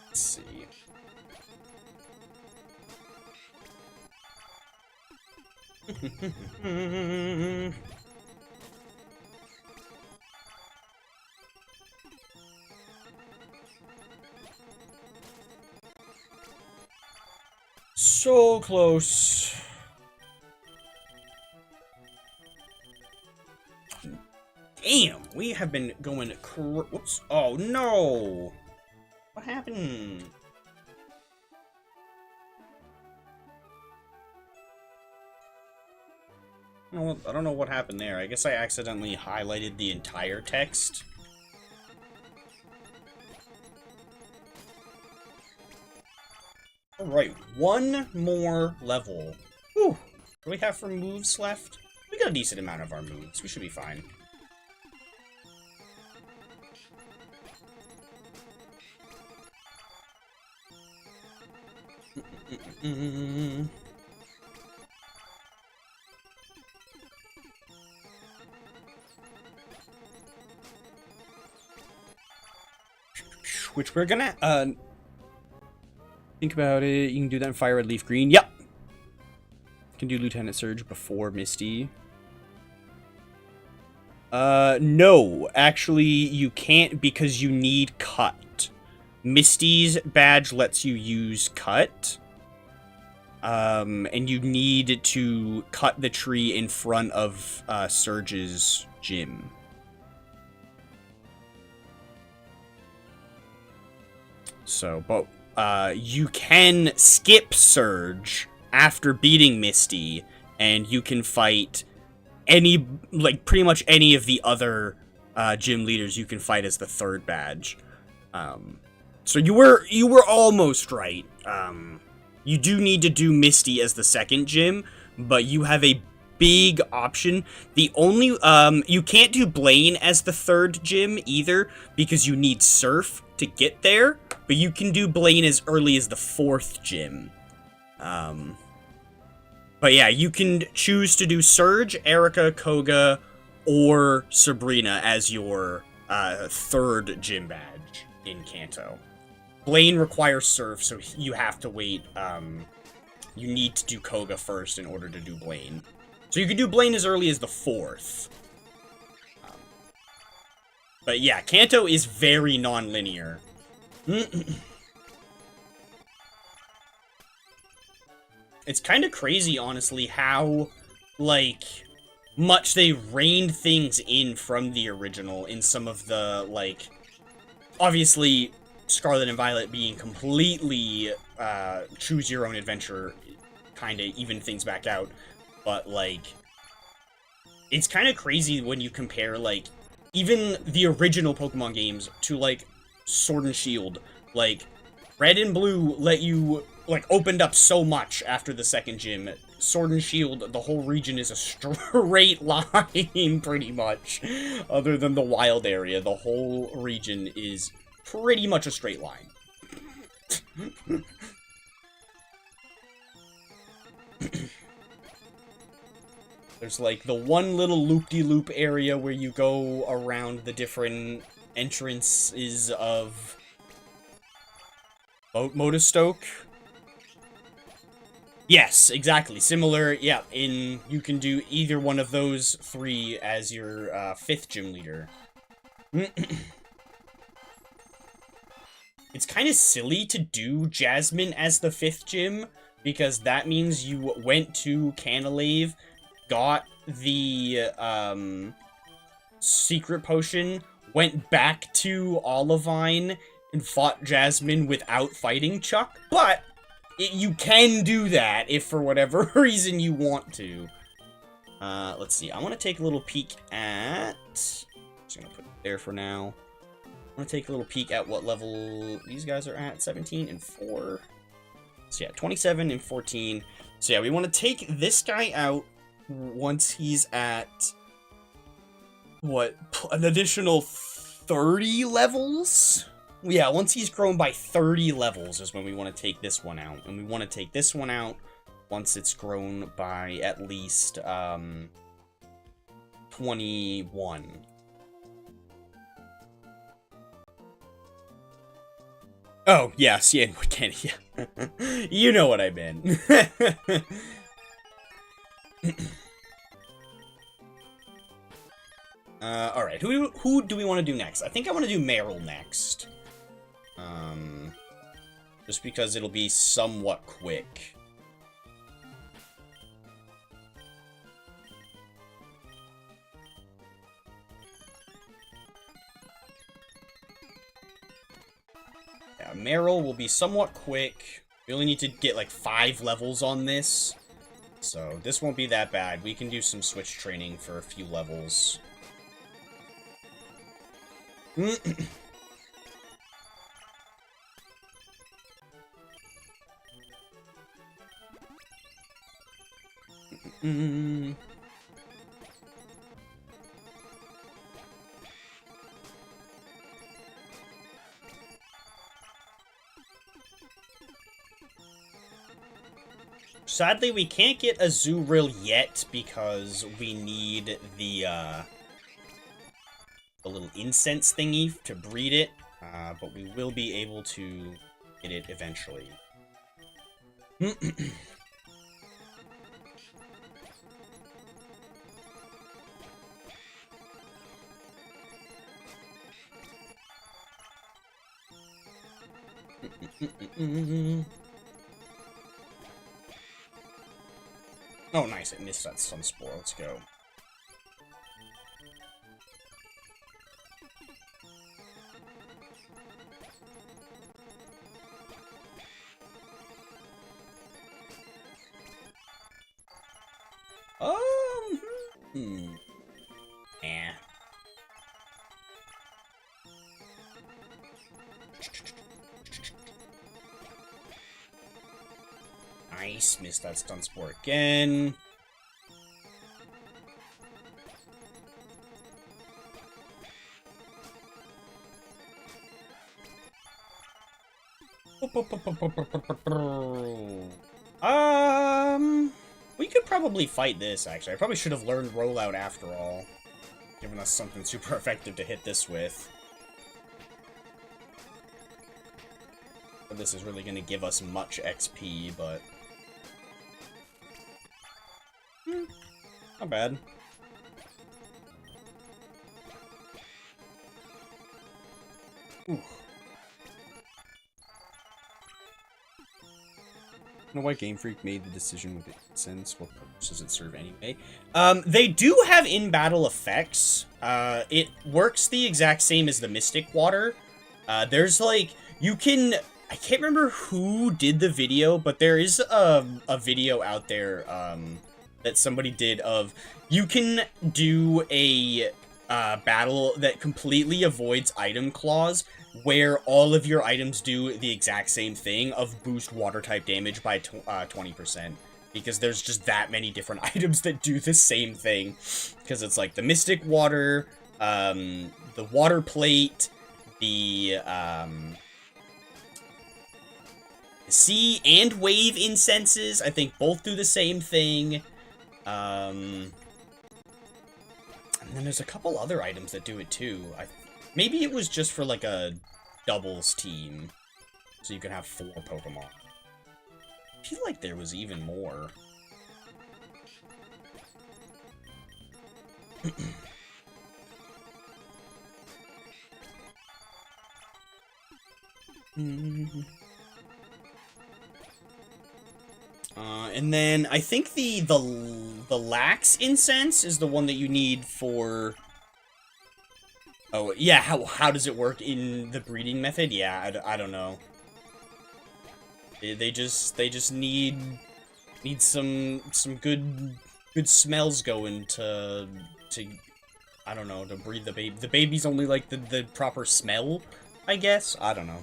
Let's see. So close. Damn, we have been going whoops. Oh no! What happened? I don't know what happened there. I guess I accidentally highlighted the entire text. Alright, one more level. Whew. What do we have for moves left? We got a decent amount of our moves. We should be fine. Which we're gonna, think about it. You can do that in Fire Red, Leaf Green. Yep. Can do Lieutenant Surge before Misty. No. Actually, you can't because you need Cut. Misty's badge lets you use Cut. And you need to cut the tree in front of, Surge's gym. So, but, you can skip Surge after beating Misty, and you can fight any, like, pretty much any of the other, gym leaders you can fight as the third badge. So you were almost right. You do need to do Misty as the second gym, but you have a big option. The only, you can't do Blaine as the third gym either, because you need Surf to get there, but you can do Blaine as early as the fourth gym. But yeah, you can choose to do Surge, Erica, Koga, or Sabrina as your, third gym badge in Kanto. Blaine requires Surf, so you have to wait, you need to do Koga first in order to do Blaine. So you can do Blaine as early as the fourth. But yeah, Kanto is very non-linear. It's kind of crazy, honestly, how, like, much they reined things in from the original in some of the, like, obviously, Scarlet and Violet being completely, choose your own adventure, kind of even things back out, but, like, it's kind of crazy when you compare, like, even the original Pokemon games to, like, Sword and Shield. Like, Red and Blue let you, like, opened up so much after the second gym. Sword and Shield, the whole region is a straight line, pretty much. Other than the wild area, the whole region is pretty much a straight line. There's, like, the one little loop-de-loop area where you go around the different entrances of Motostoke. Yes, exactly. Similar, yeah, you can do either one of those 3 as your 5th gym leader. It's kind of silly to do Jasmine as the 5th gym, because that means you went to Canalave, got the secret potion, went back to Olivine, and fought Jasmine without fighting Chuck. But you can do that if for whatever reason you want to. Let's see. I want to take a little peek at... Just gonna put it there for now. I want to take a little peek at what level these guys are at. 17 and 4. So yeah, 27 and 14. So yeah, we want to take this guy out once he's at... what? An additional 30 levels? Yeah, once he's grown by 30 levels is when we want to take this one out. And we want to take this one out once it's grown by at least 21. Oh, yes, yeah, Kenny. You know what I meant. Alright, who do we want to do next? I think I want to do Meryl next. Just because it'll be somewhat quick. Yeah, Meryl will be somewhat quick. We only need to get like 5 levels on this. So this won't be that bad. We can do some switch training for a few levels. Sadly, we can't get a Azurill yet because we need the little incense thingy to breed it, but we will be able to get it eventually. Oh, nice. I missed that Sunspore. Let's go. Yeah. Nice, missed that stun spore again. We could probably fight this, actually. I probably should have learned rollout after all. Giving us something super effective to hit this with. But this is really going to give us much XP, but... not bad. Ooh. I don't know why Game Freak made the decision with it since. What purpose does it serve anyway? They do have in-battle effects. It works the exact same as the Mystic Water. There's like, you can... I can't remember who did the video, but there is a video out there that somebody did of... You can do a battle that completely avoids item clause, where all of your items do the exact same thing of boost water type damage by 20%. Because there's just that many different items that do the same thing. Because it's like the Mystic Water, the Water Plate, the Sea and Wave incenses, I think both do the same thing. And then there's a couple other items that do it too. Maybe it was just for like a doubles team. So you can have 4 Pokemon. I feel like there was even more. And then I think the lax incense is the one that you need for. Oh yeah, how does it work in the breeding method? Yeah, I don't know. They just need some good smells going to I don't know, to breed the baby. The baby's only like the proper smell, I guess. I don't know.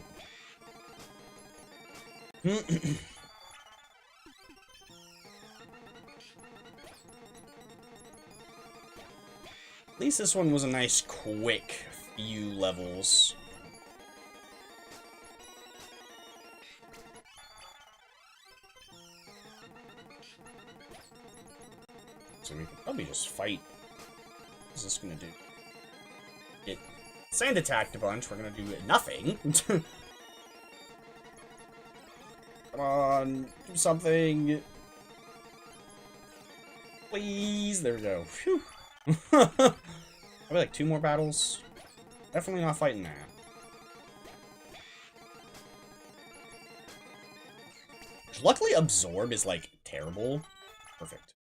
At least this one was a nice, quick few levels. So we could probably just fight. What's this gonna do? It sand attacked a bunch. We're gonna do nothing. Come on, do something. Please. There we go. Phew. Probably like 2 more battles. Definitely not fighting that. Luckily, Absorb is like terrible. Perfect.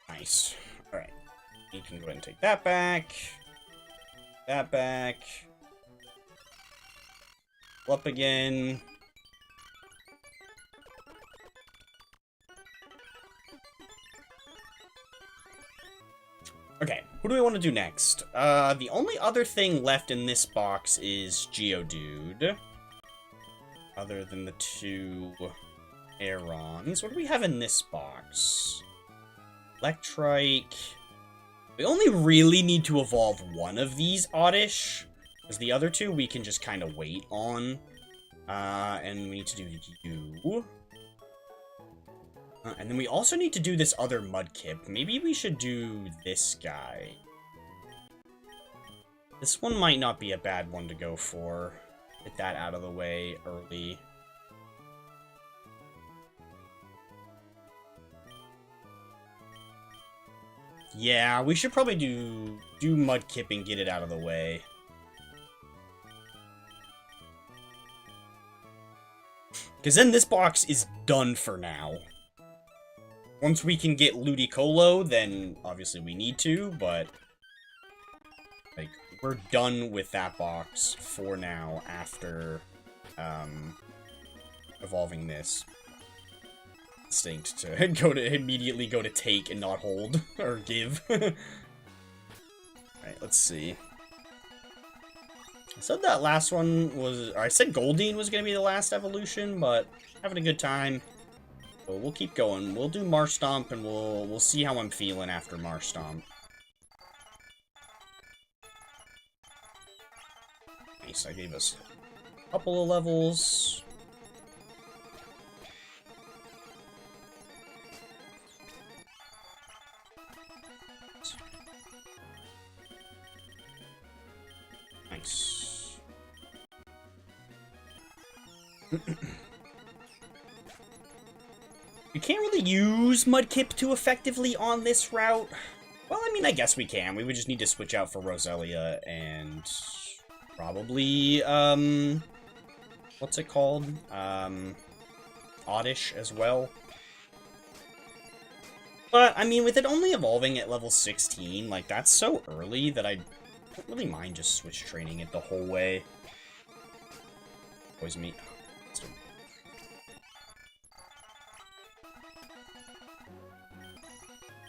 Nice. Alright. You can go ahead and take that back. That back. Up again. Okay, who do we want to do next? The only other thing left in this box is Geodude. Other than the 2 Aerons. What do we have in this box? Electrike. We only really need to evolve one of these Oddish. Because the other 2 we can just kind of wait on. And we need to do you. And then we also need to do this other Mudkip. Maybe we should do this guy. This one might not be a bad one to go for. Get that out of the way early. Yeah, we should probably do Mudkip and get it out of the way. Because then this box is done for now. Once we can get Ludicolo, then obviously we need to, but like we're done with that box for now after evolving this instinct to immediately go to take and not hold or give. Alright, let's see. I said that last one was, or I said Goldeen was going to be the last evolution, but having a good time. So we'll keep going. We'll do Marshtomp, and we'll see how I'm feeling after Marshtomp. Nice, I gave us a couple of levels. Nice. We can't really use Mudkip too effectively on this route. Well, I mean, I guess we can. We would just need to switch out for Roselia and probably, what's it called? Oddish as well. But, I mean, with it only evolving at level 16, like, that's so early that I don't really mind just switch training it the whole way. Always me.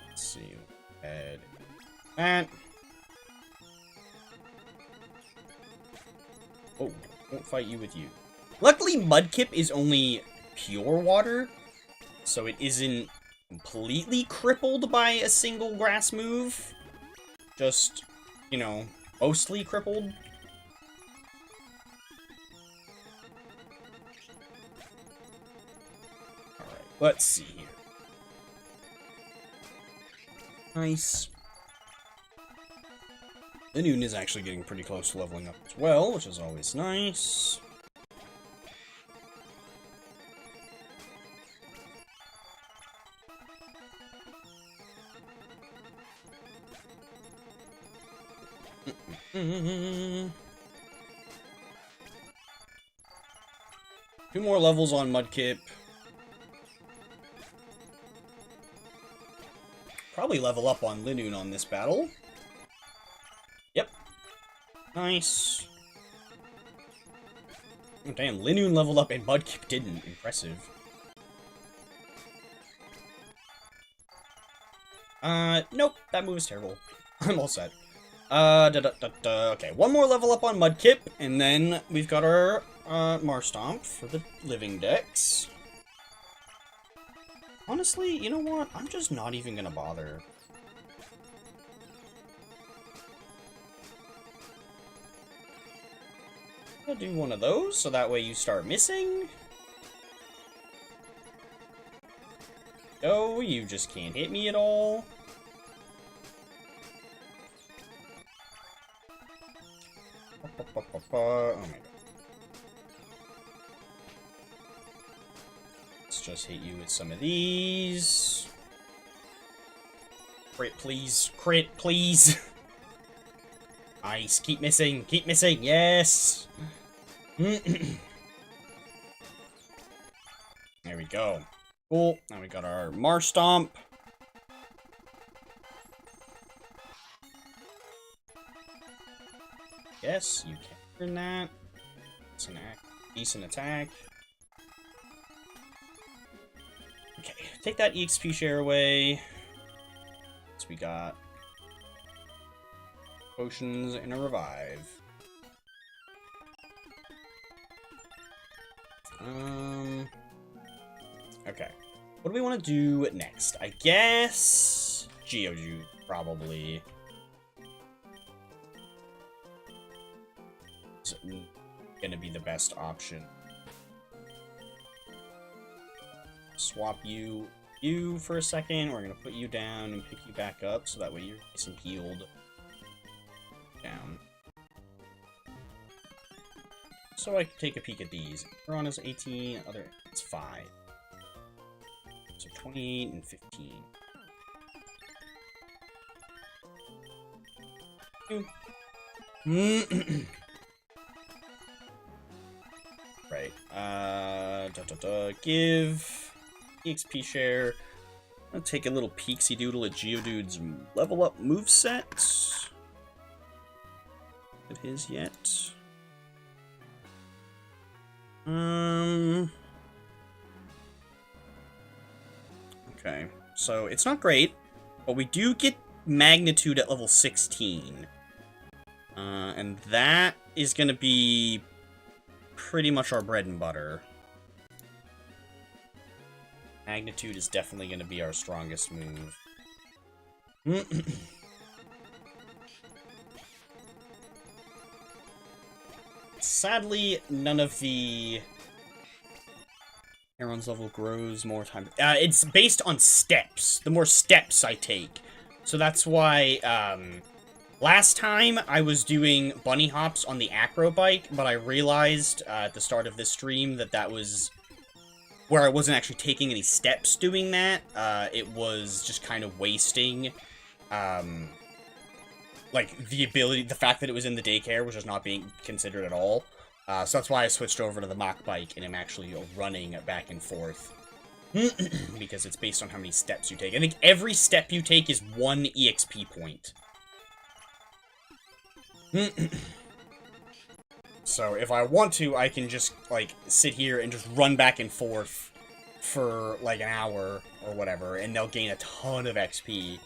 Let's see. Add that. Oh, won't fight you with you. Luckily, Mudkip is only pure water, so it isn't completely crippled by a single grass move. Just, you know, mostly crippled. Let's see here. Nice. Linoon is actually getting pretty close to leveling up as well, which is always nice. Two more levels on Mudkip. Probably level up on Linoon on this battle. Yep. Nice. Oh, damn, Linoon leveled up and Mudkip didn't. Impressive. Nope, that move is terrible. I'm all set. Okay, one more level up on Mudkip, and then we've got our, Marstomp for the living dex. Honestly, you know what? I'm just not even gonna bother. I'll do one of those, so that way you start missing. Oh, you just can't hit me at all. Oh my god. Let's just hit you with some of these. Crit, please. Crit, please. Nice. Keep missing. Keep missing. Yes. There we go. Cool. Now we got our Marstomp. Yes, you can turn that. It's an decent attack. Okay, take that EXP share away. So we got potions and a revive. Okay. What do we want to do next? I guess Geodude, probably. It's gonna be the best option. Swap you for a second. We're gonna put you down and pick you back up, so that way you're nice and healed. Down. So I can take a peek at these. Piranha's 18, other it's 5. So 28 and 15. Right. Give EXP share. I'll take a little peeksy doodle at Geodude's level up moveset. At his yet. Okay, so it's not great, but we do get Magnitude at level 16. And that is going to be pretty much our bread and butter. Magnitude is definitely going to be our strongest move. Sadly, none of the Heron's level grows more time. It's based on steps. The more steps I take. So that's why, last time I was doing bunny hops on the acro bike, but I realized at the start of this stream that that was where I wasn't actually taking any steps doing that. It was just kind of wasting, like, the fact that it was in the daycare was just not being considered at all. So that's why I switched over to the mock bike, and I'm actually running back and forth. Because it's based on how many steps you take. I think every step you take is 1 EXP point. So if I want to, I can just, like, sit here and just run back and forth for, like, an hour or whatever, and they'll gain a ton of XP.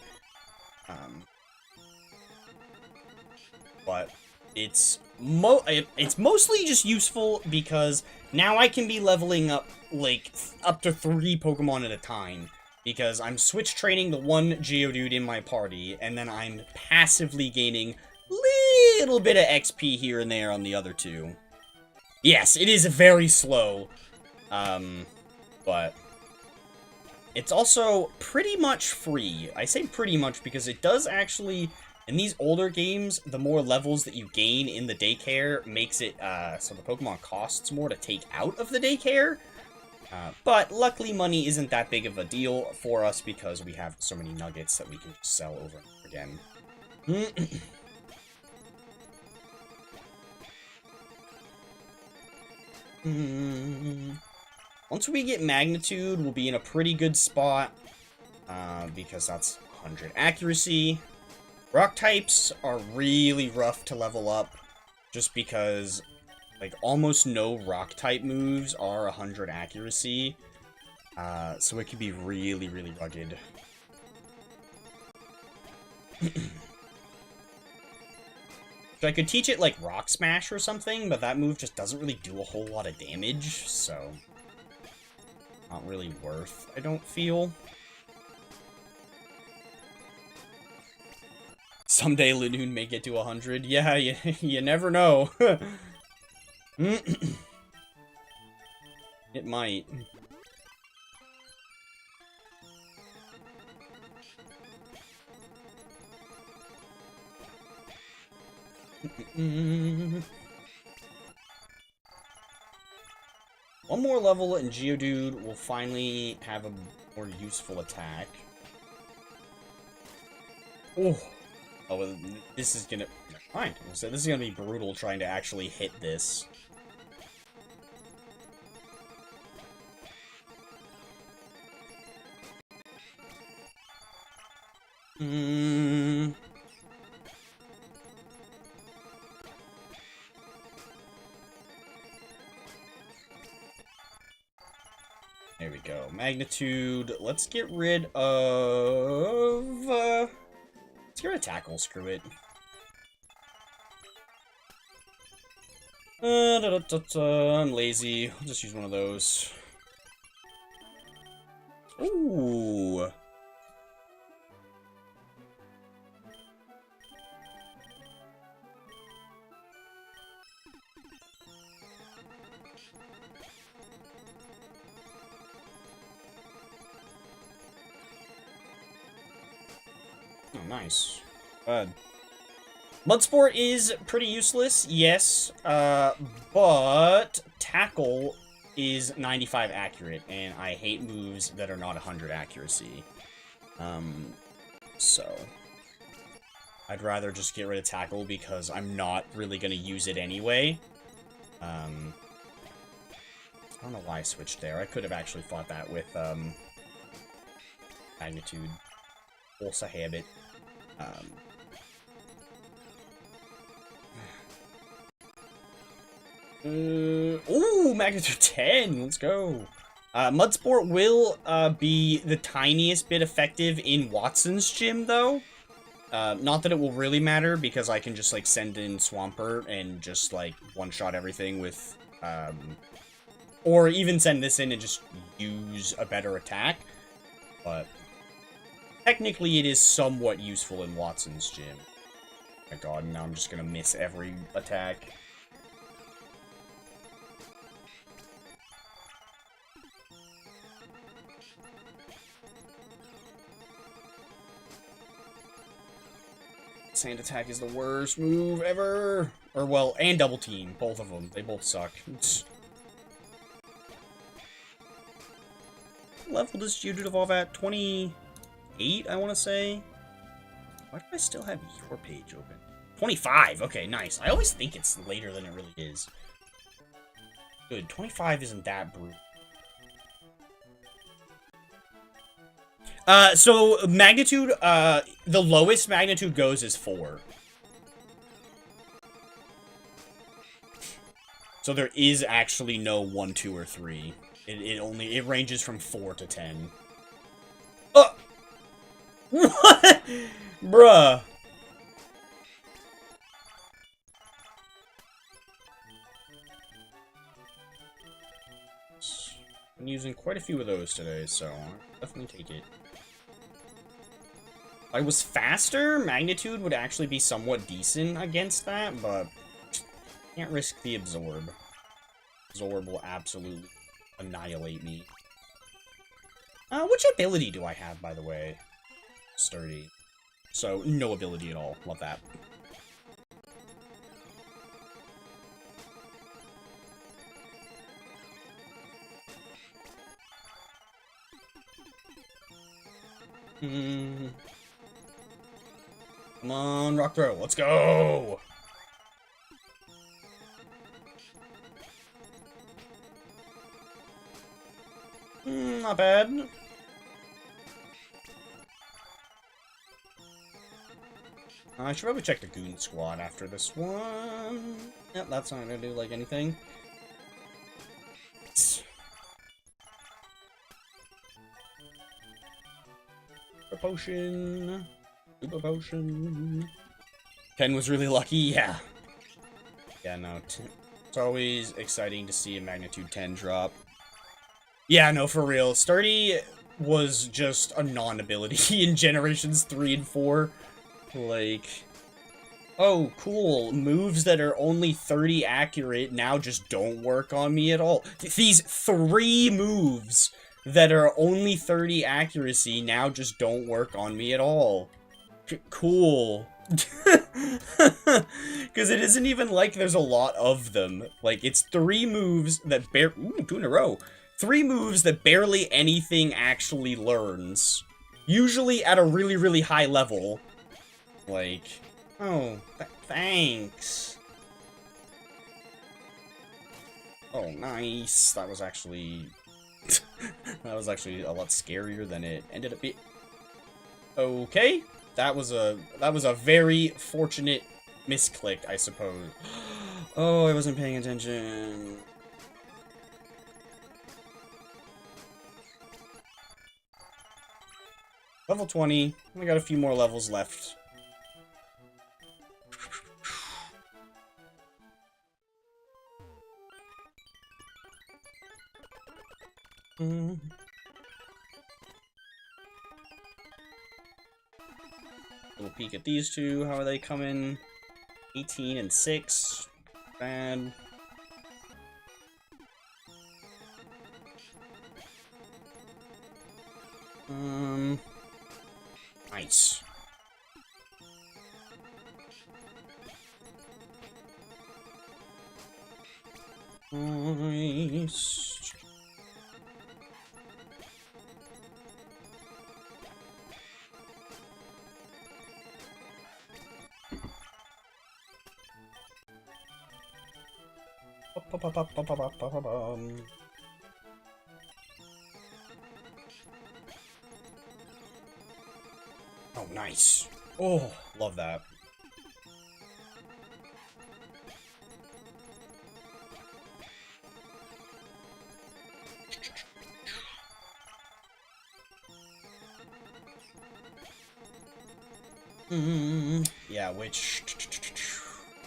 But it's mostly just useful because now I can be leveling up, like, up to 3 Pokemon at a time. Because I'm switch training the one Geodude in my party, and then I'm passively gaining little bit of XP here and there on the other 2. Yes, it is very slow. But It's also pretty much free. I say pretty much because it does actually, in these older games, the more levels that you gain in the daycare makes it so the Pokemon costs more to take out of the daycare. But luckily money isn't that big of a deal for us because we have so many nuggets that we can just sell over and over again. Once we get Magnitude, we'll be in a pretty good spot, because that's 100 accuracy. Rock types are really rough to level up, just because, like, almost no rock type moves are 100 accuracy, so it can be really, really rugged. So I could teach it, like, Rock Smash or something, but that move just doesn't really do a whole lot of damage, so not really worth, I don't feel. Someday Linoon may get to 100. Yeah, you never know. It might. One more level and Geodude will finally have a more useful attack. Oh, well, this is gonna... Fine. So this is gonna be brutal trying to actually hit this. There we go. Magnitude. Let's get rid of... let's get rid of Tackle. Screw it. I'm lazy. I'll just use one of those. Ooh. Oh, nice. Mudsport is pretty useless, yes, but Tackle is 95 accurate, and I hate moves that are not 100 accuracy. So I'd rather just get rid of Tackle because I'm not really going to use it anyway. I don't know why I switched there. I could have actually fought that with Magnitude. Also habit. Ooh, Magnitude 10! Let's go! Mudsport will be the tiniest bit effective in Watson's gym, though. Not that it will really matter, because I can just, like, send in Swampert and just, like, one-shot everything with, or even send this in and just use a better attack. But technically, it is somewhat useful in Watson's gym. Oh my god, now I'm just gonna miss every attack. Sand attack is the worst move ever. Or, well, and double team. Both of them. They both suck. What level does Geodude evolve at? 28, I want to say? Why do I still have your page open? 25! Okay, nice. I always think it's later than it really is. Good. 25 isn't that brutal. So, Magnitude, the lowest Magnitude goes is 4. So there is actually no 1, 2, or 3. It ranges from 4 to 10. What? Bruh. I'm using quite a few of those today, so I'll definitely take it. If I was faster, Magnitude would actually be somewhat decent against that, but can't risk the Absorb. Absorb will absolutely annihilate me. Which ability do I have, by the way? Sturdy. So, no ability at all. Love that. Come on, rock throw. Let's go! Not bad. I should probably check the Goon Squad after this one. Yep, that's not gonna do, like, anything. Super Potion. Super Potion. Ken was really lucky, yeah. Yeah, no. It's always exciting to see a Magnitude 10 drop. Yeah, no, for real. Sturdy was just a non-ability in Generations 3 and 4. Like, oh, cool. Moves that are only 30 accurate now just don't work on me at all. These 3 moves that are only 30 accuracy now just don't work on me at all. Cool. Because it isn't even like there's a lot of them. Like, it's 3 moves that Ooh, 2 in a row. 3 moves that barely anything actually learns. Usually at a really, really high level. Like, oh, thanks. Oh, nice. That was actually... that was actually a lot scarier than it ended up being. Okay. That was a very fortunate misclick, I suppose. Oh, I wasn't paying attention. Level 20. We got a few more levels left. Little peek at these two. How are they coming? 18 and 6. Bad. Nice. Nice. Oh, nice. Oh, love that. Yeah, which...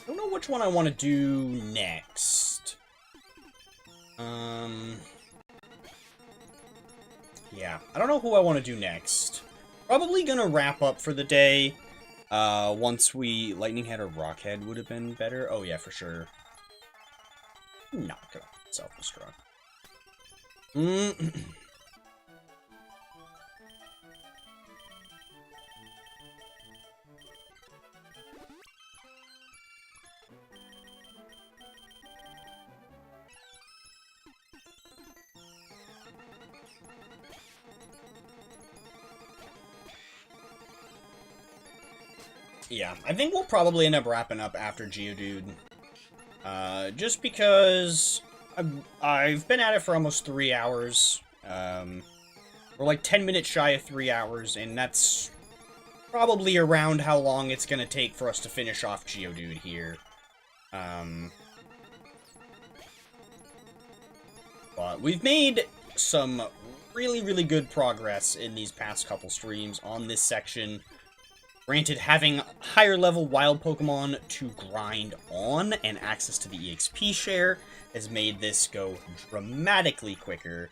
I don't know which one I want to do next. Yeah, I don't know who I want to do next. Probably gonna wrap up for the day. Once we... Lightning Head or Rock Head would have been better. Oh, yeah, for sure. Not gonna self-destruct. Yeah, I think we'll probably end up wrapping up after Geodude. Just because I've been at it for almost 3 hours. We're like 10 minutes shy of 3 hours, and that's probably around how long it's gonna take for us to finish off Geodude here. But we've made some really, really good progress in these past couple streams on this section. Granted, having higher level wild Pokemon to grind on and access to the EXP share has made this go dramatically quicker.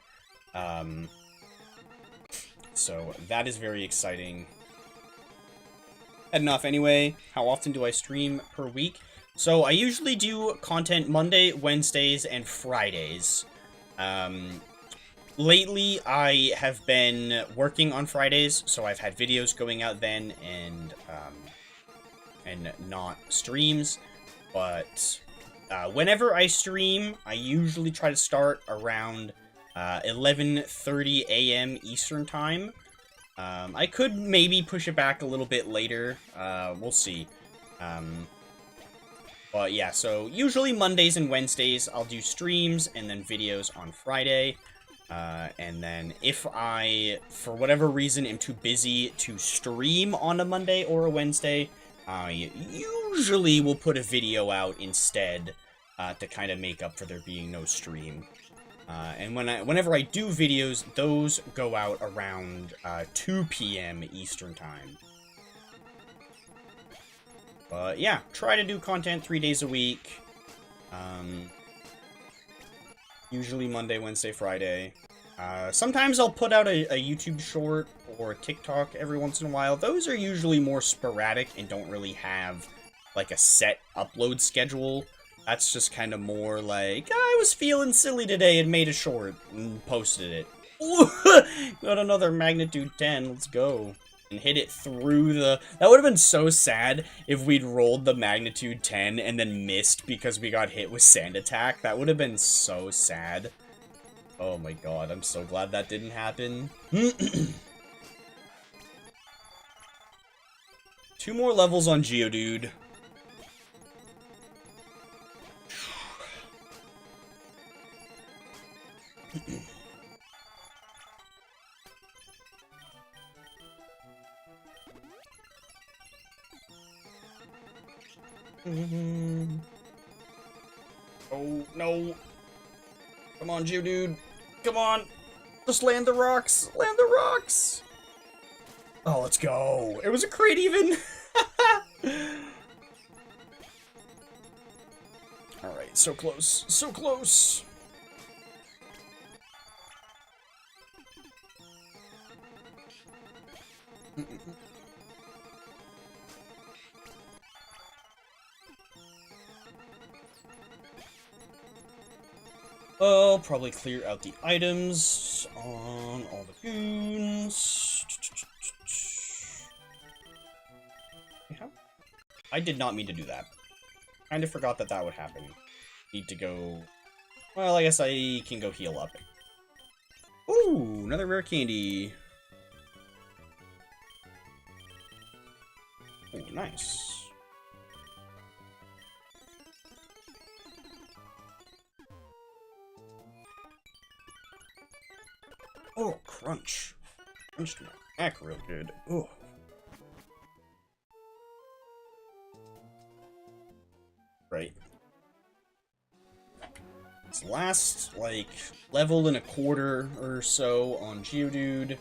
So that is very exciting. Enough anyway, how often do I stream per week? So I usually do content Monday, Wednesdays, and Fridays. lately I have been working on Fridays, so I've had videos going out then and not streams. But whenever I stream, I usually try to start around 11:30 a.m. Eastern time. I could maybe push it back a little bit later. We'll see. But yeah, so usually Mondays and Wednesdays I'll do streams and then videos on Friday. And then if I, for whatever reason, am too busy to stream on a Monday or a Wednesday, I usually will put a video out instead to kind of make up for there being no stream. And whenever I do videos, those go out around 2 p.m. Eastern Time. But yeah, try to do content 3 days a week. Usually Monday, Wednesday, Friday. Sometimes I'll put out a YouTube short or a TikTok every once in a while. Those are usually more sporadic and don't really have like a set upload schedule. That's just kind of more like, I was feeling silly today and made a short and posted it. Got another magnitude 10, let's go. And hit it through the... That would have been so sad if we'd rolled the magnitude 10 and then missed because we got hit with sand attack. That would have been so sad. Oh my god, I'm so glad that didn't happen. 2 more levels on Geodude. Oh, no. Come on, Geodude. Come on. Just land the rocks. Land the rocks. Oh, let's go. It was a crit even. Alright, so close. So close. I'll probably clear out the items on all the goons. Yeah. I did not mean to do that. Kind of forgot that that would happen. Need to go... Well, I guess I can go heal up. Ooh, another rare candy. Ooh, nice. Oh, crunch. Crunched my back real good. Oh. Right. This last, like, level and a quarter or so on Geodude.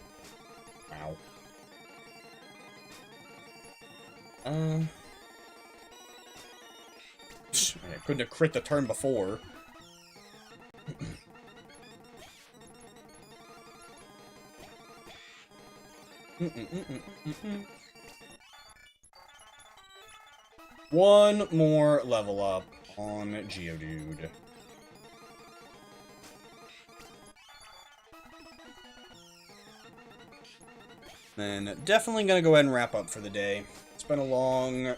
Wow. I couldn't have crit the turn before. One more level up on Geodude. Then definitely gonna go ahead and wrap up for the day. It's been a long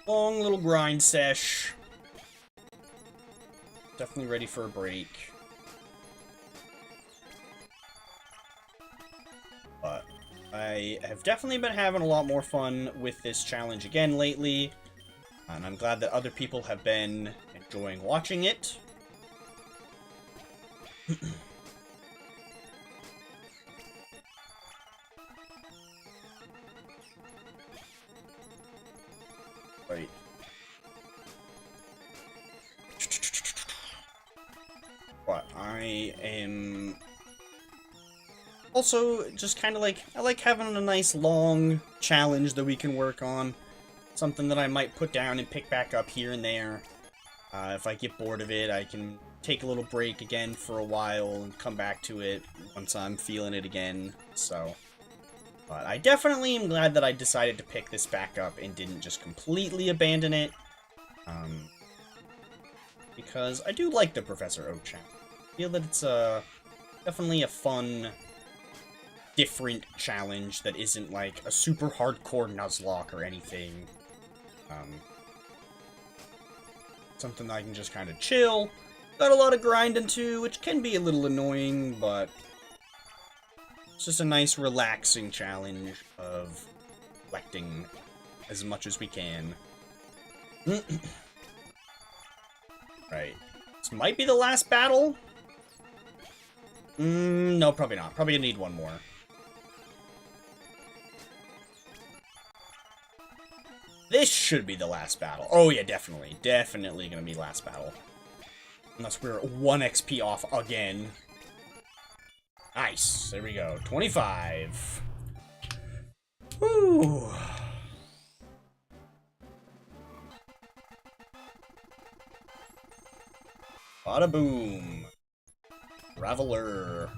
little grind sesh. Definitely ready for a break. But I have definitely been having a lot more fun with this challenge again lately. And I'm glad that other people have been enjoying watching it. Right. But I am also just kind of like, I like having a nice long challenge that we can work on. Something that I might put down and pick back up here and there. If I get bored of it, I can take a little break again for a while and come back to it once I'm feeling it again. So, but I definitely am glad that I decided to pick this back up and didn't just completely abandon it. Because I do like the Professor Oak channel. I feel that it's a Definitely a fun, different challenge that isn't like a super hardcore Nuzlocke or anything. Something that I can just kind of chill. Got a lot of grinding too, which can be a little annoying, but it's just a nice, relaxing challenge of collecting as much as we can. Right. This might be the last battle. No, probably not. Probably gonna need one more. This should be the last battle. Oh yeah, definitely. Definitely gonna be last battle. Unless we're 1 XP off again. Nice. There we go. 25. Woo. Bada boom. Traveler.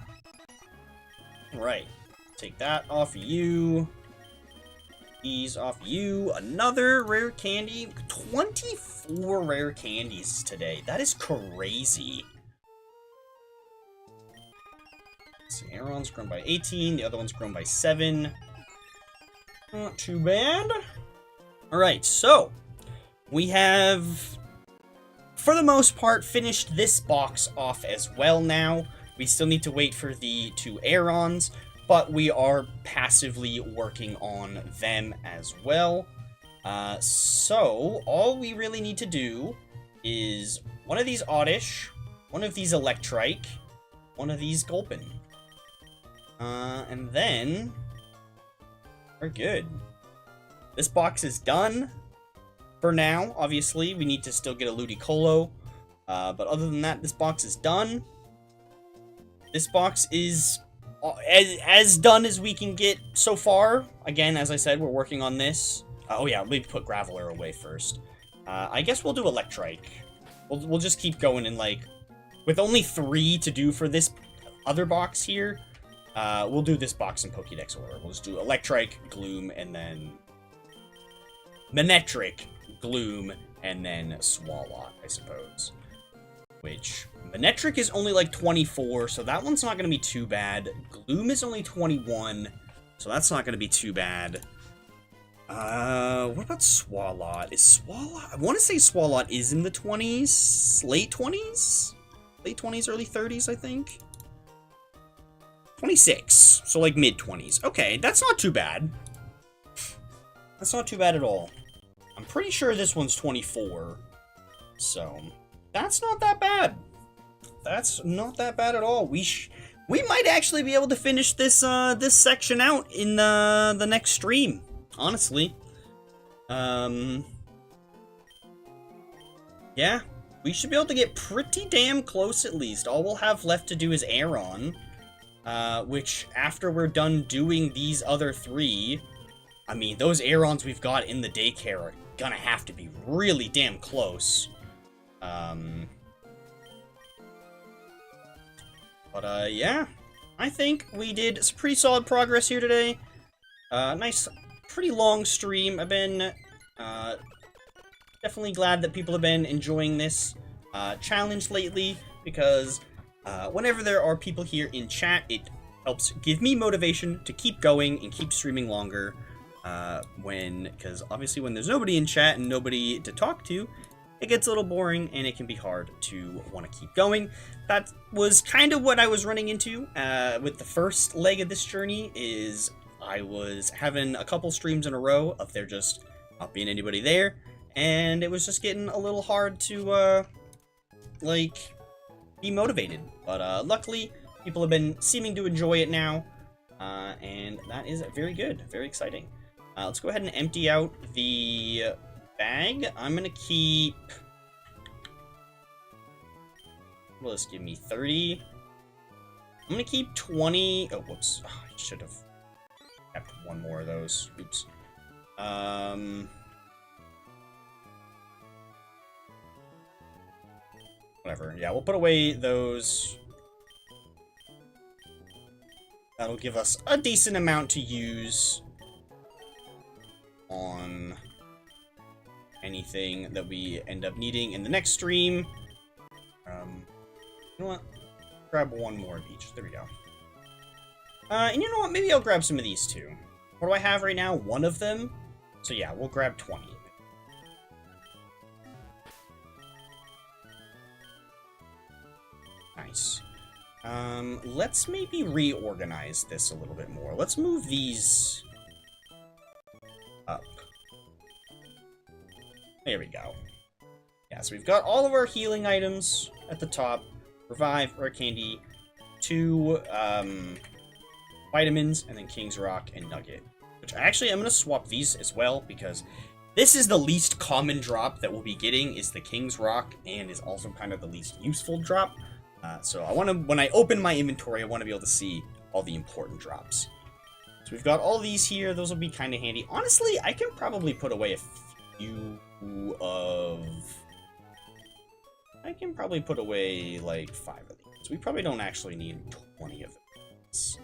Right. Take that off you. These off you. Another rare candy. 24 rare candies today. That is crazy. Let's see, Aaron's grown by 18. The other one's grown by 7. Not too bad. Alright, so we have, for the most part, finished this box off as well now. We still need to wait for the 2 Aerons, but we are passively working on them as well. So all we really need to do is one of these Oddish, one of these Electrike, one of these Gulpin. And then we're good. This box is done for now. Obviously, we need to still get a Ludicolo. But other than that, this box is done. This box is as done as we can get so far. Again, as I said, we're working on this. Oh yeah, we put Graveler away first. I guess we'll do Electrike. We'll just keep going and like, with only 3 to do for this other box here, we'll do this box in Pokédex order. We'll just do Electrike, Gloom, and then Manectric, Gloom, and then Swalot, I suppose. Which, Manectric is only like 24, so that one's not going to be too bad. Gloom is only 21, so that's not going to be too bad. What about Swalot? Is Swalot... I want to say Swalot is in the 20s? Late 20s? Late 20s, early 30s, I think? 26, so like mid-20s. Okay, that's not too bad. That's not too bad at all. I'm pretty sure this one's 24, so that's not that bad. That's not that bad at all. We might actually be able to finish this this section out in the next stream. Honestly, yeah, we should be able to get pretty damn close at least. All we'll have left to do is Aeron, which after we're done doing these other 3, I mean, those Aerons we've got in the daycare are gonna have to be really damn close. But yeah, I think we did some pretty solid progress here today. Nice, pretty long stream. I've been definitely glad that people have been enjoying this challenge lately, because whenever there are people here in chat, it helps give me motivation to keep going and keep streaming longer. Because obviously when there's nobody in chat and nobody to talk to, it gets a little boring and it can be hard to want to keep going. That was kind of what I was running into with the first leg of this journey. Is I was having a couple streams in a row of there just not being anybody there, and it was just getting a little hard to like be motivated. But luckily people have been seeming to enjoy it now, and that is very good, very exciting. Let's go ahead and empty out the bag. I'm gonna keep... Will this give me 30? I'm gonna keep 20... Oh, whoops. Oh, I should have kept one more of those. Oops. Whatever. Yeah, we'll put away those. That'll give us a decent amount to use on anything that we end up needing in the next stream. You know what? grab one more of each. There we go. And you know what? Maybe I'll grab some of these too. What do I have right now? One of them? So yeah, we'll grab 20. Nice. Let's maybe reorganize this a little bit more. Let's move these up. There we go. Yeah, so we've got all of our healing items at the top. Revive, Rare Candy, 2 vitamins, and then King's Rock and Nugget. Which actually, I'm going to swap these as well, because this is the least common drop that we'll be getting, is the King's Rock, and is also kind of the least useful drop. So I want to, when I open my inventory, I want to be able to see all the important drops. So we've got all these here. Those will be kind of handy. Honestly, I can probably put away a few of... I can probably put away, like, 5 of these. We probably don't actually need 20 of these.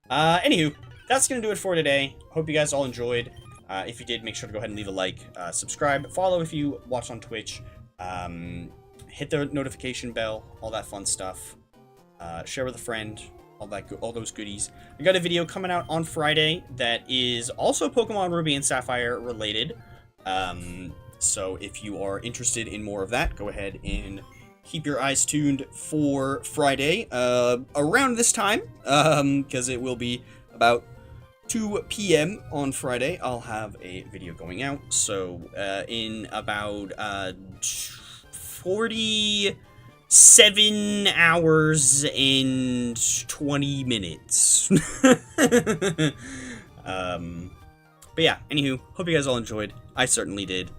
Anywho, that's going to do it for today. Hope you guys all enjoyed. If you did, make sure to go ahead and leave a like, subscribe, follow if you watch on Twitch, hit the notification bell, all that fun stuff, share with a friend, all those goodies. We got a video coming out on Friday that is also Pokemon Ruby and Sapphire related. So if you are interested in more of that, go ahead and keep your eyes tuned for Friday, around this time, because it will be about 2 p.m. on Friday. I'll have a video going out, so in about 47 hours and 20 minutes. But yeah, anywho, hope you guys all enjoyed. I certainly did.